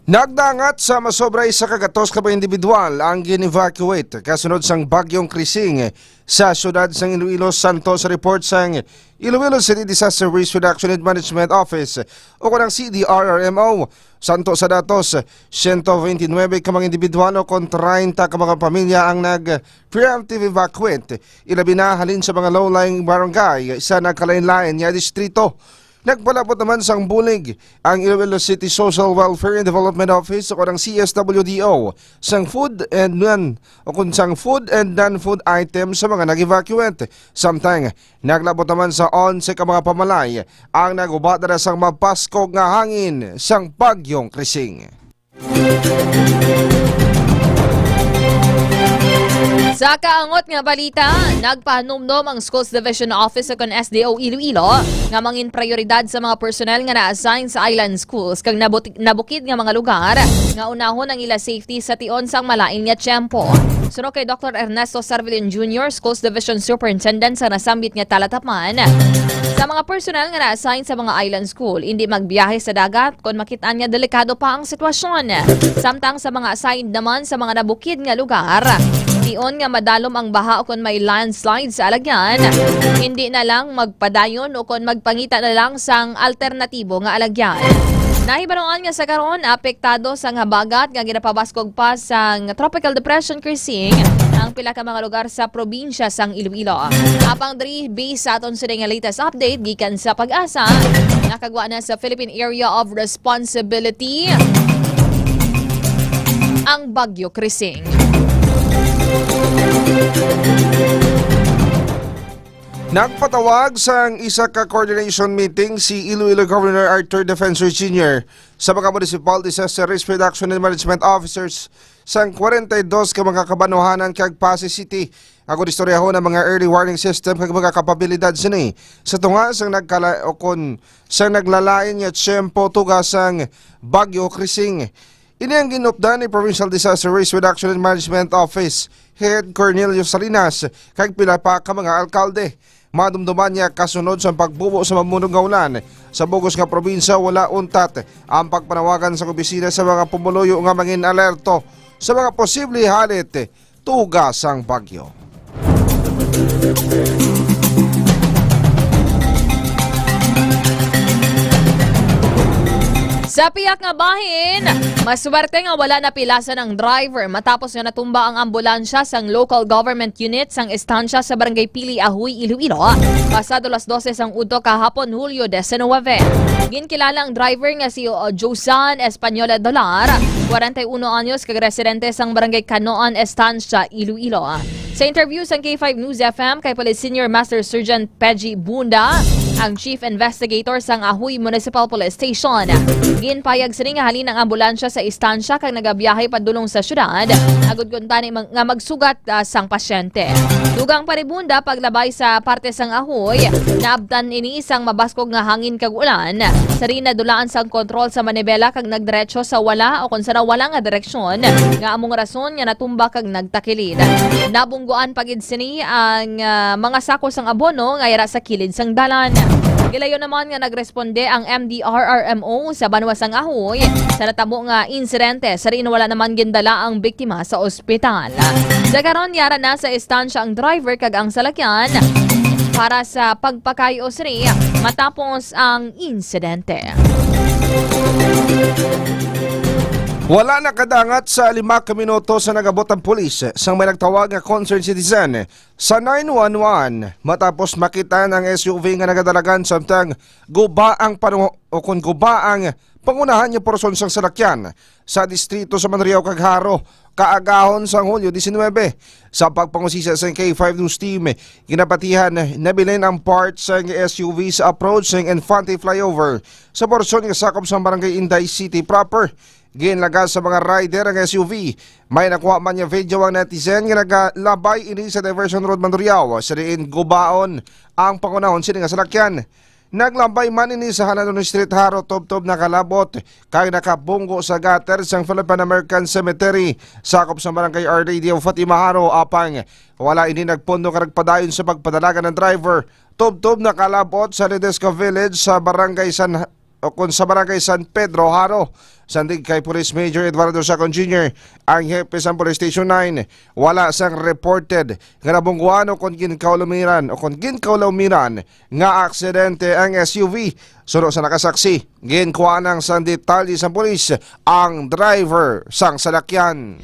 Nagdangat sa masobra sa kagatos ka ba individual ang gin-evacuate kasunod sang Bagyong Krising sa syudad sang Iloilo. Santo sa report sang Iloilo City Disaster Risk Reduction and Management Office o kunang CDRRMO. Santo sa datos, 129 ka mga individual o kon 30 ka mga pamilya ang nag-preemptive evacuate. Ilabi na halin sa mga low-lying barangay sa nagkalain-lain niya distrito. Nagpalapot naman sang bulig ang Iloilo City Social Welfare and Development Office o ng CSWDO sang food and non-food items sa mga nag-evacuate. Samtang naglabot naman sa 11 ka mga pamalay ang nagubat na sang mapaskog nga hangin sang Bagyong Krising. Sa kaangot nga balita, nagpahanumdom ang Schools Division Office o kon SDO Iloilo nga mangin prioridad sa mga personnel nga na-assign sa island schools kag nabukid nga mga lugar nga unahon ang ila safety sa tion sang malain nga tiyempo. Suno kay Dr. Ernesto Sarvilin Jr., Schools Division Superintendent sa nasambit nga talatapan, sa mga personnel nga na-assign sa mga island school, hindi magbiyahe sa dagat kung makitaan nga delikado pa ang sitwasyon. Samtang sa mga assigned naman sa mga nabukid nga lugar, Dion nga madalom ang baha o kung may landslide sa alagyan, hindi na lang magpadayon o kung magpangita na lang sang alternatibo nga alagyan. Nahibaroan nga sa karon apektado sang habagat nga ginapabaskog pa sang Tropical Depression Crising ang pila ka mga lugar sa probinsya sang Iloilo. Apang diri base sa aton sa nga latest update gikan sa Pag-asa, nakagwa na sa Philippine Area of Responsibility ang Bagyo Crising. Nagpatawag sa isa ka coordination meeting si Iloilo Governor Arthur Defensor Jr. sa mga Municipal Disaster Risk Reduction and Management Officers sang 42 ka mga kabanuhanan kag Pasay City. Ako istoryaho ng mga early warning system kag mga kapabilidad sini sa tunga sang nagkalaokon sang naglalain nga tiyempo tugas sang Bagyo Crising. Ini ang ginupdan ni Provincial Disaster Risk Reduction and Management Office Head Cornelio Salinas kag pila pa ka mga alkalde. Madumduman niya kasunod sa pagbubo sa mamunong gaulan sa bugos nga probinsya wala untat ang pagpanawagan sa opisina sa mga pumuluyo nga mangin alerto sa mga posible halit tugas ang bagyo. Sa piyak nga bahin, maswerte nga wala na pilasan ang driver matapos nga natumba ang ambulansya sang local government unit sang estansya sa Barangay Pili, Ahoy, Iloilo. Pasado las 12 sang udto kahapon Hulyo 19. Ginkilala ang driver nga si Josan Española Dolar, 41 anyos kag residente sang Barangay Canoan, estansya, Iloilo. Sa interview sa K5 News FM kay Police Senior Master Sergeant Peji Bunda, ang Chief Investigator sang Ahoy Municipal Police Station, ginpayag sini nga halin ang ambulansya sa istansya kag nagabiyahe padulong sa syudad agud kuntani nga magsugat sang pasyente. Dugang paribunda paglabay sa parte sang Ahoy, naabtan ini isang mabaskog nga hangin kag ulan. Sari na dulaan sang kontrol sa manibela kag nagdiretso sa wala o kun sa wala nga direksyon nga among rason nga natumba kag nagtakilid. Nabungguan pagid sini ang mga sako sang abono nga ira sa kilid sang dalan. Gilayon naman nga nagresponde ang MDRRMO sa Banwa sang Ahoy sa natamo nga insidente. Sari wala naman gindala ang biktima sa ospital. Sa karon yara na sa istansya ang driver kag ang salakyan para sa pagpakayo sri matapos ang insidente. Wala na kadangat sa 5 minuto sa nagabot ang pulis sang may nagtawag nga concerned citizen sa 911 matapos makita ng SUV nga nagadalagan samtang guba ang pangunahan niya porson sang salakyan sa distrito sa Manriao kag Haro kaagahon sang Hulyo 19. Sa pagpangusisa sa K5 News Team, ginapatihan nabilin ang parts sa SUV sa approach ng Infante Flyover sa porsyon nga sakop sa Barangay Inday City proper. Ginlagas sa mga rider ang SUV. May nakuha man niya video ang netizen nga nagalabay ini sa Diversion Road Manriao. Sariin gubaon ang pangunahon sini nga salakyan. Naglambay man ini sa Hananon Street Haro tob-tob nakalabot kay nakabunggo sa gutter sang Philippine American Cemetery sakop sa Barangay Our Lady of Fatima Haro apang wala ini nagpondo ka nagpadayon sa pagpadalaga ng driver. Tob-tob nakalabot sa Ledesca Village sa Barangay San Pedro Haro. Sandig kay Police Major Eduardo Sacon Jr. ang hepe sa Police Station 9 wala sang reported nga nabungguan o kung ginkaulamiran nga aksidente ang SUV. Suno sa nakasaksi, ginkuha ng sang detalye sa police ang driver sang salakyan.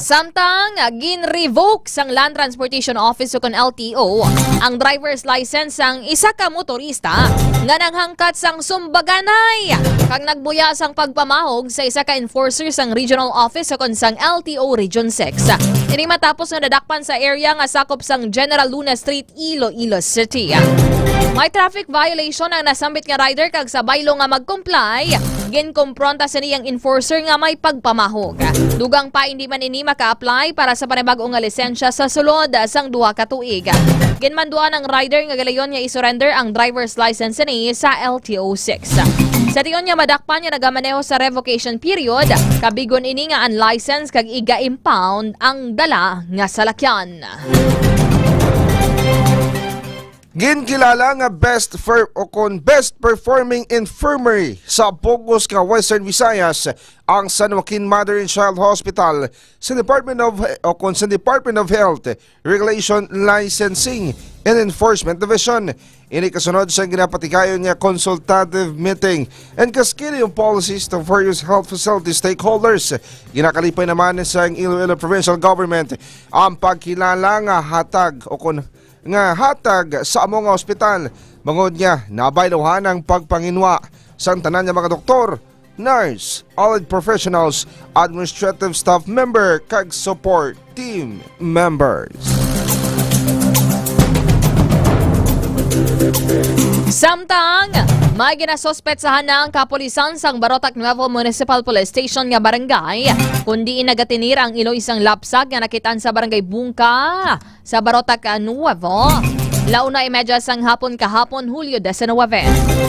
Samtang gin-revoke sang Land Transportation Office o kon LTO ang driver's license sang isa ka motorista nga nanghangkat sang sumbaganay kag nagbuya sang pagpamahog sa isa ka enforcer sang regional office o kon sang LTO Region 6. Ini matapos nga nadakpan sa area nga sakop sang General Luna Street, Iloilo City. May traffic violation ang nasambit nga rider kag sa baylo nga mag-comply, ginkompronta sa niyang enforcer nga may pagpamahog. Dugang pa hindi man ini maka-apply para sa panibagong nga lisensya sa sulod sang 2 ka tuig. Ginmanduan ang rider nga galayon nga i-surrender ang driver's license ni sa LTO 6. Sa tiyon nga madakpan nga nagamaneho sa revocation period, kabigon ini nga unlicensed kag iga-impound ang dala nga salakyan. Ginkilala nga best performing infirmary sa Bogos nga Western Visayas ang San Joaquin Mother and Child Hospital sa Department of Health, Regulation, Licensing and Enforcement Division. Ini kasunod sa ginapatikayon nga consultative meeting and kaskili yung policies to various health facility stakeholders. Ginakalipay naman sa Iloilo Provincial Government ang pagkilala nga hatag sa among ospital. Bangod niya, nabayluhan ang pagpanginwa sa tanan nga mga doktor, nurse, allied professionals, administrative staff member, kag support team members. Samtang, may ginasuspetsahan na ang kapulisan sang Barotac Nuevo Municipal Police Station nga barangay kundi inagatinir ang isang lapsag nga nakitaan sa barangay Bungka sa Barotac Nuevo. Launa imedya sang hapon kahapon Hulyo 19.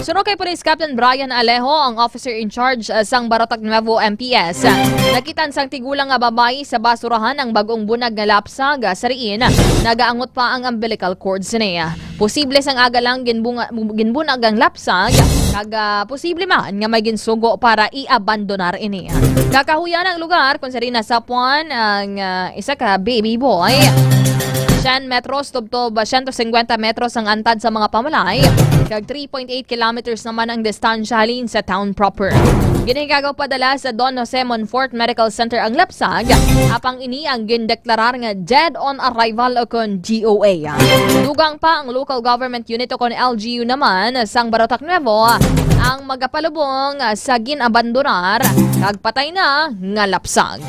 Suno kay Police Captain Brian Alejo, ang officer in charge sang Barotac Nuevo MPS. Nakitan sang tigulang nga babae sa basurahan ang bagong bunag nga lapsag sa riin. Nagaangot pa ang umbilical cords niya. Posible sang aga lang ginbunag ang lapsag kag posible man nga may ginsugo para i-abandonar ini. Kakahuyan ang lugar kung sari nasapuan ang isa ka baby boy. 10 metros tubtob 150 metros ang antad sa mga pamalay kag 3.8 kilometers naman ang distansya halin sa town proper. Ginigagaw padala sa Don Jose Monfort Medical Center ang lapsag apang ini ang gindeklarar nga dead on arrival o kon GOA. Dugang pa ang local government unit o kon LGU naman sang Barotac Nuevo ang magapalubong sa ginabandonar kag patay na nga lapsag.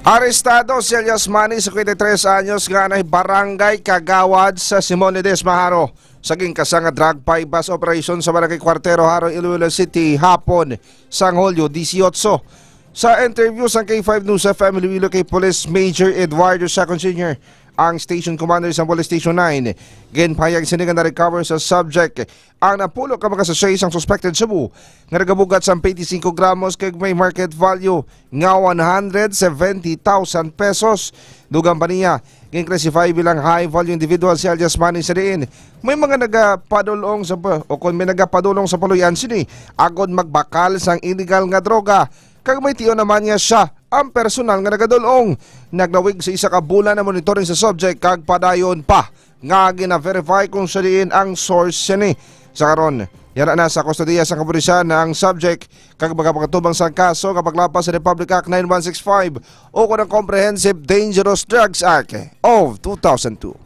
Arestado si Elias Manny, 53 anyos, nga na barangay Kagawad sa Simon Ledesma Maharo. Saging kasanga drug bypass operation sa barangay Cuartero, Haro, Iloilo City, hapon sang Hulyo 18. Sa interview sa K5 News FM Iloilo kay Police Major Eduardo Sacon Sr., ang station commander sa Police Station 9, ginpahayag sinigang na recover sa subject ang napulo ka mga sachet isang suspected Cebu nga nagabugat sa 25 gramos kag may market value nga 170,000 pesos. Dugang pa niya, ginklassify bilang high value individual si Elias Manny sa diin. May mga nagapadulong sa puluyan sini agod magbakal sang illegal nga droga. Kag may tiyo naman niya siya ang personal nga nagadulong. Naglawig sa isa ka bulan na monitoring sa subject kag padayon pa nga gina-verify kung siya diin ang source siya ni. Sa karon, yara na sa kustodiya sa kapulisan na ang subject kag magpakatubang sa kaso kapag lapas sa Republic Act 9165 o kung ang Comprehensive Dangerous Drugs Act of 2002.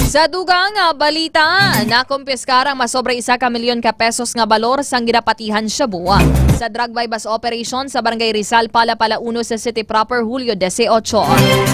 Sa dugang balita, nakumpiskarang masobra 1 milyon ka pesos nga balor sang ginapatihan Cebu sa drug bypass operation sa Barangay Rizal, Palapala 1 sa City Proper, Hulyo 18.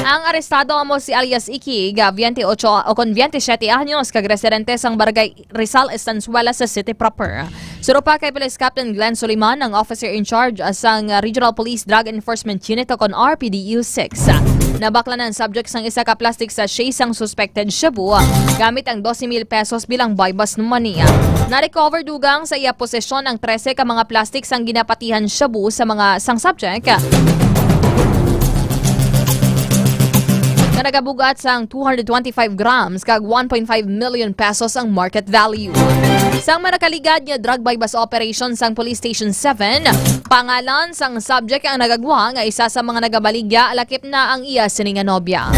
Ang arestado amo si alias Iki, 28 o 27 anyos, kag residente sang Barangay Rizal, Estanzuela sa City Proper. Suro pa kay Police Captain Glenn Soliman, ang officer in charge sang Regional Police Drug Enforcement Unit o kon RPDU 6. Nabakla ng subject sang isa ka plastic sachet sang suspected Cebu gamit ang 12,000 pesos bilang bypass ng maniya. Na-recover dugang sa iya posesyon ang 13 ka mga plastic sang ginapatihan Cebu sa mga sang subject na nagabugat sang 225 grams kag 1.5 million pesos ang market value. Sang manakaligad niya drug bypass operation sang Police Station 7, pangalan sang subject ang nagagwa nga isa sa mga nagabaligya alakip na ang iya sininga nobya.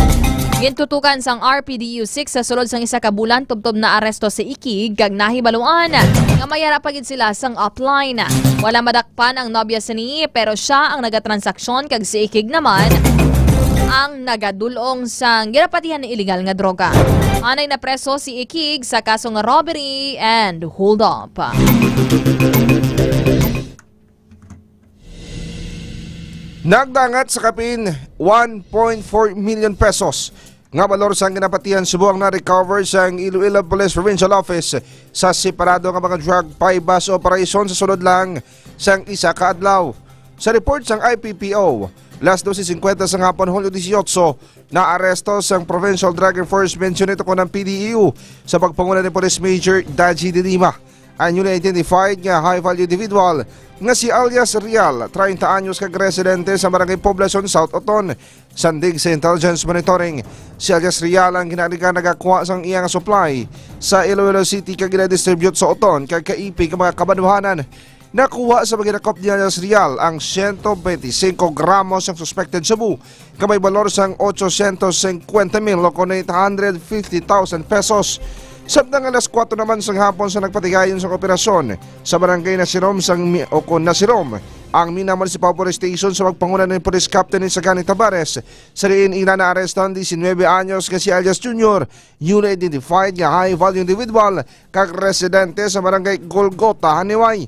Gintutukan sang RPDU 6 sa sulod sang isa ka bulan tubtob na aresto si Iki kag nahibaluan nga mayara pagid sila sang upline. Wala madakpan ang nobya sini pero siya ang nagatransaksyon kag si Ikig naman ang nagadulong sang ginapatihan ng illegal nga droga. Anay na preso si Ikig sa kasong robbery and hold up. Nagdangat sa kapin 1.4 million pesos nga balor sang ginapatihan Cebu ang na-recover sa Iloilo Police Provincial Office sa separado nga mga drug bypass operation sa sulod lang sang isa ka adlaw. Sa report sang IPPO, last 12:50 sa hapon Hulyo 18, na-aresto sang Provincial Drug Enforcement Unit o ng PDEU sa pagpanguna ni Police Major Daji de Lima ang newly identified nga high-value individual nga si alias Rial, 30 anyos kag residente sa Barangay Poblacion South Oton. Sandig sa intelligence monitoring, si alias Rial ang ginaliga nagakuha sang iyang supply sa Iloilo City kag gina-distribute sa Oton kag kaipig ang mga kabanuhanan. Nakuha sa paginakop ni alias Rial ang 125 gramos ng suspected shabu kamay balor sang 850,000 o 850,000 pesos. Sabtang alas 4 naman sang hapon sa nagpatigayon sa operasyon sa barangay Nasirom Nasirom ang Mina Municipal Police Station sa pagpangunan ng Police Captain ni Sagani Tabares. Sa riin ina na arestan 19 anyos nga si alias Junior, newly identified nga high-value individual kag residente sa barangay Golgota, Haniway.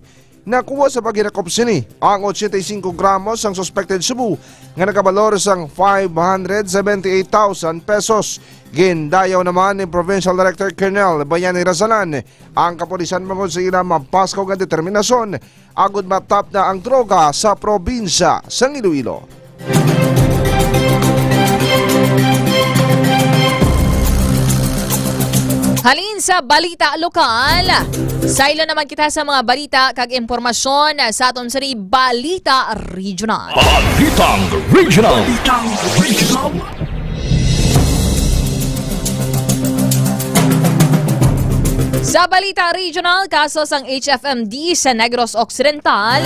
Nakuha sa paginakop sini ang 85 gramos ang suspected shabu nga nakabalor sang 578,000 pesos. Gindayaw naman ni Provincial Director Colonel Bayani Razalan ang kapulisan mangod sa ila mapaskaw nga determinasyon agud matap na ang droga sa probinsya sang Iloilo. Halin sa balita lokal. Saylo naman kita sa mga balita kag impormasyon sa aton sa Balita Regional. Balitang Regional. Sa Balita Regional, kaso sang HFMD sa Negros Occidental,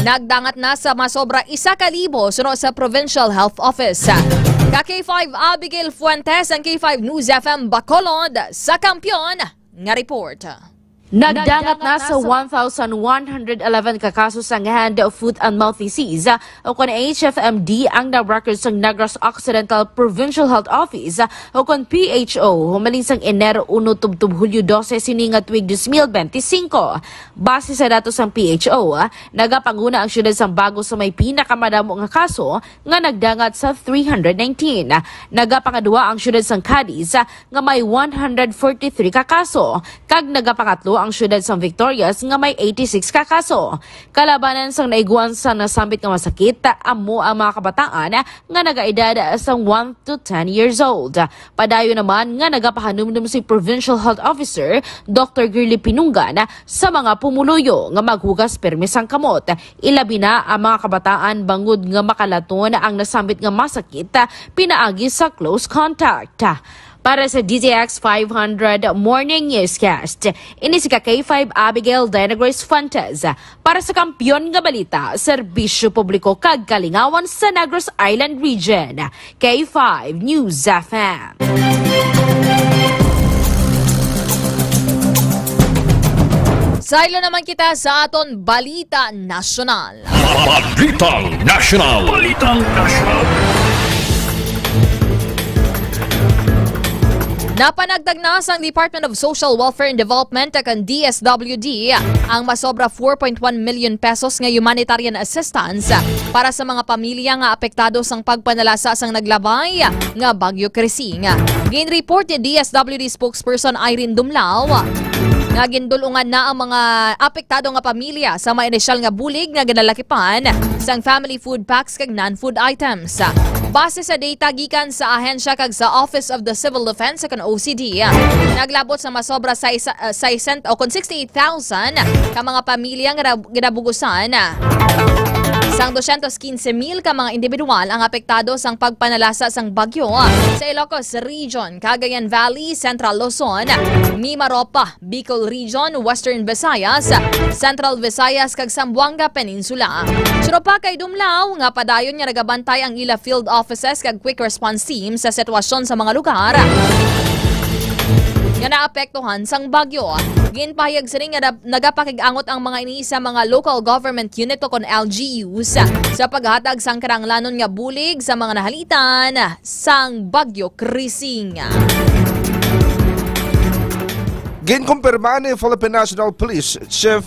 nagdangat na sa masobra 1,000 suno sa Provincial Health Office. Ka-K5 Abigail Fuentes ang K5 News FM Bacolod sa Kampiyon nga report. Nagdangat na sa 1,111 kakaso sa hand, foot and mouth disease o kon HFMD ang na-record sa Negros Occidental Provincial Health Office o kon PHO humaling sang Enero 1 tubtub Hulyo 12 sininga tuig 2025. Base sa datos ng PHO, nagapanguna ang syudad sang Bago sa may pinakamadamo nga kaso nga nagdangat sa 319. Nagapangadua ang syudad sang Cadiz nga may 143 kakaso kag nagapangatlo ang syudad sa Victorias nga may 86 kakaso. Kalabanan sang naiguan sa nasambit nga masakit amo ang mga kabataan nga nagaedad sa 1 to 10 years old. Padayo naman nga nagapahanumdum si Provincial Health Officer Dr. Girly Pinungan sa mga pumuluyo nga maghugas permis ang kamot. Ilabi na ang mga kabataan bangod nga makalaton ang nasambit nga masakit pinaagi sa close contact. Para sa DZX 500 Morning Newscast, ini si K5 Abigail Diana Grace Fuentes para sa Kampiyon nga Balita, Serbisyo Publiko kag Kalingawan sa Negros Island Region. K5 News FM. Saylo naman kita sa aton Balita Nasyonal. Balitang Nasyonal. Balitang Nasyonal. Napanagdag na sa Department of Social Welfare and Development ang DSWD ang masobra 4.1 million pesos nga humanitarian assistance para sa mga pamilya nga apektado sang pagpanalasa sang naglabay nga Bagyo Krising. Gin-report ni DSWD spokesperson Irene Dumlao nga gindulungan na ang mga apektado nga pamilya sa mga inisyal nga bulig nga ginalakipan sang family food packs kag non-food items. Base sa data gikan sa ahensya kag sa Office of the Civil Defense kan OCD, naglabot sa masobra sa 68,000 ka mga pamilya nga ginabugusan. Sang 215,000 ka mga individual ang apektado sang pagpanalasa sang bagyo sa Ilocos Region, Cagayan Valley, Central Luzon, Mimaropa, Bicol Region, Western Visayas, Central Visayas kag Zamboanga Peninsula. Suro pa kay Dumlao nga padayon nga nagabantay ang ila field offices kag quick response team sa sitwasyon sa mga lugar nga naapektuhan sang bagyo. Ginpahayag sini nga nagapakig-angot ang mga ini sa mga local government unit o kon LGUs sa paghatag sang karanglanon nga bulig sa mga nahalitan sang Bagyo Krising. Ginkumpirma ni Philippine National Police Chief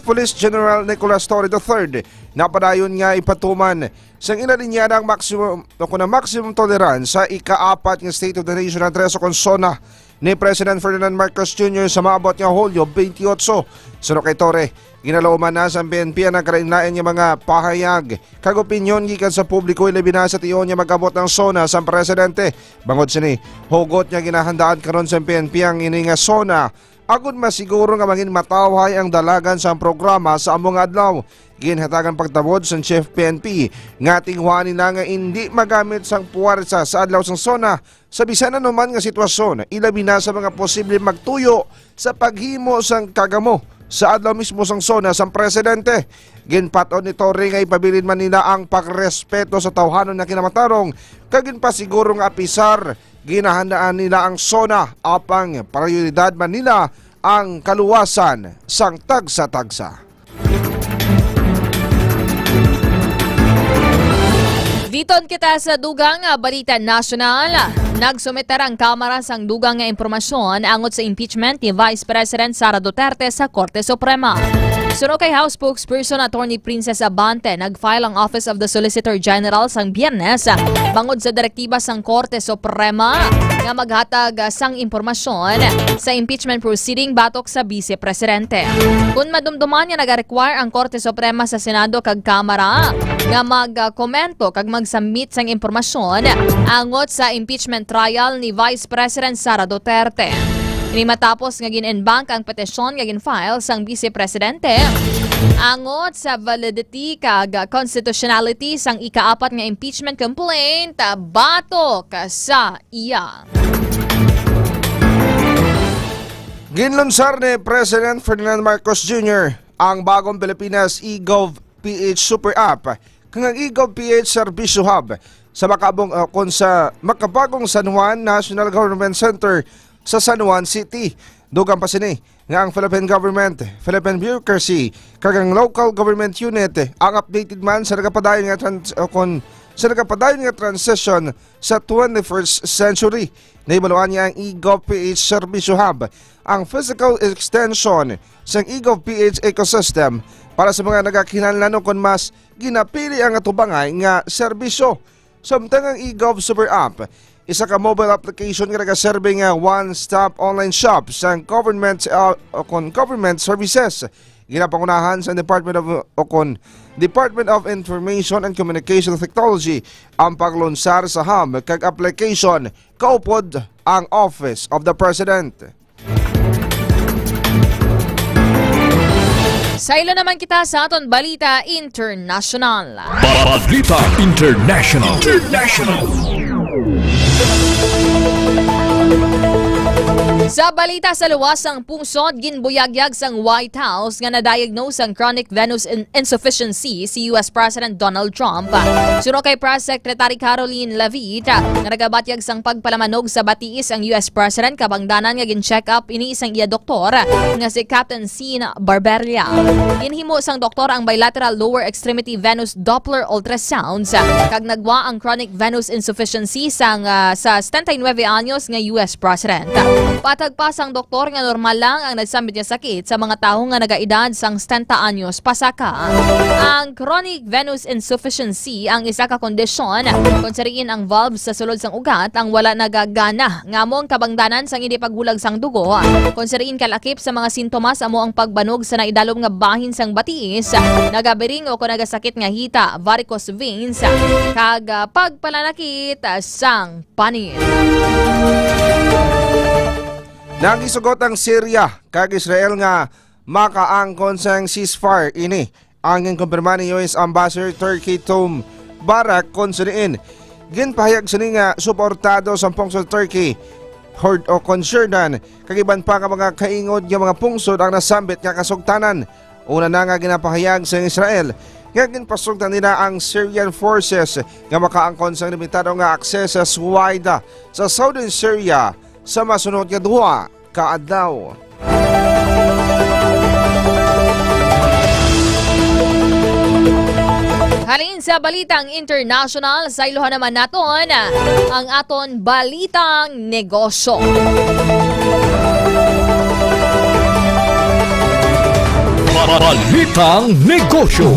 Police General Nicolas Torre III na padayon nga ipatuman sang inalinya ng maximum tolerance sa ika-4 nga State of the Nation address o konsona ni President Ferdinand Marcos Jr. sa maabot nga Hulyo 28. Suno kay Torre, ginalauman na sa PNP ang nagkarainlain nga mga pahayag kag opinyon gikan sa publiko ilabi na sa tiyon nga magabot ng sona sa presidente. Bangod sini, hugot nga ginahandaan karon sa PNP ang ini nga sona Agud masiguro nga mangin matawhay ang dalagan sa programa sa among adlaw. Ginhatagan pagtabod sa Chief PNP nga tinghuan nila nga hindi magamit sang puwersa sa adlaw sang SONA sa bisan anuman nga sitwasyon, ilabi na sa mga posible magtuyo sa paghimo sang kagamo sa adlaw mismo sang SONA sang presidente. Ginpaton ni Torre nga ipabilin man nila ang pagrespeto sa tawhanon na kinamatarong kag ginpasiguro nga apisar ginahandaan nila ang SONA apang prioridad man nila ang kaluwasan sang tagsa-tagsa. Diton kita sa dugang balita nasyonal. Nagsumeter ang Kamara sang dugang nga impormasyon angot sa impeachment ni Vice President Sara Duterte sa Korte Suprema. Suno kay House Spokesperson Attorney Princess Abante, nag-file ang Office of the Solicitor General sang Biyernes bangod sa direktiba sang Korte Suprema nga maghatag sang impormasyon sa impeachment proceeding batok sa Vice Presidente. Kung madumduman nga nag-require ang Korte Suprema sa Senado kag Kamara nga mag-komento kag mag-submit sang impormasyon angot sa impeachment trial ni Vice President Sara Duterte. Ini matapos nga gin-enbank ang petisyon nga gin-file sang Vice Presidente angot sa validity kag constitutionality sang ika-4 nga impeachment complaint batok sa iya. Ginlunsar ni President Ferdinand Marcos Jr. ang bagong Pilipinas eGov PH Super App kang ang eGov PH Service Hub sa makabagong San Juan National Government Center sa San Juan City. Dugang pa sini nga ang Philippine Government, Philippine Bureaucracy, kag ang local government unit ang updated man sa nagapadayon nga transition sa 21st century. Naibaluan niya ang eGov PH Service Hub, ang physical extension sa eGov PH ecosystem para sa mga nagakinahanglan kung mas ginapili ang atubangay nga serbisyo. Samtang ang eGov Super App, isa ka mobile application nga nagaserbe nga one-stop online shop sa government services. Ginapangunahan sa Department of Information and Communication Technology ang paglunsar sa hub kag application kaupod ang Office of the President. Sa ilo naman kita sa aton balita international. Balita International. Sa balita sa luwasang pungsod, ginbuyagyag sang White House nga na-diagnose ang chronic venous insufficiency si US President Donald Trump. Suno kay Press Secretary Caroline Leavitt, nga nagabatyag sang pagpalamanog sa batiis ang US President kabangdanan nga gin-check up ini isang iya doktor nga si Captain Sean Barberia. Inhimo sang doktor ang bilateral lower extremity venous Doppler ultrasounds kag nagwa ang chronic venous insufficiency sang sa 79 anyos nga US President. Patagpas ang doktor nga normal lang ang nagsambit niya sakit sa mga tawo nga nagaedad sang 70 anyos pasaka. Ang chronic venous insufficiency ang isa ka kondisyon kung sariin ang valves sa sulod sang ugat ang wala nagagana ngamong kabangdanan sang hindi pagbulag sang dugo. Kung sariin kalakip sa mga sintomas amo ang pagbanog sa naidalom nga bahin sang batiis, nagabiring o kung nagasakit nga hita, varicose veins, kag pagpalanakit sang panin. Nagisugot ang Syria kag Israel nga makaangkon sang ceasefire ini. Ang kumpirma ni US Ambassador Turkey Tom Barak konseriin. Ginpahayag sini nga suportado sa pungsod Turkey hord o concernan kagiban pa ka mga kaingod nga mga pungsod ang nasambit nga kasugtanan. Una na nga ginapahayag sa Israel nga ginpasugtan nila ang Syrian forces nga makaangkon sang limitado nga akses sa Suwaida sa southern Syria sa masunod nga duha ka adlaw. Halin sa balitang international, sa iluhan naman naton ang aton balitang negosyo. Balitang negosyo.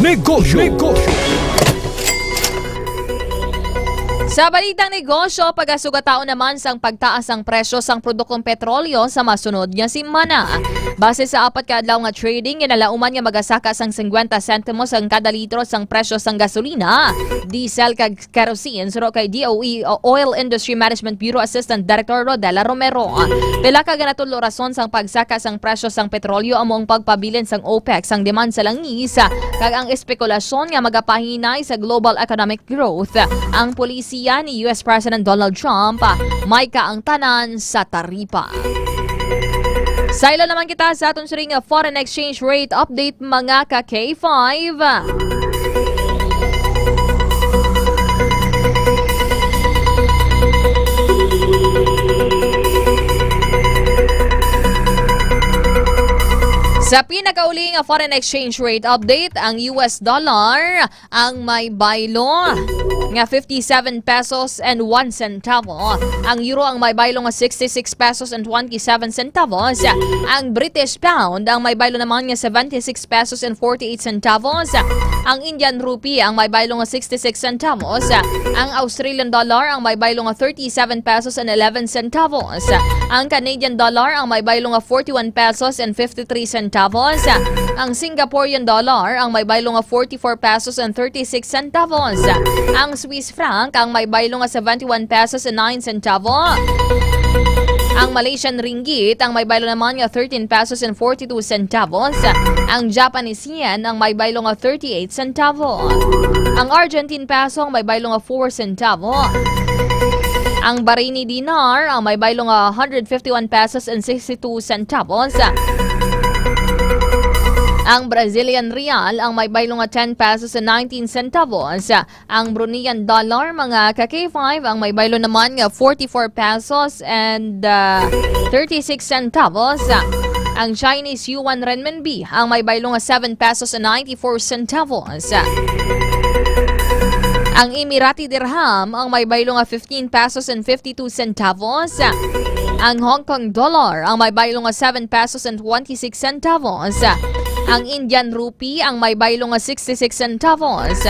Sa balitang negosyo, pagasugatao naman sang pagtaas ang presyo sang produktong petrolyo sa masunod nga simana. Base sa 4 ka adlaw nga trading, ginalauman nga magasaka sang 50 sentimos ang kada litro sang presyo sang gasolina, diesel kag kerosene suro kay DOE Oil Industry Management Bureau Assistant Director Rodela Romero. Pila ka ganatulo rason sang pagsaka sang presyo sang petrolyo among pagpabilin sang OPEC sang demand sa langis kag ang espekulasyon nga magapahinay sa global economic growth. Ang polisiya ni US President Donald Trump may kaangtanan sa taripa. Sailo naman kita sa atong siring foreign exchange rate update mga ka-K5. Sa pinakauling foreign exchange rate update, ang US dollar ang may baylo nga 57 pesos and 1 centavo. Ang euro ang may baylo nga 66 pesos and 27 centavos. Ang British pound ang may baylo naman nga 76 pesos and 48 centavos. Ang Indian rupee ang may baylo nga 66 centavos. Ang Australian dollar ang may baylo nga 37 pesos and 11 centavos. Ang Canadian dollar ang may baylo nga 41 pesos and 53 centavos. Ang Singaporean dollar ang may baylo nga 44 pesos and 36 centavos. Ang Swiss franc ang may baylo nga 71 pesos and 9 centavos. Ang Malaysian ringgit ang may baylo naman nga 13 pesos and 42 centavos. Ang Japanese yen ang may baylo nga 38 centavos. Ang Argentine peso ang may baylo nga 4 centavos. Ang Bahraini dinar ang may baylo nga 151 pesos and 62 centavos. Ang Brazilian real ang may baylo nga 10 pesos and 19 centavos. Ang Bruneian dollar mga ka-K5 ang may baylo naman nga 44 pesos and 36 centavos. Ang Chinese yuan renminbi ang may baylo nga 7 pesos and 94 centavos. Ang Emirati dirham ang may baylo nga 15 pesos and 52 centavos. Ang Hong Kong dollar ang may baylo nga 7 pesos and 26 centavos. Ang Indian rupee ang may baylo nga 66 centavos.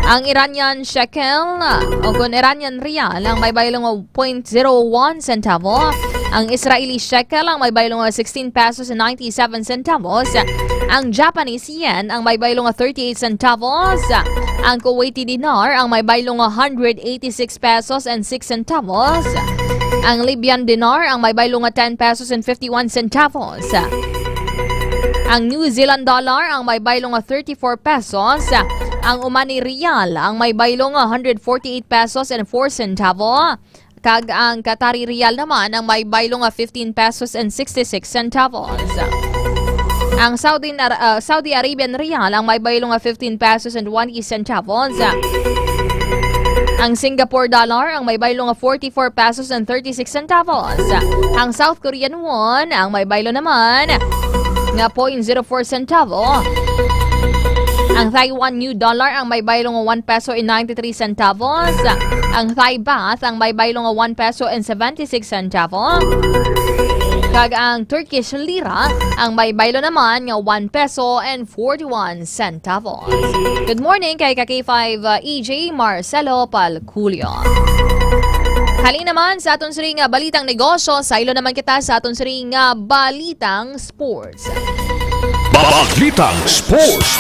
Ang Iranian shekel o kung Iranian rial ang may baylo nga 0.01 centavo. Ang Israeli shekel ang may baylo nga 16 pesos and 97 centavos. Ang Japanese yen ang may baylo nga 38 centavos. Ang Kuwaiti dinar ang may baylo nga 186 pesos and 6 centavos. Ang Libyan dinar ang may baylo nga 10 pesos and 51 centavos. Ang New Zealand dollar ang may baylo nga 34 pesos. Ang Omani Riyal ang may baylo nga 148 pesos and 4 centavo. Kag ang Qatari Riyal naman ang may baylo nga 15 pesos and 66 centavos. Ang Saudi Arabian Riyal ang may baylo nga 15 pesos and 20 centavos. Ang Singapore dollar ang may baylo nga 44 pesos and 36 centavos. Ang South Korean won ang may baylo naman nga 0.04 centavo. Ang Taiwan New Dollar ang may baylo nga 1 peso and 93 centavos. Ang Thai Baht ang may baylo nga 1 peso and 76 centavos. Kag ang Turkish Lira ang may baylo naman nga 1 peso and 41 centavos. Good morning kay K5 EJ Marcelo Palculio. Halin naman sa aton siring balitang negosyo, sa ilo naman kita sa aton siring balitang sports. Balitang Sports.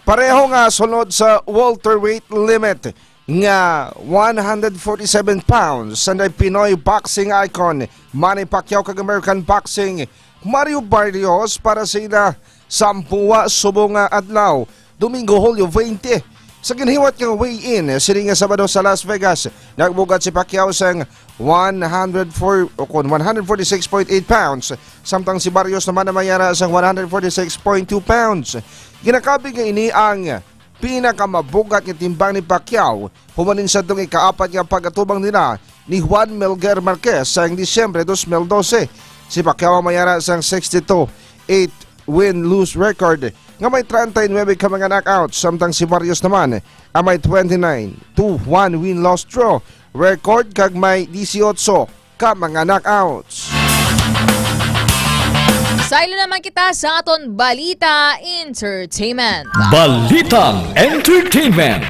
Pareho nga sunod sa welterweight limit nga 147 pounds sa Pinoy boxing icon Manny Pacquiao kag American boxing Mario Barrios para sa ila sampuwa subong adlaw Domingo Hulyo 20 sa ginhiwat nga weigh-in sini nga Sabado sa Las Vegas. Nagbugat si Pacquiao sang 146.8 pounds samtang si Barrios naman namayara sang 146.2 pounds. Ginakabi nga ini ang pinakamabugat nga timbang ni Pacquiao humanin sa itong ikaapat nga pag-atubang nila ni Juan Melgar Marquez sa Disyembre 2012. Si Pacquiao mayara sang 62-8 win-lose record nga may 39 ka mga knockouts samtang si Barrios naman ang may 29-1 win-loss draw record kag may 18 ka mga knockouts. Sa ilo naman kita sa aton Balita Entertainment. Balitang Entertainment.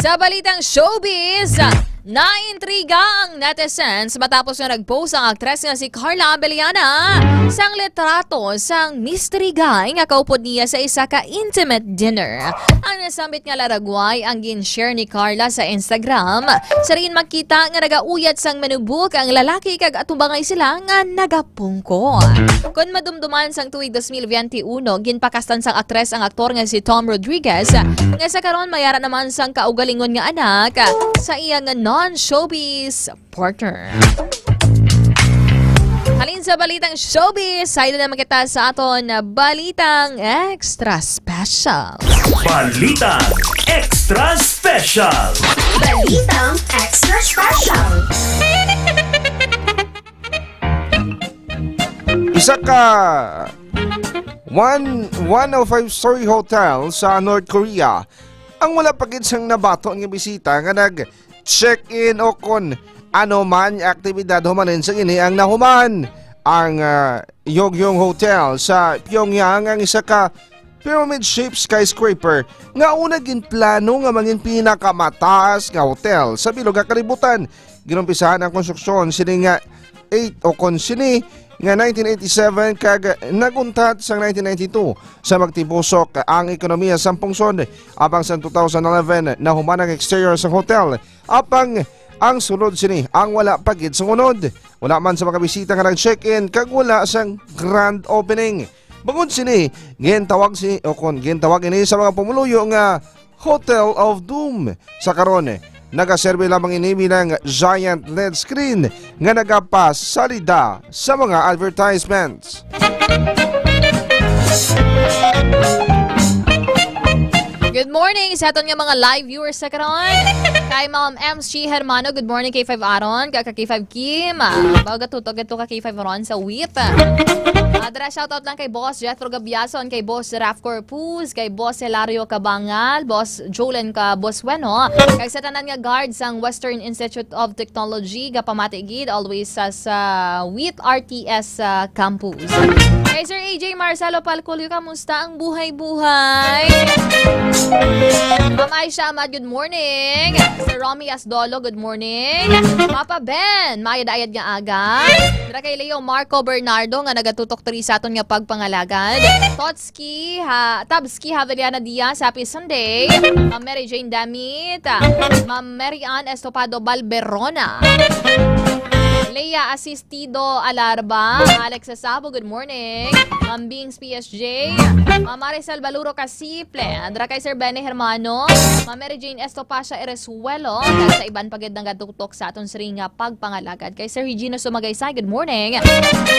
Sa balitang showbiz, naintriga ang netizens matapos na nag-post ang aktres nga si Carla Abellana sang litrato sang mystery guy nga kaupod niya sa isa ka intimate dinner. Ang nasambit nga laragway ang gin-share ni Carla sa Instagram. Sa rin makita nga nagauyat sang manubuk ang lalaki kag atubangay sila nga nagapungko. Kung madumduman sang tuig 2021, ginpakastan sang aktres ang aktor nga si Tom Rodriguez nga sa karon mayara naman sang kaugalingon nga anak sa iyang non-showbiz partner. Halin sa balitang showbiz, side naman kita sa aton na balitang extra special. Balitang extra special. Balitang extra special. Isa ka 105-story hotel sa North Korea ang wala pagid sang nabato nga bisita nga nag-check-in o kon ano man aktibidad humanin sa ini ang nahuman. Ang Yongyong Hotel sa Pyongyang ang isa ka pyramid-shaped skyscraper nga una ginplano nga mangin pinakamataas nga hotel sa bilog nga kalibutan. Ginumpisahan ang konstruksyon sini nga 8 o kon sini nga 1987 kag naguntat sa 1992 sa magtibusok ang ekonomiya sa pungsod. Apang sa 2011 nahuman ang exterior sa hotel. Apang ang sunod sini ang wala pagid sa unod. Wala man sa mga bisita nga nag-check-in kag wala sang grand opening. Bangod sini gintawag ini sa mga pumuluyo nga Hotel of Doom. Sa karon nagaserbe lamang ini bilang giant LED screen nga nagapas salida sa mga advertisements. Good morning sa aton nga mga live viewers sa karon. Kay Ma'am MC Hermano, good morning kay 5 Aron, kay K5 Kim. Baga tutog ito ka K5 Ron sa WIP. Adra shoutout lang kay Boss Jethro Gabiason, kay Boss Raf Corpus, kay Boss Hilario Cabangal, Boss Jolen ka Boss Bueno, kay sa tanan nga guards ang Western Institute of Technology gapamatigid always sa WIP RTS campus. Kay Sir AJ Marcelo Palculio, kamusta ang buhay-buhay? Ma'am Aisha Ahmad, good morning. Sir Romy Asdolo, good morning. Papa Ben, mayad-ayad nga aga. Dira kay Leo Marco Bernardo nga nagatutok tiri sa aton nga pagpangalagad. Tabski Haveliana Diaz, happy Sunday. Ma'am Mary Jane Damit, Ma'am Mary Ann Estopado Balberona, Leia Asistido Alarba, Alex Asabo, good morning. Ma'am Bings PSG, Ma'am Maricel Baluro Casiple, Andra kay Sir Benny Hermano, Ma'am Mary Jane Estopasha Eresuelo, kag sa iban pagid nga tutok sa aton siri nga pagpangalagad. Kay Sir Regino Sumagaysay, good morning.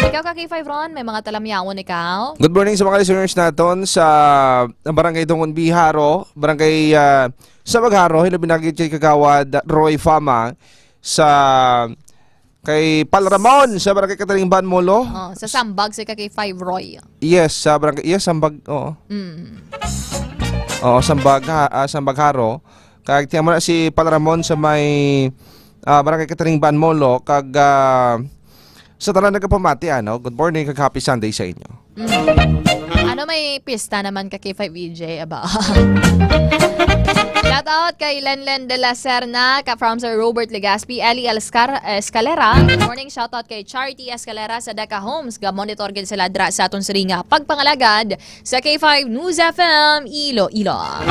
Ikaw ka kay 5 Ron, may mga talamyawon ikaw. Good morning sa mga listeners naton sa Barangay Dongon Biharo, Barangay sa Magharo, hinabinagit kay Kagawad Roy Fama sa kay Palramon sa Barangay Kataling Banmolo. Sa Sambag sa kay 5 Roy. Yes, sa Barangay Sambag, Sambagharo. Kag tiyan mo na si Palramon sa may Barangay Kataling Banmolo kag sa tanan nagapamati Good morning kag happy Sunday sa inyo. Ano may pista naman ka kay 5EJ aba? Shout out kay Lenlen de la Serna from Sir Robert Legaspi, Ellie Escalera. Good morning, shout out kay Charity Escalera sa Deca Homes. Ga-monitor gid sila dra sa aton siringa pagpangalagad sa K5 News FM Iloilo.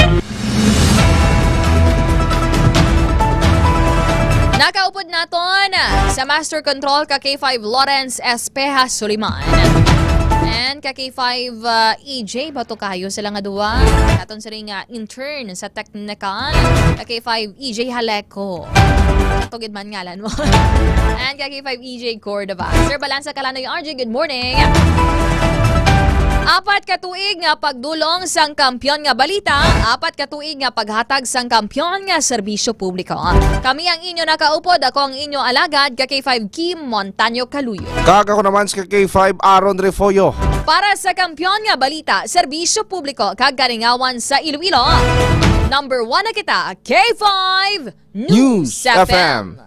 Nakaupod naton sa Master Control ka K5 Lawrence Espeja Suliman. And K5 EJ bato kayo sila nga duwa. Aton sa ring intern sa technical K5 EJ Haleko. Tugid man ngalan mo. And K5 EJ Cordova. Sir Balanza Calanoy RJ, good morning. 4 ka tuig nga pagdulong sang kampyon nga balita, 4 ka tuig nga paghatag sang kampyon nga serbisyo publiko. Kami ang inyo nakaupod, ako ang inyo alagad, K5 Kim Montaño Caluyo. Kag ako naman sa K5 Aaron Refollo. Para sa kampyon nga balita, serbisyo publiko kag karingawan sa Iloilo. Number 1 na kita, K5 News FM.